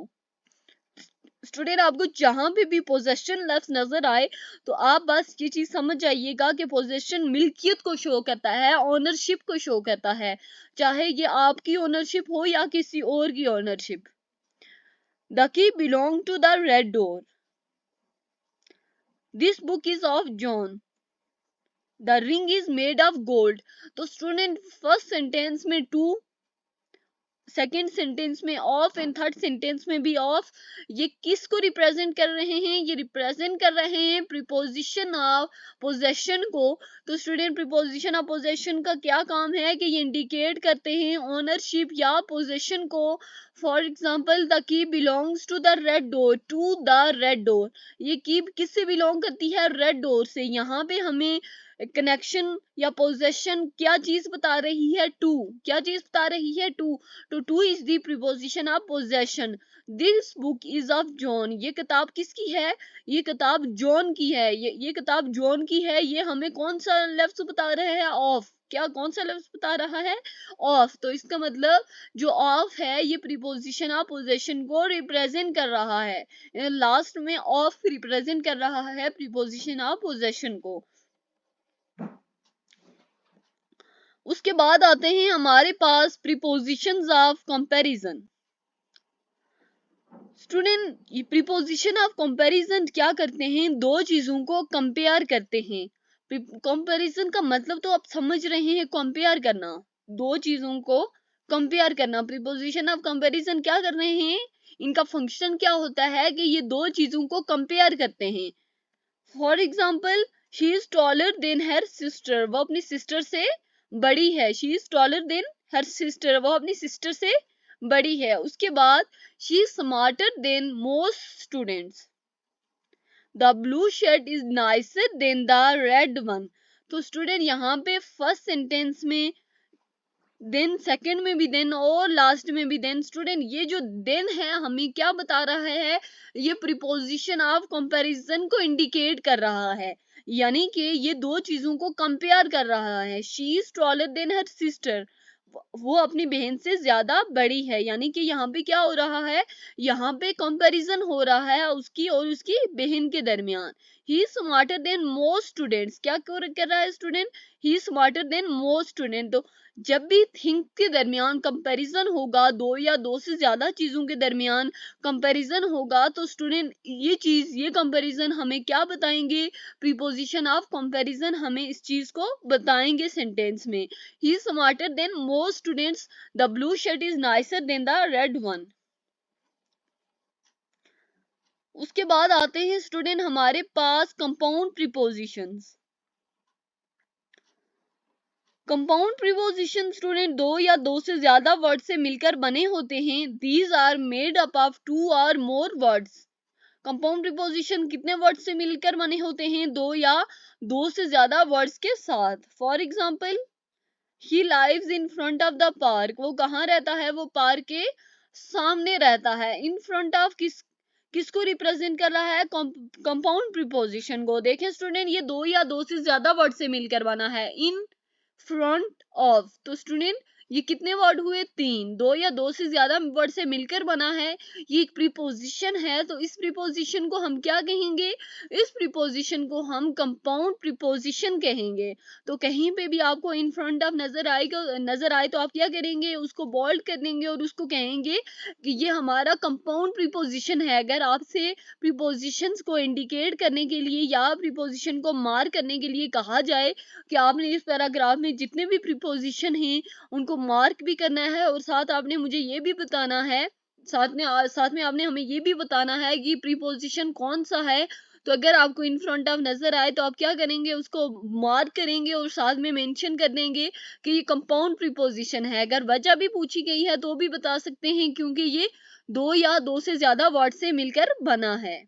स्टूडेंट आपको जहां पे भी पोजेशन लफ्ज नजर आए तो आप बस ये चीज समझ जाइएगा कि पोजेशन मिल्कियत को शो करता है, ओनरशिप को शो करता है, चाहे ये आपकी ओनरशिप हो या किसी और की ownership. The key belong to the red door, this book is of John, the ring is made of gold. तो स्टूडेंट फर्स्ट सेंटेंस में टू, सेकेंड सेंटेंस में ऑफ एंड थर्ड सेंटेंस में भी ऑफ, ये किसको रिप्रेजेंट कर रहे हैं, ये रिप्रेजेंट कर रहे हैं प्रीपोजिशन ऑफ पोजेशन को। तो स्टूडेंट प्रीपोजिशन ऑफ पोजेशन का क्या काम है कि ये इंडिकेट करते हैं ओनरशिप या पोजेशन को। For example, the key belongs to the red door, to the red door, ये की किससे बिलोंग करती है, रेड डोर से। यहाँ पे हमें कनेक्शन या पोजेशन क्या चीज बता रही है, टू, क्या चीज बता रही है, टू। तो two is the preposition of possession. This book is of John, ये किताब किसकी है, ये किताब जॉन की है, ये किताब जॉन की है। ये हमें कौन सा लफ्ज बता रहा है, ऑफ, क्या कौन सा लफ्ज बता रहा है, ऑफ। तो इसका मतलब जो ऑफ है ये प्रीपोजिशन ऑफ पोजेशन को रिप्रेजेंट कर रहा है, लास्ट में ऑफ रिप्रेजेंट कर रहा है प्रीपोजिशन ऑफ पोजेशन को। उसके बाद आते हैं हमारे पास प्रीपोजिशंस ऑफ कंपैरिजन। स्टूडेंट, ये प्रीपोजिशन ऑफ कंपैरिजन क्या करते हैं, दो चीजों को कंपेयर करते हैं। कंपैरिजन का मतलब तो आप समझ रहे हैं, कंपेयर करना, दो चीजों को कंपेयर करना। प्रीपोजिशन ऑफ कंपैरिजन क्या कर रहे हैं, इनका फंक्शन क्या होता है कि ये दो चीजों को कंपेयर करते हैं। For example, she is taller than her sister, वो अपनी सिस्टर से बड़ी है। She is taller than her sister, वो अपनी सिस्टर से बड़ी है। उसके बाद she is smarter than most students, the blue shirt is nicer than the red one. तो स्टूडेंट यहाँ पे फर्स्ट सेंटेंस में देन, सेकंड में भी देन और लास्ट में भी देन। स्टूडेंट, ये जो देन है हमें क्या बता रहा है, ये प्रीपोजिशन ऑफ कंपैरिजन को इंडिकेट कर रहा है, यानी कि ये दो चीजों को कंपेयर कर रहा है। She is taller than her sister, वो अपनी बहन से ज्यादा बड़ी है, यानी कि यहाँ पे क्या हो रहा है, यहाँ पे कंपैरिजन हो रहा है उसकी और उसकी बहन के दरमियान। ही is smarter than most students, क्या कर रहा है student, he is smarter than most student. तो जब भी थिंक के दरमियान कंपैरिजन होगा, दो या दो से ज्यादा चीजों के दरमियान कंपैरिजन होगा, तो स्टूडेंट ये चीज, ये कंपैरिजन हमें क्या बताएंगे, प्रीपोजिशन ऑफ कंपैरिजन हमें इस चीज को बताएंगे सेंटेंस में। He is smarter than most students, the blue shirt is nicer than the red one. उसके बाद आते हैं स्टूडेंट हमारे पास compound prepositions. Compound preposition student दो या दो से ज्यादा वर्ड से मिलकर बने होते हैं। These are made up of two और मोर वर्ड्स। कंपाउंड प्रीपोजिशन कितने वर्ड से मिलकर बने होते हैं, दो या दो से ज्यादा वर्ड्स के साथ। For example, he lives in front of the park, वो कहाँ रहता है, वो पार्क के सामने रहता है। इन फ्रंट ऑफ किसको रिप्रेजेंट कर रहा है, कंपाउंड प्रीपोजिशन को। देखें स्टूडेंट, ये दो या दो से ज्यादा वर्ड से मिलकर बना है। इन फ्रंट ऑफ, तो स्टूडेंट ये कितने वर्ड हुए, तीन, दो या दो से ज्यादा वर्ड से मिलकर बना है, ये एक प्रीपोजिशन है। तो इस प्रीपोजिशन को हम क्या कहेंगे, इस प्रीपोजिशन को हम कंपाउंड प्रीपोजिशन कहेंगे। तो कहीं पे भी आपको इन फ्रंट ऑफ नजर आए तो आप क्या करेंगे, उसको बोल्ड कर देंगे और उसको कहेंगे कि ये हमारा कंपाउंड प्रीपोजिशन है। अगर आपसे प्रीपोजिशंस को इंडिकेट करने के लिए या प्रीपोजिशन को मार्क करने के लिए कहा जाए कि आपने इस पैराग्राफ में जितने भी प्रीपोजिशन हैं उनको मार्क भी करना है और साथ आपने मुझे ये भी बताना है, साथ में आपने हमें ये भी बताना है कि प्रीपोजिशन कौन सा है। तो अगर आपको इन फ्रंट ऑफ नजर आए तो आप क्या करेंगे, उसको मार्क करेंगे और साथ में मेंशन कर देंगे कि ये कंपाउंड प्रीपोजिशन है। अगर वजह भी पूछी गई है तो भी बता सकते हैं, क्योंकि ये दो या दो से ज्यादा वर्ड से मिलकर बना है।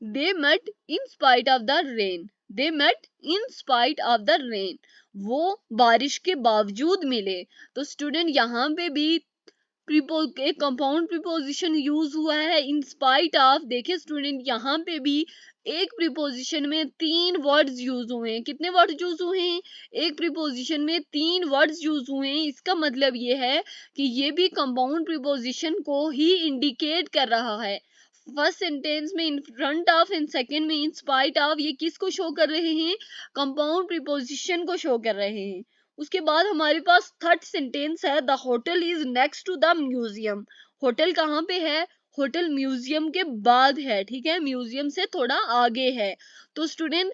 They met in spite of the rain. They met in spite of the rain. वो बारिश के बावजूद मिले। तो स्टूडेंट यहाँ पे भी एक कंपाउंड प्रीपोजिशन यूज हुआ है, इन स्पाइट ऑफ। देखिए स्टूडेंट, यहाँ पे भी एक प्रीपोजिशन में तीन वर्ड्स यूज हुए हैं। कितने वर्ड्स यूज हुए हैं, एक प्रीपोजिशन में तीन वर्ड्स यूज हुए हैं। इसका मतलब ये है कि ये भी कंपाउंड प्रीपोजिशन को ही इंडिकेट कर रहा है। फर्स्ट सेंटेंस में इन फ्रंट ऑफ, इन सेकंड में इन स्पाइट ऑफ, ये किसको शो कर रहे हैं, कंपाउंड प्रीपोजिशन को शो कर रहे हैं। उसके बाद हमारे पास थर्ड सेंटेंस है, the hotel is next to the museum. Hotel कहाँ पे है, होटल म्यूजियम के बाद है, ठीक है, म्यूजियम से थोड़ा आगे है। तो स्टूडेंट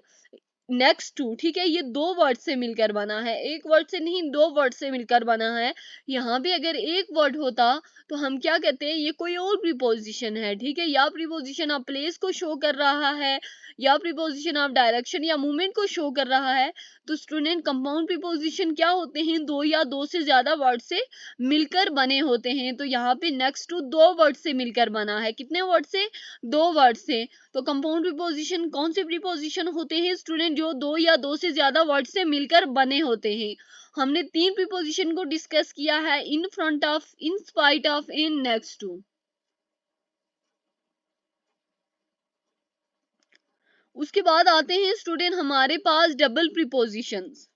नेक्स्ट टू, ठीक है, ये दो वर्ड से मिलकर बना है, एक वर्ड से नहीं, दो वर्ड से मिलकर बना है। यहाँ भी अगर एक वर्ड होता तो हम क्या कहते हैं, ये कोई और प्रीपोजिशन है, ठीक है, या प्रीपोजिशन ऑफ प्लेस को शो कर रहा है या प्रीपोजिशन ऑफ डायरेक्शन या मूवमेंट को शो कर रहा है। तो स्टूडेंट कंपाउंड प्रीपोजिशन क्या होते हैं, दो या दो से ज्यादा वर्ड से मिलकर बने होते हैं। तो यहाँ पे नेक्स्ट टू दो वर्ड से मिलकर बना है, कितने वर्ड से, दो वर्ड से। तो कंपाउंड प्रीपोजिशन कौन से प्रीपोजिशन होते हैं स्टूडेंट, जो दो या दो से ज्यादा वर्ड से मिलकर बने होते हैं। हमने तीन प्रीपोजिशन को डिस्कस किया है, in front of, in spite of, in next to. उसके बाद आते हैं स्टूडेंट हमारे पास डबल प्रीपोजिशंस।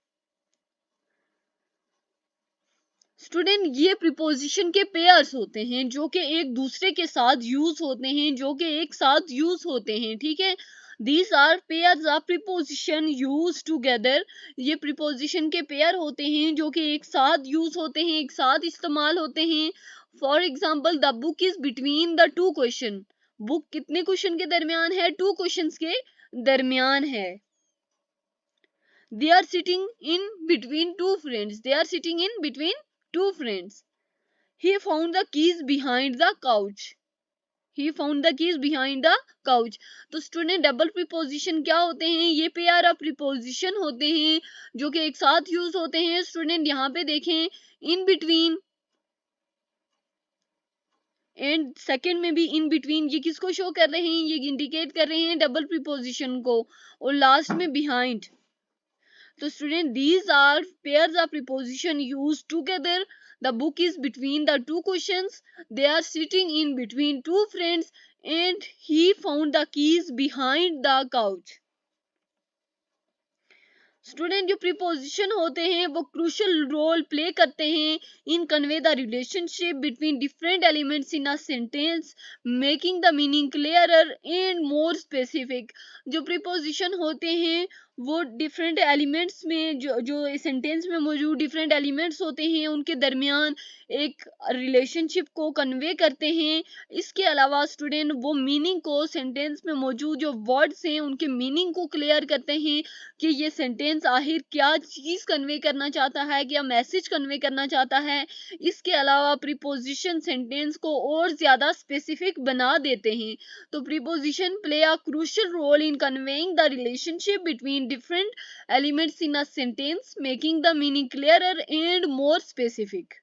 स्टूडेंट ये प्रीपोजिशन के पेयर्स होते हैं जो कि एक दूसरे के साथ यूज होते हैं, जो कि एक साथ यूज होते हैं, ठीक है। These are pairs of preposition used together. ये preposition के पेयर होते हैं जो कि एक साथ यूज होते हैं, एक साथ इस्तेमाल होते हैं. For example, the book is between the two question. Book कितने क्वेश्चन के दरमियान है? 2 क्वेश्चंस के दरमियान है. They are sitting in between two friends. They are sitting in between two friends. He found the keys behind the couch. He found the keys behind the couch. तो student double preposition क्या होते हैं? ये pair of preposition होते हैं जो कि एक साथ यूज होते हैं. स्टूडेंट यहाँ पे देखें, इन बिटवीन एंड सेकंड में भी इन बिटवीन, ये किसको शो कर रहे हैं? ये इंडिकेट कर रहे हैं डबल प्रीपोजिशन को. और लास्ट में बिहाइंड. तो student these are pairs of preposition used together. The book is between the two questions. They are sitting in between two friends and he found the keys behind the couch. Student जो preposition होते हैं वो crucial role play करते हैं in convey the relationship between different elements in a sentence, making the meaning clearer and more specific. जो preposition होते हैं वो डिफरेंट एलिमेंट्स में, जो सेंटेंस में मौजूद डिफरेंट एलिमेंट्स होते हैं उनके दरमियान एक रिलेशनशिप को कन्वे करते हैं. इसके अलावा स्टूडेंट वो मीनिंग को, सेंटेंस में मौजूद जो वर्ड्स हैं उनके मीनिंग को क्लियर करते हैं कि ये सेंटेंस आखिर क्या चीज कन्वे करना चाहता है, क्या मैसेज कन्वे करना चाहता है. इसके अलावा प्रीपोजिशन सेंटेंस को और ज्यादा स्पेसिफिक बना देते हैं. तो preposition play a crucial role in conveying the relationship between different elements in a sentence, making the meaning clearer and more specific.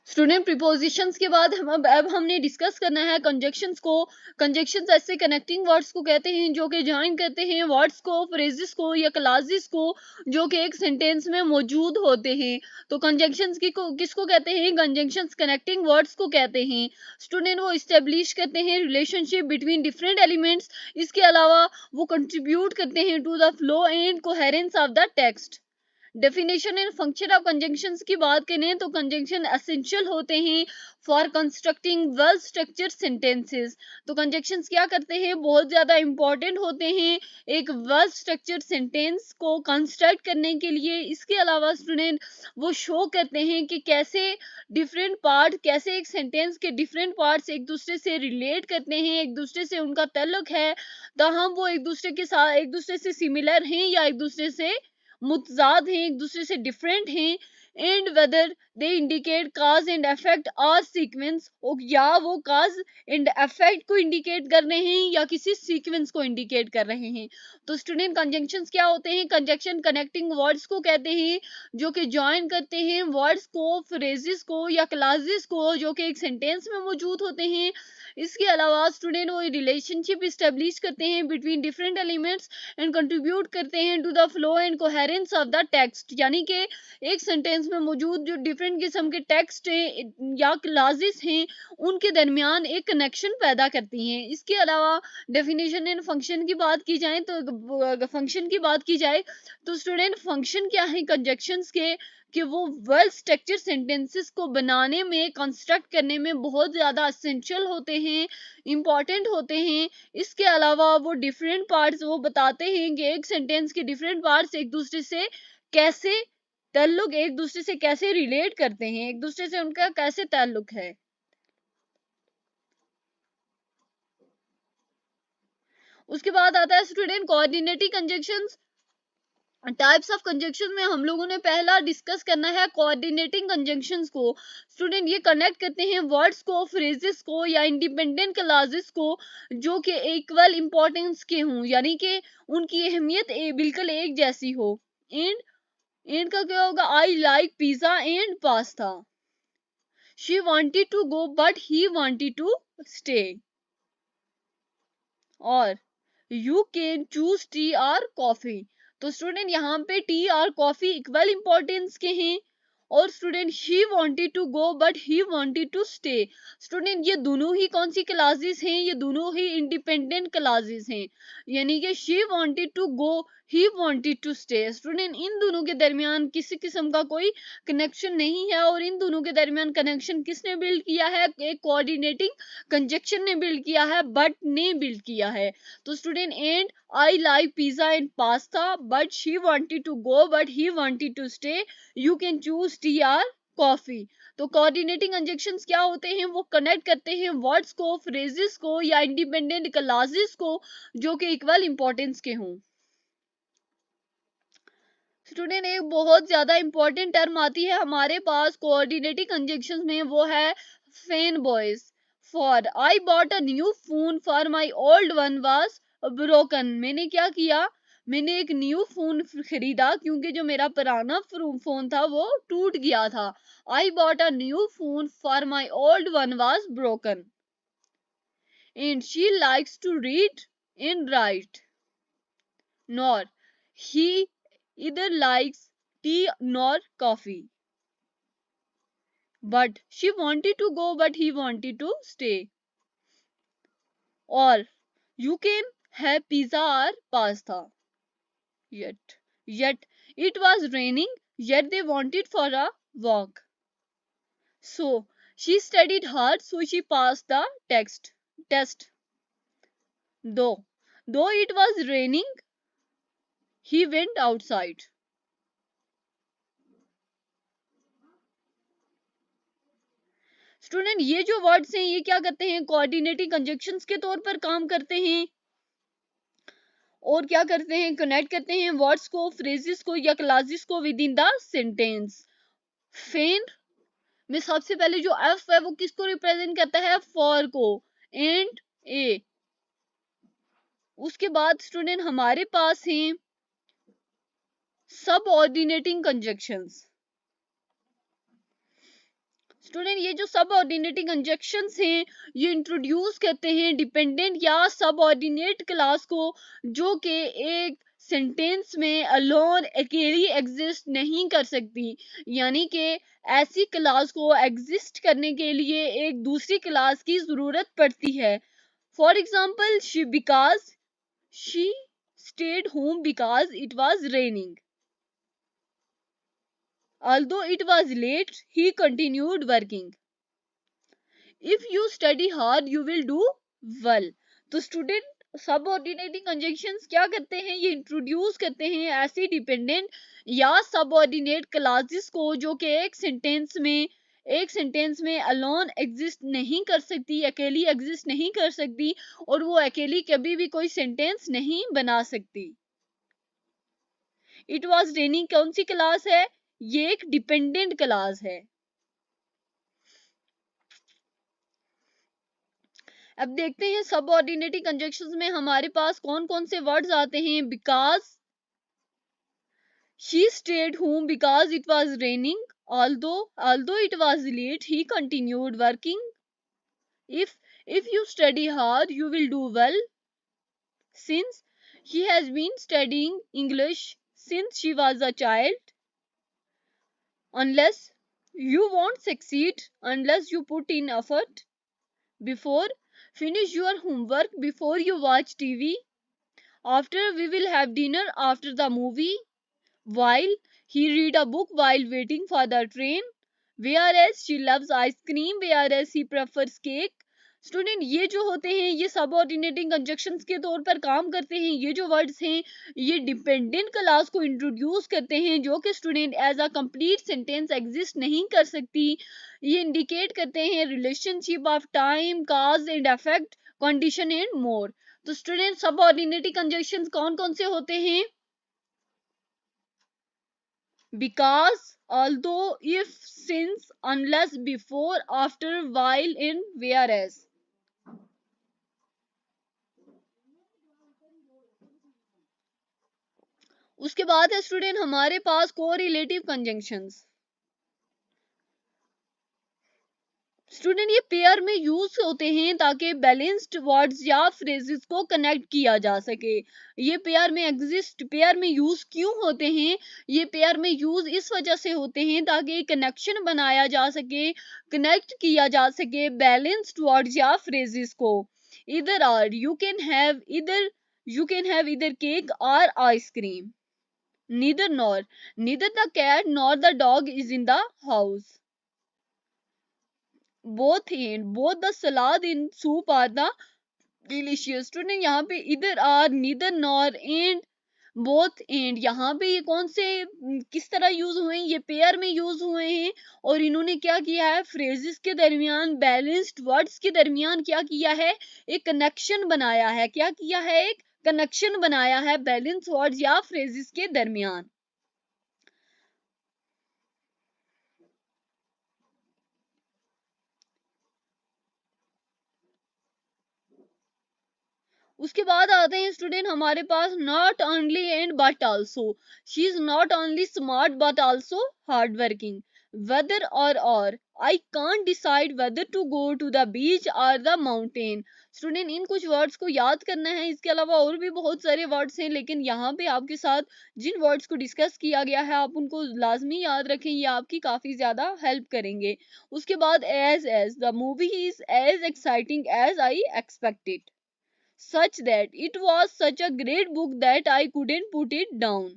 Student prepositions के बाद अब हमने डिस्कस करना है कंजक्शंस को. कंजक्शंस ऐसे कनेक्टिंग वर्ड्स को कहते हैं जो कि ज्वाइन करते हैं वर्ड्स को, फ्रेजेस को या क्लासेस को जो कि एक सेंटेंस में मौजूद होते हैं. तो कंजक्शंस किसको कहते हैं? कंजक्शंस कनेक्टिंग वर्ड्स को कहते हैं. स्टूडेंट वो इस्टेब्लिश करते हैं रिलेशनशिप बिटवीन डिफरेंट एलिमेंट्स. इसके अलावा वो कंट्रीब्यूट करते हैं to the flow and coherence of the text. Definition and function of conjunctions की बात करें तो कंजंक्शन एसेंशियल होते हैं for constructing well structured sentences. तो कंजंक्शंस क्या करते हैं? बहुत ज्यादा इंपॉर्टेंट होते हैं एक वेल स्ट्रक्चर्ड सेंटेंस को कंस्ट्रक्ट करने के लिए. इसके अलावा स्टूडेंट वो शो करते हैं कि कैसे डिफरेंट पार्ट, कैसे एक सेंटेंस के डिफरेंट पार्ट्स एक दूसरे से रिलेट करते हैं, एक दूसरे से उनका ताल्लुक है, ताहम वो एक दूसरे के साथ, एक दूसरे से सिमिलर हैं या एक दूसरे से मुतजाद हैं, एक दूसरे से डिफरेंट हैं. And whether they indicate cause and effect or sequence, या वो काज एंड इफेक्ट को इंडिकेट कर रहे हैं या किसी सीक्वेंस को इंडिकेट कर रहे हैं. तो स्टूडेंट कंजंक्शंस क्या होते हैं? कंजंक्शन कनेक्टिंग वर्ड्स को कहते हैं जो कि ज्वाइन करते हैं वर्ड्स को, फ्रेजेस को या क्लासेस को जो कि एक सेंटेंस में मौजूद होते हैं. इसके अलावा स्टूडेंट वो रिलेशनशिप इस्टेब्लिश करते हैं between different elements and contribute करते हैं to the flow and coherence of the text. यानी कि एक सेंटेंस में मौजूद जो डिफरेंट किस्म के टेक्स्ट हैं या क्लासेस हैं उनके दरमियान एक कनेक्शन पैदा करती हैं. इसके अलावा डेफिनेशन एंड फंक्शन की बात की जाए तो फंक्शन की बात की जाए तो स्टूडेंट फंक्शन क्या है कंजक्शंस के कि वो वेल स्ट्रक्चर्ड सेंटेंसेस को बनाने में, कंस्ट्रक्ट करने में बहुत ज़्यादा एसेंशियल होते हैं, इम्पॉर्टेंट होते हैं. इसके अलावा वो डिफरेंट पार्ट्स वो बताते हैं कि एक सेंटेंस के डिफरेंट पार्ट्स एक दूसरे से कैसे ताल्लुक, एक दूसरे से कैसे रिलेट करते हैं, एक दूसरे से उनका कैसे ताल्लुक है. उसके बाद आता है student coordinating conjunctions. Types of conjunction में हम लोगों ने पहला डिस्कस करना है कोऑर्डिनेटिंग कंजंक्शंस को. स्टूडेंट ये कनेक्ट करते हैं वर्ड्स को, फ्रेजेस को या इंडिपेंडेंट क्लासेस को जो कि इक्वल इंपॉर्टेंस के हों, यानी कि उनकी अहमियत बिल्कुल एक जैसी हो. एंड का क्या होगा? I like pizza and pasta. She wanted to go but he wanted to stay. और यू कैन चूज टी और कॉफी. तो स्टूडेंट यहाँ पे टी और कॉफी इक्वल इंपॉर्टेंस के हैं और student he wanted to go but he wanted to stay. Student ये दोनों ही कौन सी क्लासेस हैं? ये दोनों ही इंडिपेंडेंट क्लासेस हैं, यानी कि she wanted to go, he wanted to stay. Student इन दोनों के दरमियान किसी किस्म का कोई कनेक्शन नहीं है, और इन दोनों के दरमियान कनेक्शन किसने बिल्ड किया है? एक कोऑर्डिनेटिंग कंजक्शन ने बिल्ड किया है, बट ने बिल्ड किया है। तो student and I like pizza and pasta but she wanted to go but he wanted to stay, you can choose tea or coffee. तो कोऑर्डिनेटिंग कंजक्शंस क्या होते हैं? वो कनेक्ट करते हैं वर्ड्स को, फ्रेजेस को या इंडिपेंडेंट क्लासेस को जो कि इक्वल इंपॉर्टेंस के हों। स्टूडेंट एक बहुत ज्यादा इंपॉर्टेंट टर्म आती है हमारे पास कोऑर्डिनेटिंग कंजक्शंस में, वो है fan boys. For I bought a new phone for my old one was broken. मैंने क्या किया? मैंने एक न्यू फोन खरीदा क्योंकि जो मेरा पुराना फोन था वो टूट गया था। I bought a new phone for my old one was broken and she likes to read and write. Nor he either likes tea nor coffee. But she wanted to go but he wanted to stay. Or you can have pizza or pasta. Yet it was raining, yet they wanted for a walk. So she studied hard, so she passed the test. Though it was raining, he went outside. Student ये जो words हैं ये क्या करते हैं? Coordinating conjunctions के तौर पर काम करते हैं, और क्या करते हैं? कनेक्ट करते हैं वर्ड्स को, फ्रेजेस को या क्लासेस को with in the sentence. Fan में सबसे पहले जो एफ है वो किसको रिप्रेजेंट करता है? फॉर को, एंड ए। उसके बाद स्टूडेंट हमारे पास हैं सब ऑर्डिनेटिंग कंजक्शंस। स्टूडेंट ये जो सब ऑर्डिनेटिंग कंजक्शंस हैं ये इंट्रोड्यूस करते हैं डिपेंडेंट या सब ऑर्डिनेट क्लास को, जो कि एक सेंटेंस में अलोन अकेली एग्जिस्ट नहीं कर सकती, यानी कि ऐसी क्लास को एग्जिस्ट करने के लिए एक दूसरी क्लास की जरूरत पड़ती है। For example because she stayed home because it was raining. Although it was late, he continued working. If you study hard, you will do well. तो स्टूडेंट सबऑर्डिनेटिंग कंजक्शंस क्या करते हैं? ये इंट्रोड्यूस करते हैं ऐसी डिपेंडेंट या सबऑर्डिनेट क्लासेस को जो कि एक सेंटेंस में अलोन एग्जिस्ट नहीं कर सकती, अकेली एग्जिस्ट नहीं कर सकती, और वो अकेली कभी भी कोई सेंटेंस नहीं बना सकती। इट वॉज रेनिंग कौन सी क्लास है? ये एक डिपेंडेंट क्लास है। अब देखते हैं सबऑर्डिनेटिंग कंजक्शंस में हमारे पास कौन कौन से वर्ड्स आते हैं। Because she stayed home because it was raining, although it was late he continued working. If you study hard you will do well, since he has been studying English since she was a child. Unless you won't succeed unless you put in effort. Before finish your homework before you watch TV. After we will have dinner after the movie. While he read a book while waiting for the train. Whereas she loves ice cream, whereas he prefers cake. Student ये जो होते हैं ये subordinating conjunctions के तौर पर काम करते हैं। ये जो वर्ड्स हैं ये डिपेंडेंट क्लास को इंट्रोड्यूस करते हैं जो कि student as a complete sentence exist नहीं कर सकती। ये इंडिकेट करते हैं relationship of time, cause and effect, condition and more. तो स्टूडेंट सबऑर्डिनेटिंग कंजक्शंस कौन कौन से होते हैं? because, although, if, since, unless, before, after, while, in, whereas। उसके बाद है स्टूडेंट हमारे पास कोरिलेटिव कंजंक्शंस। स्टूडेंट ये पेयर में यूज होते हैं ताकि बैलेंस्ड वर्ड्स या फ्रेजेस को कनेक्ट किया जा सके। ये पेयर में यूज क्यों होते हैं? ये पेयर में यूज इस वजह से होते हैं ताकि कनेक्शन बनाया जा सके, कनेक्ट किया जा सके बैलेंस्ड वर्ड्स या फ्रेजेस को। इधर आर यू कैन हैव इधर केक और ice cream. neither nor neither the cat nor the dog is in the house. Both the salad in soup are the delicious. Student यहाँ पे इधर are, neither nor and both and, यहाँ पे ये कौन से किस तरह यूज हुए हैं? ये पेयर में यूज हुए हैं और इन्होंने क्या किया है? फ्रेजेस के दरमियान, बैलेंस्ड वर्ड्स के दरमियान क्या किया है? एक कनेक्शन बनाया है। क्या किया है? एक कनेक्शन बनाया है बैलेंस वर्ड्स या फ्रेजेस के दरमियान। उसके बाद आते हैं स्टूडेंट हमारे पास not only and but also. She is not only smart but also hard working. Whether और I can't decide whether to go to the beach और द माउंटेन। स्टूडेंट इन कुछ वर्ड्स को याद करना है, इसके अलावा और भी बहुत सारे वर्ड्स हैं, लेकिन यहाँ पे आपके साथ जिन वर्ड्स को डिस्कस किया गया है आप उनको लाजमी याद रखें, ये आपकी काफी ज्यादा हेल्प करेंगे। उसके बाद as the movie is as exciting as I expected, such that it was such a great book that I couldn't put it down.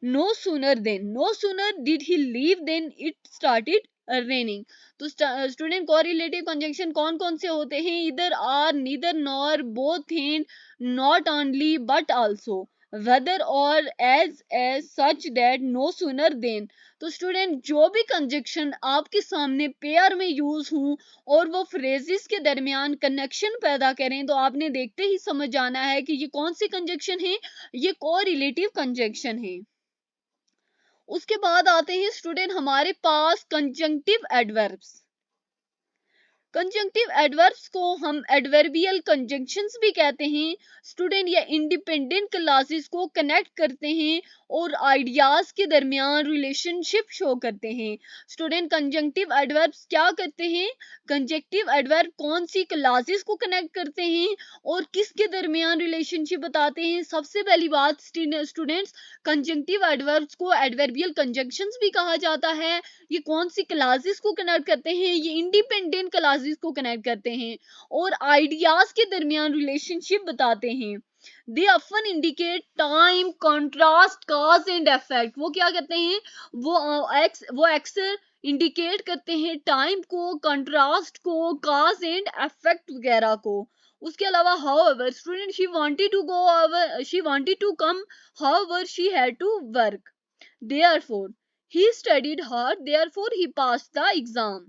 No sooner did he leave than it started raining. तो student correlative conjunction कौन कौन से होते हैं? Either or, neither nor, both and, not only but also, whether और, as such that, no sooner than. तो student जो भी कंजक्शन आपके सामने पेयर में यूज हूं और वो फ्रेजेस के दरमियान कनेक्शन पैदा करें तो आपने देखते ही समझ जाना है कि ये कौन सी कंजक्शन है? ये कोरिलेटिव कंजक्शन है। उसके बाद आते हैं स्टूडेंट हमारे पास कंजंक्टिव एडवर्ब्स। कंजंक्टिव एडवर्ब्स को हम एडवर्बियल कंजंक्शंस भी कहते हैं। स्टूडेंट ये इंडिपेंडेंट क्लासेस को कनेक्ट करते हैं और आइडियाज के दरमियान रिलेशनशिप शो करते हैं। स्टूडेंट कंजंक्टिव एडवर्ब्स क्या करते हैं? कंजंक्टिव एडवर्ब कौन सी क्लासेस को कनेक्ट करते हैं और किसके दरमियान रिलेशनशिप बताते हैं? सबसे पहली बात स्टूडेंट्स, कंजंक्टिव एडवर्ब्स को एडवर्बियल कंजंक्शंस भी कहा जाता है। ये कौन सी क्लासेस को कनेक्ट करते हैं? ये इंडिपेंडेंट क्लासेस को कनेक्ट करते हैं और आइडियाज के दरमियान रिलेशनशिप बताते हैं। They often indicate time, contrast, cause and effect. वो क्या कहते हैं? वो अक्सर इंडिकेट करते हैं टाइम को, कंट्रास्ट को, कॉज एंड इफेक्ट वगैरह को। उसके अलावा however student she wanted to come, however she had to work, therefore he studied hard, therefore he passed the exam.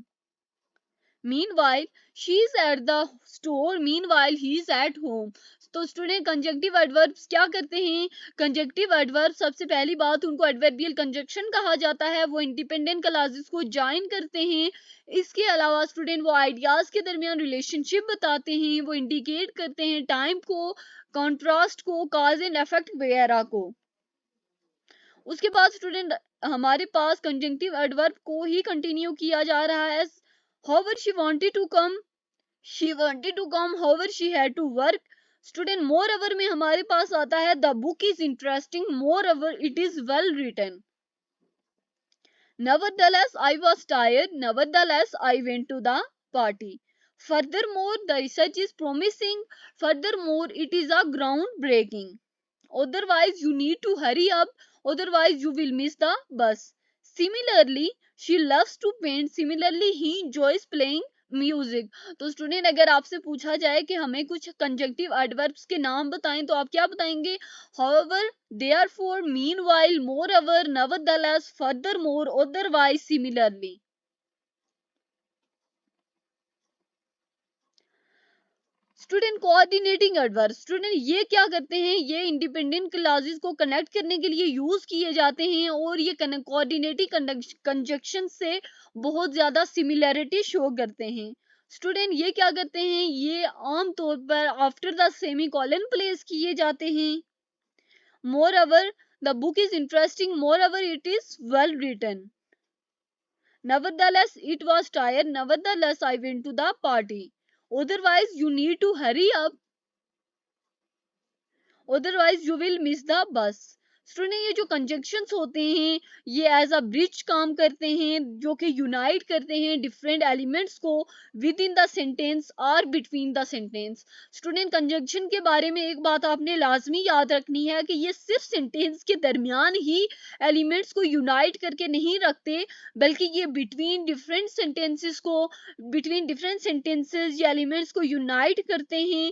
Meanwhile, she is at the store, meanwhile he is at home. तो student conjunctive adverbs क्या करते हैं? Conjunctive adverb सबसे पहली बात उनको adverbial conjunction कहा जाता है। वो इंडिपेंडेंट क्लासेस को ज्वाइन करते हैं। इसके अलावा स्टूडेंट वो आइडियाज के दरमियान रिलेशनशिप बताते हैं, वो इंडिकेट करते हैं टाइम को, कॉन्ट्रास्ट को, कॉज एंड इफेक्ट वगैरह को। उसके बाद स्टूडेंट हमारे पास कंजंक्टिव एडवर्ब को ही कंटिन्यू किया जा रहा है। however she wanted to come, however she had to work। Student moreover में हमारे पास आता है the book is interesting, moreover it is well written। nevertheless I was tired, nevertheless I went to the party। furthermore the research is promising, furthermore it is a groundbreaking। otherwise you need to hurry up, otherwise you will miss the bus। similarly she loves to paint, similarly he enjoys playing music. तो student अगर आपसे पूछा जाए कि हमें कुछ conjunctive adverbs के नाम बताएं तो आप क्या बताएंगे? however, therefore, meanwhile, moreover, nevertheless, furthermore, otherwise, similarly। Student coordinating adverb, student ये क्या करते हैं? ये इंडिपेंडेंट क्लासेस को कनेक्ट करने के लिए यूज किए जाते हैं और ये कोऑर्डिनेटिंग कंजक्शन से बहुत ज्यादा सिमिलैरिटी शो करते हैं। स्टूडेंट ये क्या करते हैं? ये आमतौर पर आफ्टर द सेमीकोलन प्लेस किए जाते हैं। Moreover the book is interesting, moreover it is well written. Nevertheless, it was tired. Nevertheless, I went to the party. Otherwise, you need to hurry up. Otherwise, you will miss the bus. Student, ये जो conjunctions होते हैं ये as a bridge काम करते हैं, जो कि यूनाइट करते हैं डिफरेंट एलिमेंट्स को विद इन द सेंटेंस और between the sentence. Student, conjunction के बारे में एक बात आपने लाजमी याद रखनी है कि ये सिर्फ सेंटेंस के दरमियान ही एलिमेंट्स को यूनाइट करके नहीं रखते, बल्कि ये बिटवीन डिफरेंट सेंटेंसेस को, बिटवीन डिफरेंट सेंटेंसेस ये एलिमेंट्स को यूनाइट करते हैं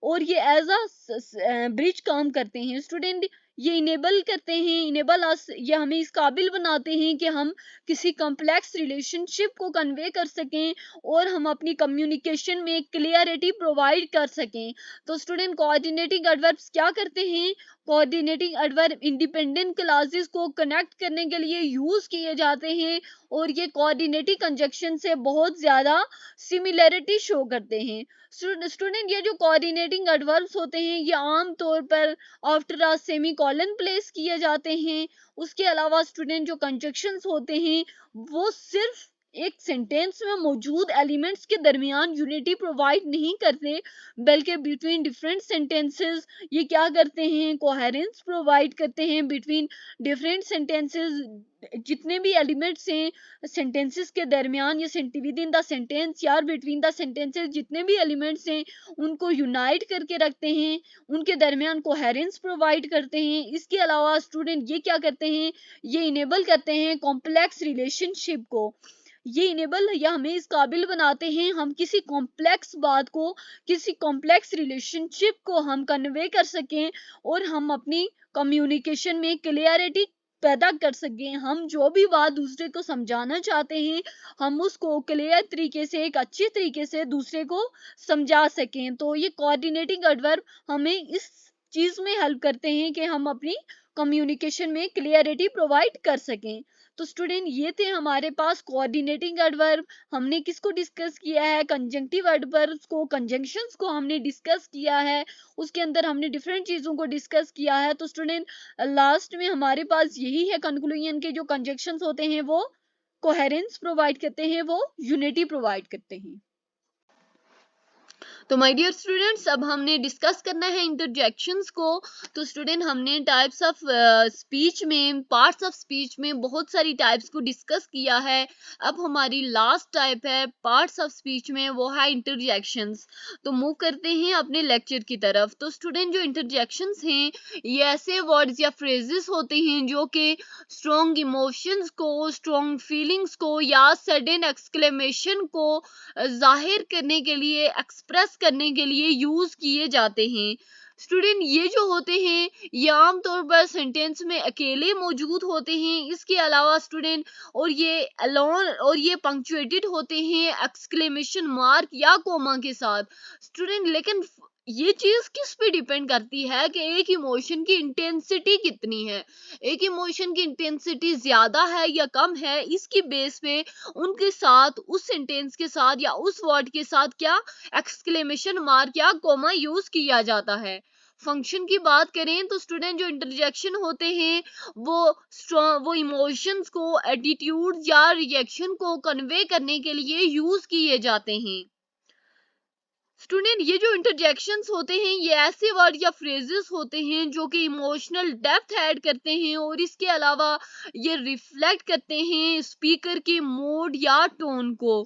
और ये एज अ ब्रिज काम करते हैं। स्टूडेंट, ये इनेबल करते हैं, इनेबल अस, ये हमें इस काबिल बनाते हैं कि हम किसी कॉम्प्लेक्स रिलेशनशिप को कन्वे कर सकें और हम अपनी कम्युनिकेशन में क्लियरिटी प्रोवाइड कर सकें। तो स्टूडेंट, कोऑर्डिनेटिंग एडवर्ब्स क्या करते हैं? कोऑर्डिनेटिंग एडवर्ब इंडिपेंडेंट क्लासेस को कनेक्ट करने के लिए यूज किए जाते हैं और ये कोऑर्डिनेटिंग कंजक्शन से बहुत ज्यादा सिमिलरिटी शो करते हैं। स्टूडेंट, ये जो कोऑर्डिनेटिंग एडवर्ब्स होते हैं ये आम तौर पर after a semi colon place किए जाते हैं। उसके अलावा स्टूडेंट, जो कंजक्शंस होते हैं वो सिर्फ एक सेंटेंस में मौजूद एलिमेंट्स के दरमियान यूनिटी प्रोवाइड नहीं करते, बल्कि बिटवीन डिफरेंट सेंटेंसेस ये क्या करते हैं? कोहेरेंस प्रोवाइड करते हैं बिटवीन डिफरेंट सेंटेंसेस। जितने भी एलिमेंट्स हैं सेंटेंसेस के दरमियान या विद इन द सेंटेंस या बिटवीन द सेंटेंसेस, जितने भी एलिमेंट्स हैं उनको यूनाइट करके रखते हैं, उनके दरमियान कोहेरेंस प्रोवाइड करते हैं। इसके अलावा स्टूडेंट, ये क्या करते हैं? ये इनेबल करते हैं कॉम्प्लेक्स रिलेशनशिप को। ये इनेबल या हमें इस काबिल बनाते हैं हम किसी कॉम्प्लेक्स बात को, किसी कॉम्प्लेक्स रिलेशनशिप को हम कन्वे कर सकें और हम अपनी कम्युनिकेशन में क्लियरिटी पैदा कर सकें। हम जो भी बात दूसरे को समझाना चाहते हैं हम उसको क्लियर तरीके से, एक अच्छे तरीके से दूसरे को समझा सकें। तो ये कोऑर्डिनेटिंग एडवर्ब हमें इस चीज में हेल्प करते हैं कि हम अपनी कम्युनिकेशन में क्लियरिटी प्रोवाइड कर सकें। तो स्टूडेंट, ये थे हमारे पास कोऑर्डिनेटिंग एडवर्ब। हमने किसको डिस्कस किया है? कंजंक्टिव एडवर्ब्स को, कंजंक्शंस को हमने डिस्कस किया है। उसके अंदर हमने डिफरेंट चीजों को डिस्कस किया है। तो स्टूडेंट, लास्ट में हमारे पास यही है कंक्लूजन के जो कंजंक्शंस होते हैं वो कोहेरेंस प्रोवाइड करते हैं, वो यूनिटी प्रोवाइड करते हैं। तो माय डियर स्टूडेंट्स, अब हमने डिस्कस करना है इंटरजेक्शंस को। तो स्टूडेंट, हमने टाइप्स ऑफ स्पीच में, पार्ट्स ऑफ स्पीच में बहुत सारी टाइप्स को डिस्कस किया है। अब हमारी लास्ट टाइप है पार्ट्स ऑफ स्पीच में, वो है इंटरजेक्शंस। तो मूव करते हैं अपने लेक्चर की तरफ। तो स्टूडेंट, जो इंटरजेक्शंस हैं ये ऐसे वर्ड्स या फ्रेजेस होते हैं जो कि स्ट्रॉन्ग इमोशंस को, स्ट्रॉन्ग फीलिंग्स को या सडन एक्सक्लेमेशन को जाहिर करने के लिए, एक्सप्रेस करने के लिए यूज किए जाते हैं। स्टूडेंट, ये जो होते हैं ये आमतौर पर सेंटेंस में अकेले मौजूद होते हैं। इसके अलावा स्टूडेंट, और ये अलोन, और ये पंक्चुएटेड होते हैं एक्सक्लेमेशन मार्क या कोमा के साथ। स्टूडेंट, लेकिन ये चीज किस पे डिपेंड करती है कि एक इमोशन की इंटेंसिटी कितनी है। एक इमोशन की इंटेंसिटी ज्यादा है या कम है, इसकी बेस पे उनके साथ, उस सेंटेंस के साथ या उस वर्ड के साथ क्या एक्सक्लेमेशन मार्क या कोमा यूज किया जाता है। फंक्शन की बात करें तो स्टूडेंट, जो इंटरजेक्शन होते हैं वो इमोशंस को, एटीट्यूड या रिएक्शन को कन्वे करने के लिए यूज किए जाते हैं। स्टूडेंट, ये जो इंटरजेक्शंस होते हैं ये ऐसे वर्ड या फ्रेजेस होते हैं जो कि इमोशनल डेप्थ ऐड करते हैं और इसके अलावा ये रिफ्लेक्ट करते हैं स्पीकर के मूड या टोन को।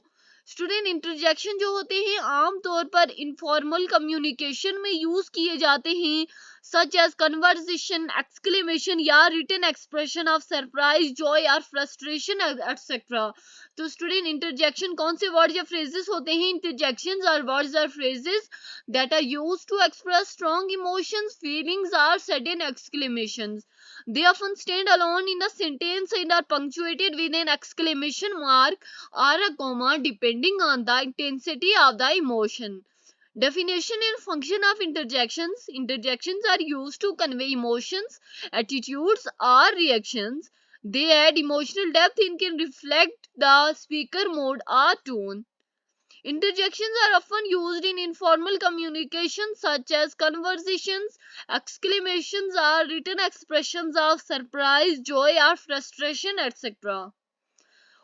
स्टूडेंट, इंटरजेक्शन जो होते हैं आमतौर पर इनफॉर्मल कम्युनिकेशन में यूज किए जाते हैं, such as conversation, exclamation या written expression of surprise, joy or frustration, etc. तो स्टूडेंट, इंटरजेक्शन कौन से वर्ड या फ्रेजेस होते हैं? इंटरजेक्शंस आर वर्ड्स और phrases that are used to express strong emotions, feelings or sudden exclamations. They often stand alone in a sentence and are punctuated with an exclamation mark or a comma depending on the intensity of the emotion. Definition and function of interjections. Interjections are used to convey emotions, attitudes, or reactions. They add emotional depth and can reflect the speaker mood or tone. Interjections are often used in informal communication such as conversations, exclamations, or written expressions of surprise, joy, or frustration, etc.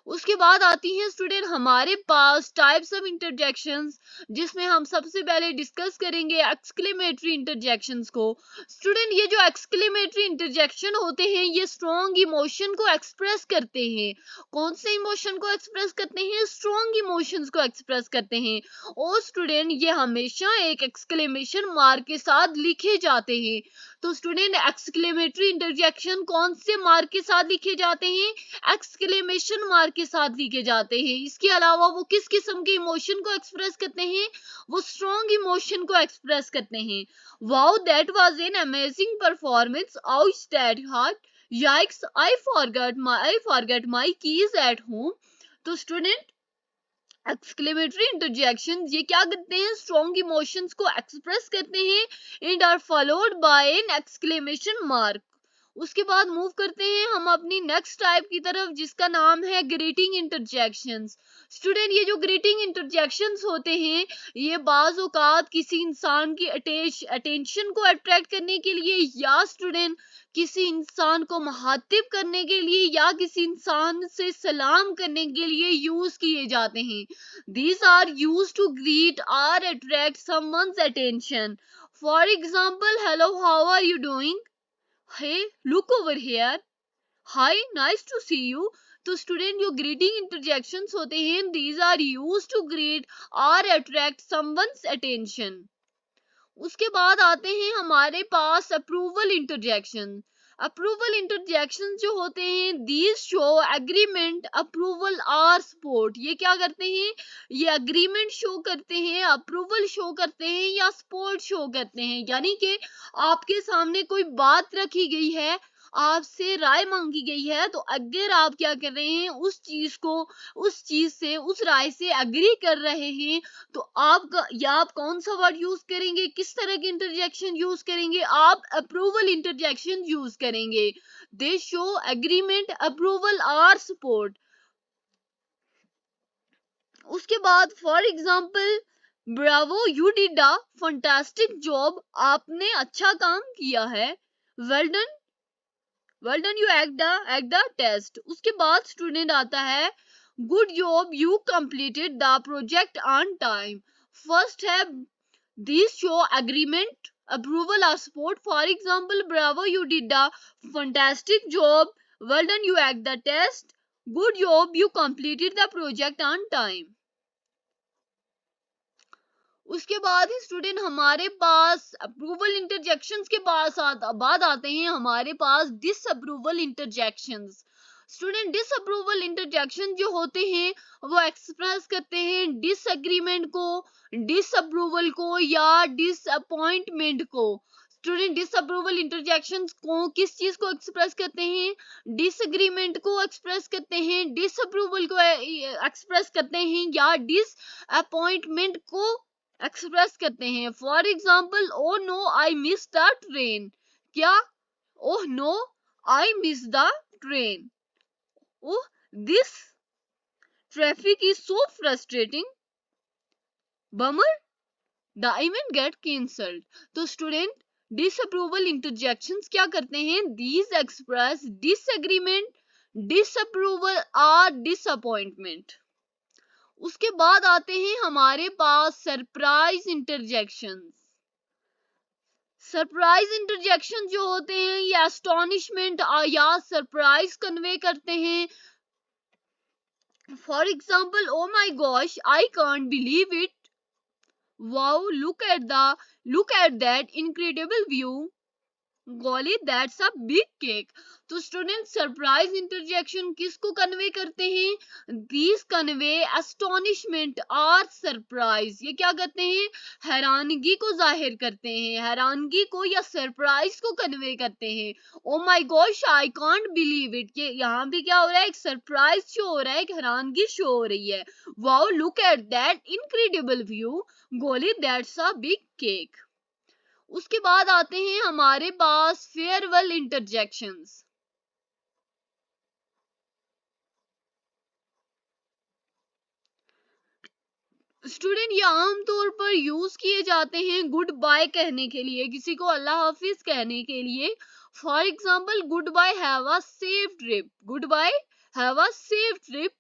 उसके बाद आती हैं student हमारे पास types of interjections, जिसमें हम सबसे पहले discuss करेंगे एक्सक्लेमेटरी इंटरजेक्शंस को। स्टूडेंट ये जो एक्सक्लेमेटरी इंटरजेक्शन होते हैं ये स्ट्रॉन्ग इमोशन को एक्सप्रेस करते हैं। कौन से इमोशन को एक्सप्रेस करते हैं? स्ट्रॉन्ग इमोशंस को एक्सप्रेस करते हैं। और स्टूडेंट ये हमेशा एक एक्सक्लेमेशन मार्क के साथ लिखे जाते हैं। तो स्टूडेंट एक्सक्लेमेटरी इंटरजेक्शन कौन से मार्क के साथ लिखे जाते हैं? एक्सक्लेमेशन मार्क के साथ लिखे जाते हैं। इसके अलावा वो किस किस्म के इमोशन को एक्सप्रेस करते हैं? वो स्ट्रॉन्ग इमोशन को एक्सप्रेस करते हैं। Wow that was an amazing performance, ouch that heart, yikes I forget my keys at home. तो स्टूडेंट एक्सक्लेमेटरी इंटरजेक्शन ये क्या करते हैं? स्ट्रॉन्ग इमोशंस को एक्सप्रेस करते हैं and are followed by an exclamation mark. उसके बाद मूव करते हैं हम अपनी नेक्स्ट टाइप की तरफ, जिसका नाम है ग्रीटिंग इंटरजेक्शंस। स्टूडेंट ये जो ग्रीटिंग इंटरजेक्शंस होते हैं ये बाज औकात किसी इंसान की अटेंशन को अट्रैक्ट करने के लिए, या स्टूडेंट किसी इंसान को मुखातिब करने के लिए, या किसी इंसान से सलाम करने के लिए यूज किए जाते हैं। These are used to greet or attract someone's attention. For example, hello, how are you doing? Hey, look over here. Hi, nice to see you. तो स्टूडेंट जो ग्रीटिंग इंटरजेक्शंस होते हैं these are used to greet or attract someone's attention. उसके बाद आते हैं हमारे पास approval interjection. Approval interjection जो होते हैं दीज शो एग्रीमेंट, अप्रूवल और सपोर्ट। ये क्या करते हैं? ये एग्रीमेंट शो करते हैं, अप्रूवल शो करते हैं या सपोर्ट शो करते हैं। यानी कि आपके सामने कोई बात रखी गई है, आपसे राय मांगी गई है, तो अगर आप क्या कर रहे हैं उस चीज से, उस राय से एग्री कर रहे हैं, तो आप कौन सा वर्ड यूज करेंगे? किस तरह के इंटरजेक्शन यूज करेंगे? आप अप्रूवल इंटरजेक्शन यूज करेंगे। दे शो एग्रीमेंट, अप्रूवल और सपोर्ट। उसके बाद for example, bravo you did a fantastic job, आपने अच्छा काम किया है। Well done, you aced the test. उसके बाद स्टूडेंट आता है good job you completed the project on time. First है these show agreement, approval or support. For example, bravo, you did a fantastic job. Well done, you act the test. Good job, you completed the project on time. उसके बाद ही student हमारे पास approval interjections के बाद आते हैं हमारे पास disapproval interjections. Student disapproval interjection जो होते हैं वो एक्सप्रेस करते हैं डिसएग्रीमेंट को, डिसअप्रूवल को या डिसअपॉइंटमेंट को। स्टूडेंट डिसअप्रूवल इंटरजेक्शंस को किस चीज को एक्सप्रेस करते हैं? डिसएग्रीमेंट को एक्सप्रेस करते हैं, डिसअप्रूवल को एक्सप्रेस करते हैं या डिसअपॉइंटमेंट को एक्सप्रेस करते हैं। For example, oh no I miss the train. क्या? Oh no I miss the train. Oh this traffic is so frustrating. Bummer the event get cancelled. तो स्टूडेंट डिसअप्रूवल इंटरजेक्शंस क्या करते हैं? दीज एक्सप्रेस डिसएग्रीमेंट, डिसअप्रूवल और disappointment. उसके बाद आते हैं हमारे पास सरप्राइज इंटरजेक्शंस। सरप्राइज इंटरजेक्शन जो होते हैं ये एस्टोनिशमेंट या सरप्राइज कन्वे करते हैं। For example, oh my gosh I can't believe it, wow look at that incredible view, golly that's a big cake. तो स्टूडेंट सरप्राइज इंटरजेक्शन किसको कन्वे करते हैं? दीज कन्वे एस्टोनिशमेंट और सरप्राइज। ये क्या करते हैं? हैरानगी को जाहिर करते हैं, हैरानगी को या सरप्राइज को कन्वे करते हैं। Oh my gosh I can't believe it, ये यहाँ भी क्या हो रहा है? एक सरप्राइज शो हो रहा है, एक हैरानगी शो हो रही है। Wow look at that incredible view, golly that's a big cake. उसके बाद आते हैं हमारे पास फेयरवेल इंटरजेक्शंस। स्टूडेंट ये आमतौर पर यूज किए जाते हैं गुड बाय कहने के लिए, किसी को अल्लाह हाफिज कहने के लिए। For example, goodbye have a safe trip, goodbye have a safe trip.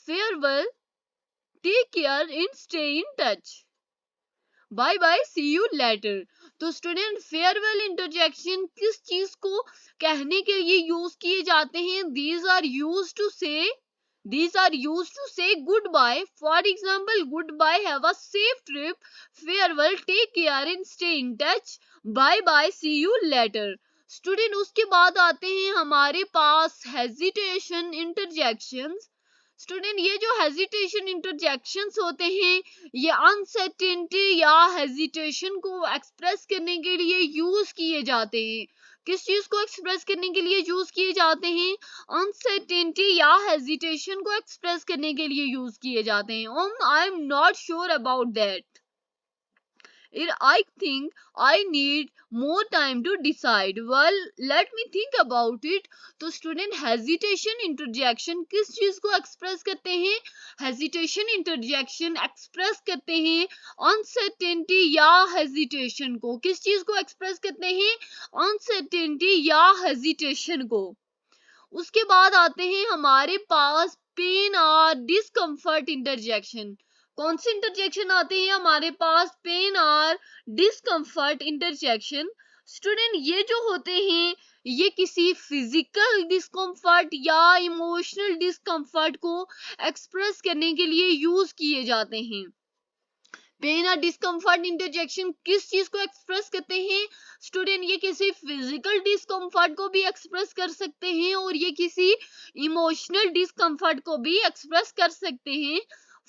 farewell, take care and stay in touch. Bye bye, see you later. तो स्टूडेंट, फेयरवेल इंटरजेक्शन किस चीज को कहने के लिए यूज किए जाते हैं? These are used to say goodbye. For example, goodbye, have a safe trip. Farewell, take care and stay in touch. Bye bye, see you later. Student, उसके बाद आते हैं हमारे पास हेजिटेशन इंटरजेक्शंस। स्टूडेंट, ये जो हेजिटेशन इंटरजेक्शंस होते हैं, ये अनसर्टेनिटी या हेजिटेशन को एक्सप्रेस करने के लिए यूज किए जाते हैं। किस चीज को एक्सप्रेस करने के लिए यूज किए जाते हैं? अनसर्टेनिटी या हेजिटेशन को एक्सप्रेस करने के लिए यूज किए जाते हैं। I am not sure about that. I think I need more time to decide. Well, let me think about it. तो स्टूडेंट, हेजिटेशन इंटरजेक्शन किस चीज को एक्सप्रेस करते हैं? हेजिटेशन इंटरजेक्शन एक्सप्रेस करते हैं अनसर्टेनिटी या हेजिटेशन को। किस चीज को एक्सप्रेस करते हैं? अनसर्टेनिटी या हेजिटेशन को। उसके बाद आते हैं हमारे पास पेन और डिस्कम्फर्ट इंटरजेक्शन। कौन से इंटरजेक्शन आते हैं हमारे पास? पेन और डिस्कम्फर्ट इंटरजेक्शन। स्टूडेंट, ये जो होते हैं, ये किसी फिजिकल डिस्कम्फर्ट या इमोशनल डिस्कम्फर्ट को एक्सप्रेस करने के लिए यूज किए जाते हैं। पेन और डिस्कम्फर्ट इंटरजेक्शन किस चीज को एक्सप्रेस करते हैं? स्टूडेंट, ये किसी फिजिकल डिस्कम्फर्ट को भी एक्सप्रेस कर सकते हैं और ये किसी इमोशनल डिस्कम्फर्ट को भी एक्सप्रेस कर सकते हैं।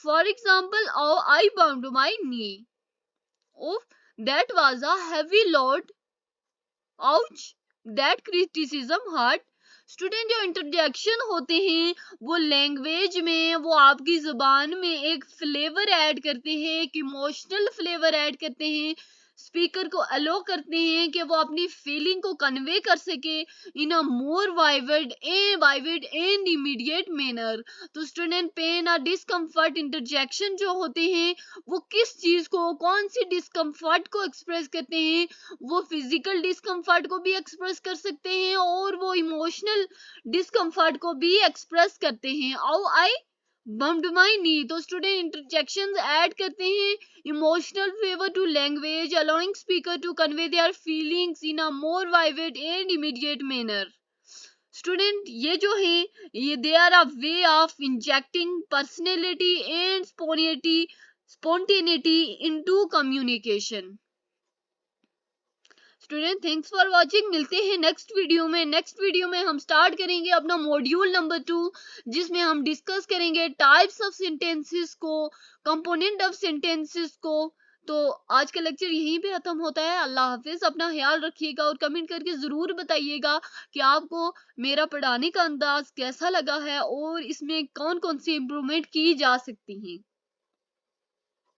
For example, I bumped my knee, that was a heavy load, ouch, that criticism hurt। Student, जो इंटरजेक्शन होते हैं वो लैंग्वेज में, वो आपकी जुबान में एक फ्लेवर ऐड करते हैं, एक इमोशनल फ्लेवर ऐड करते हैं। स्पीकर को अलो करते हैं कि वो अपनी फीलिंग को कन्वे कर सके इन a more vivid and immediate manner. तो स्टूडेंट, पेन और डिस्कम्फर्ट इंटरजेक्शन जो होते हैं वो किस चीज को, कौन सी डिस्कम्फर्ट को एक्सप्रेस करते हैं? वो फिजिकल डिस्कम्फर्ट को भी एक्सप्रेस कर सकते हैं और वो इमोशनल डिस्कम्फर्ट को भी एक्सप्रेस करते हैं। I bumped my knee. तो स्टूडेंट, इंटरजेक्शंस ऐड करते हैं emotional flavour to language, allowing speaker to convey their feelings in a more vivid and immediate manner. Student, ये जो है, ये they are a way of injecting personality and spontaneity into communication. Student, thanks for watching. मिलते हैं next video में। Next video में हम start करेंगे अपना मॉड्यूल नंबर 2, जिसमें हम डिस्कस करेंगे टाइप्स ऑफ सेंटेंसेस को, कंपोनेंट ऑफ सेंटेंसेस को। तो आज का लेक्चर यहीं पे खत्म होता है। अल्लाह हाफिज। अपना ख्याल रखिएगा और कमेंट करके जरूर बताइएगा कि आपको मेरा पढ़ाने का अंदाज कैसा लगा है और इसमें कौन कौन सी इम्प्रूवमेंट की जा सकती है।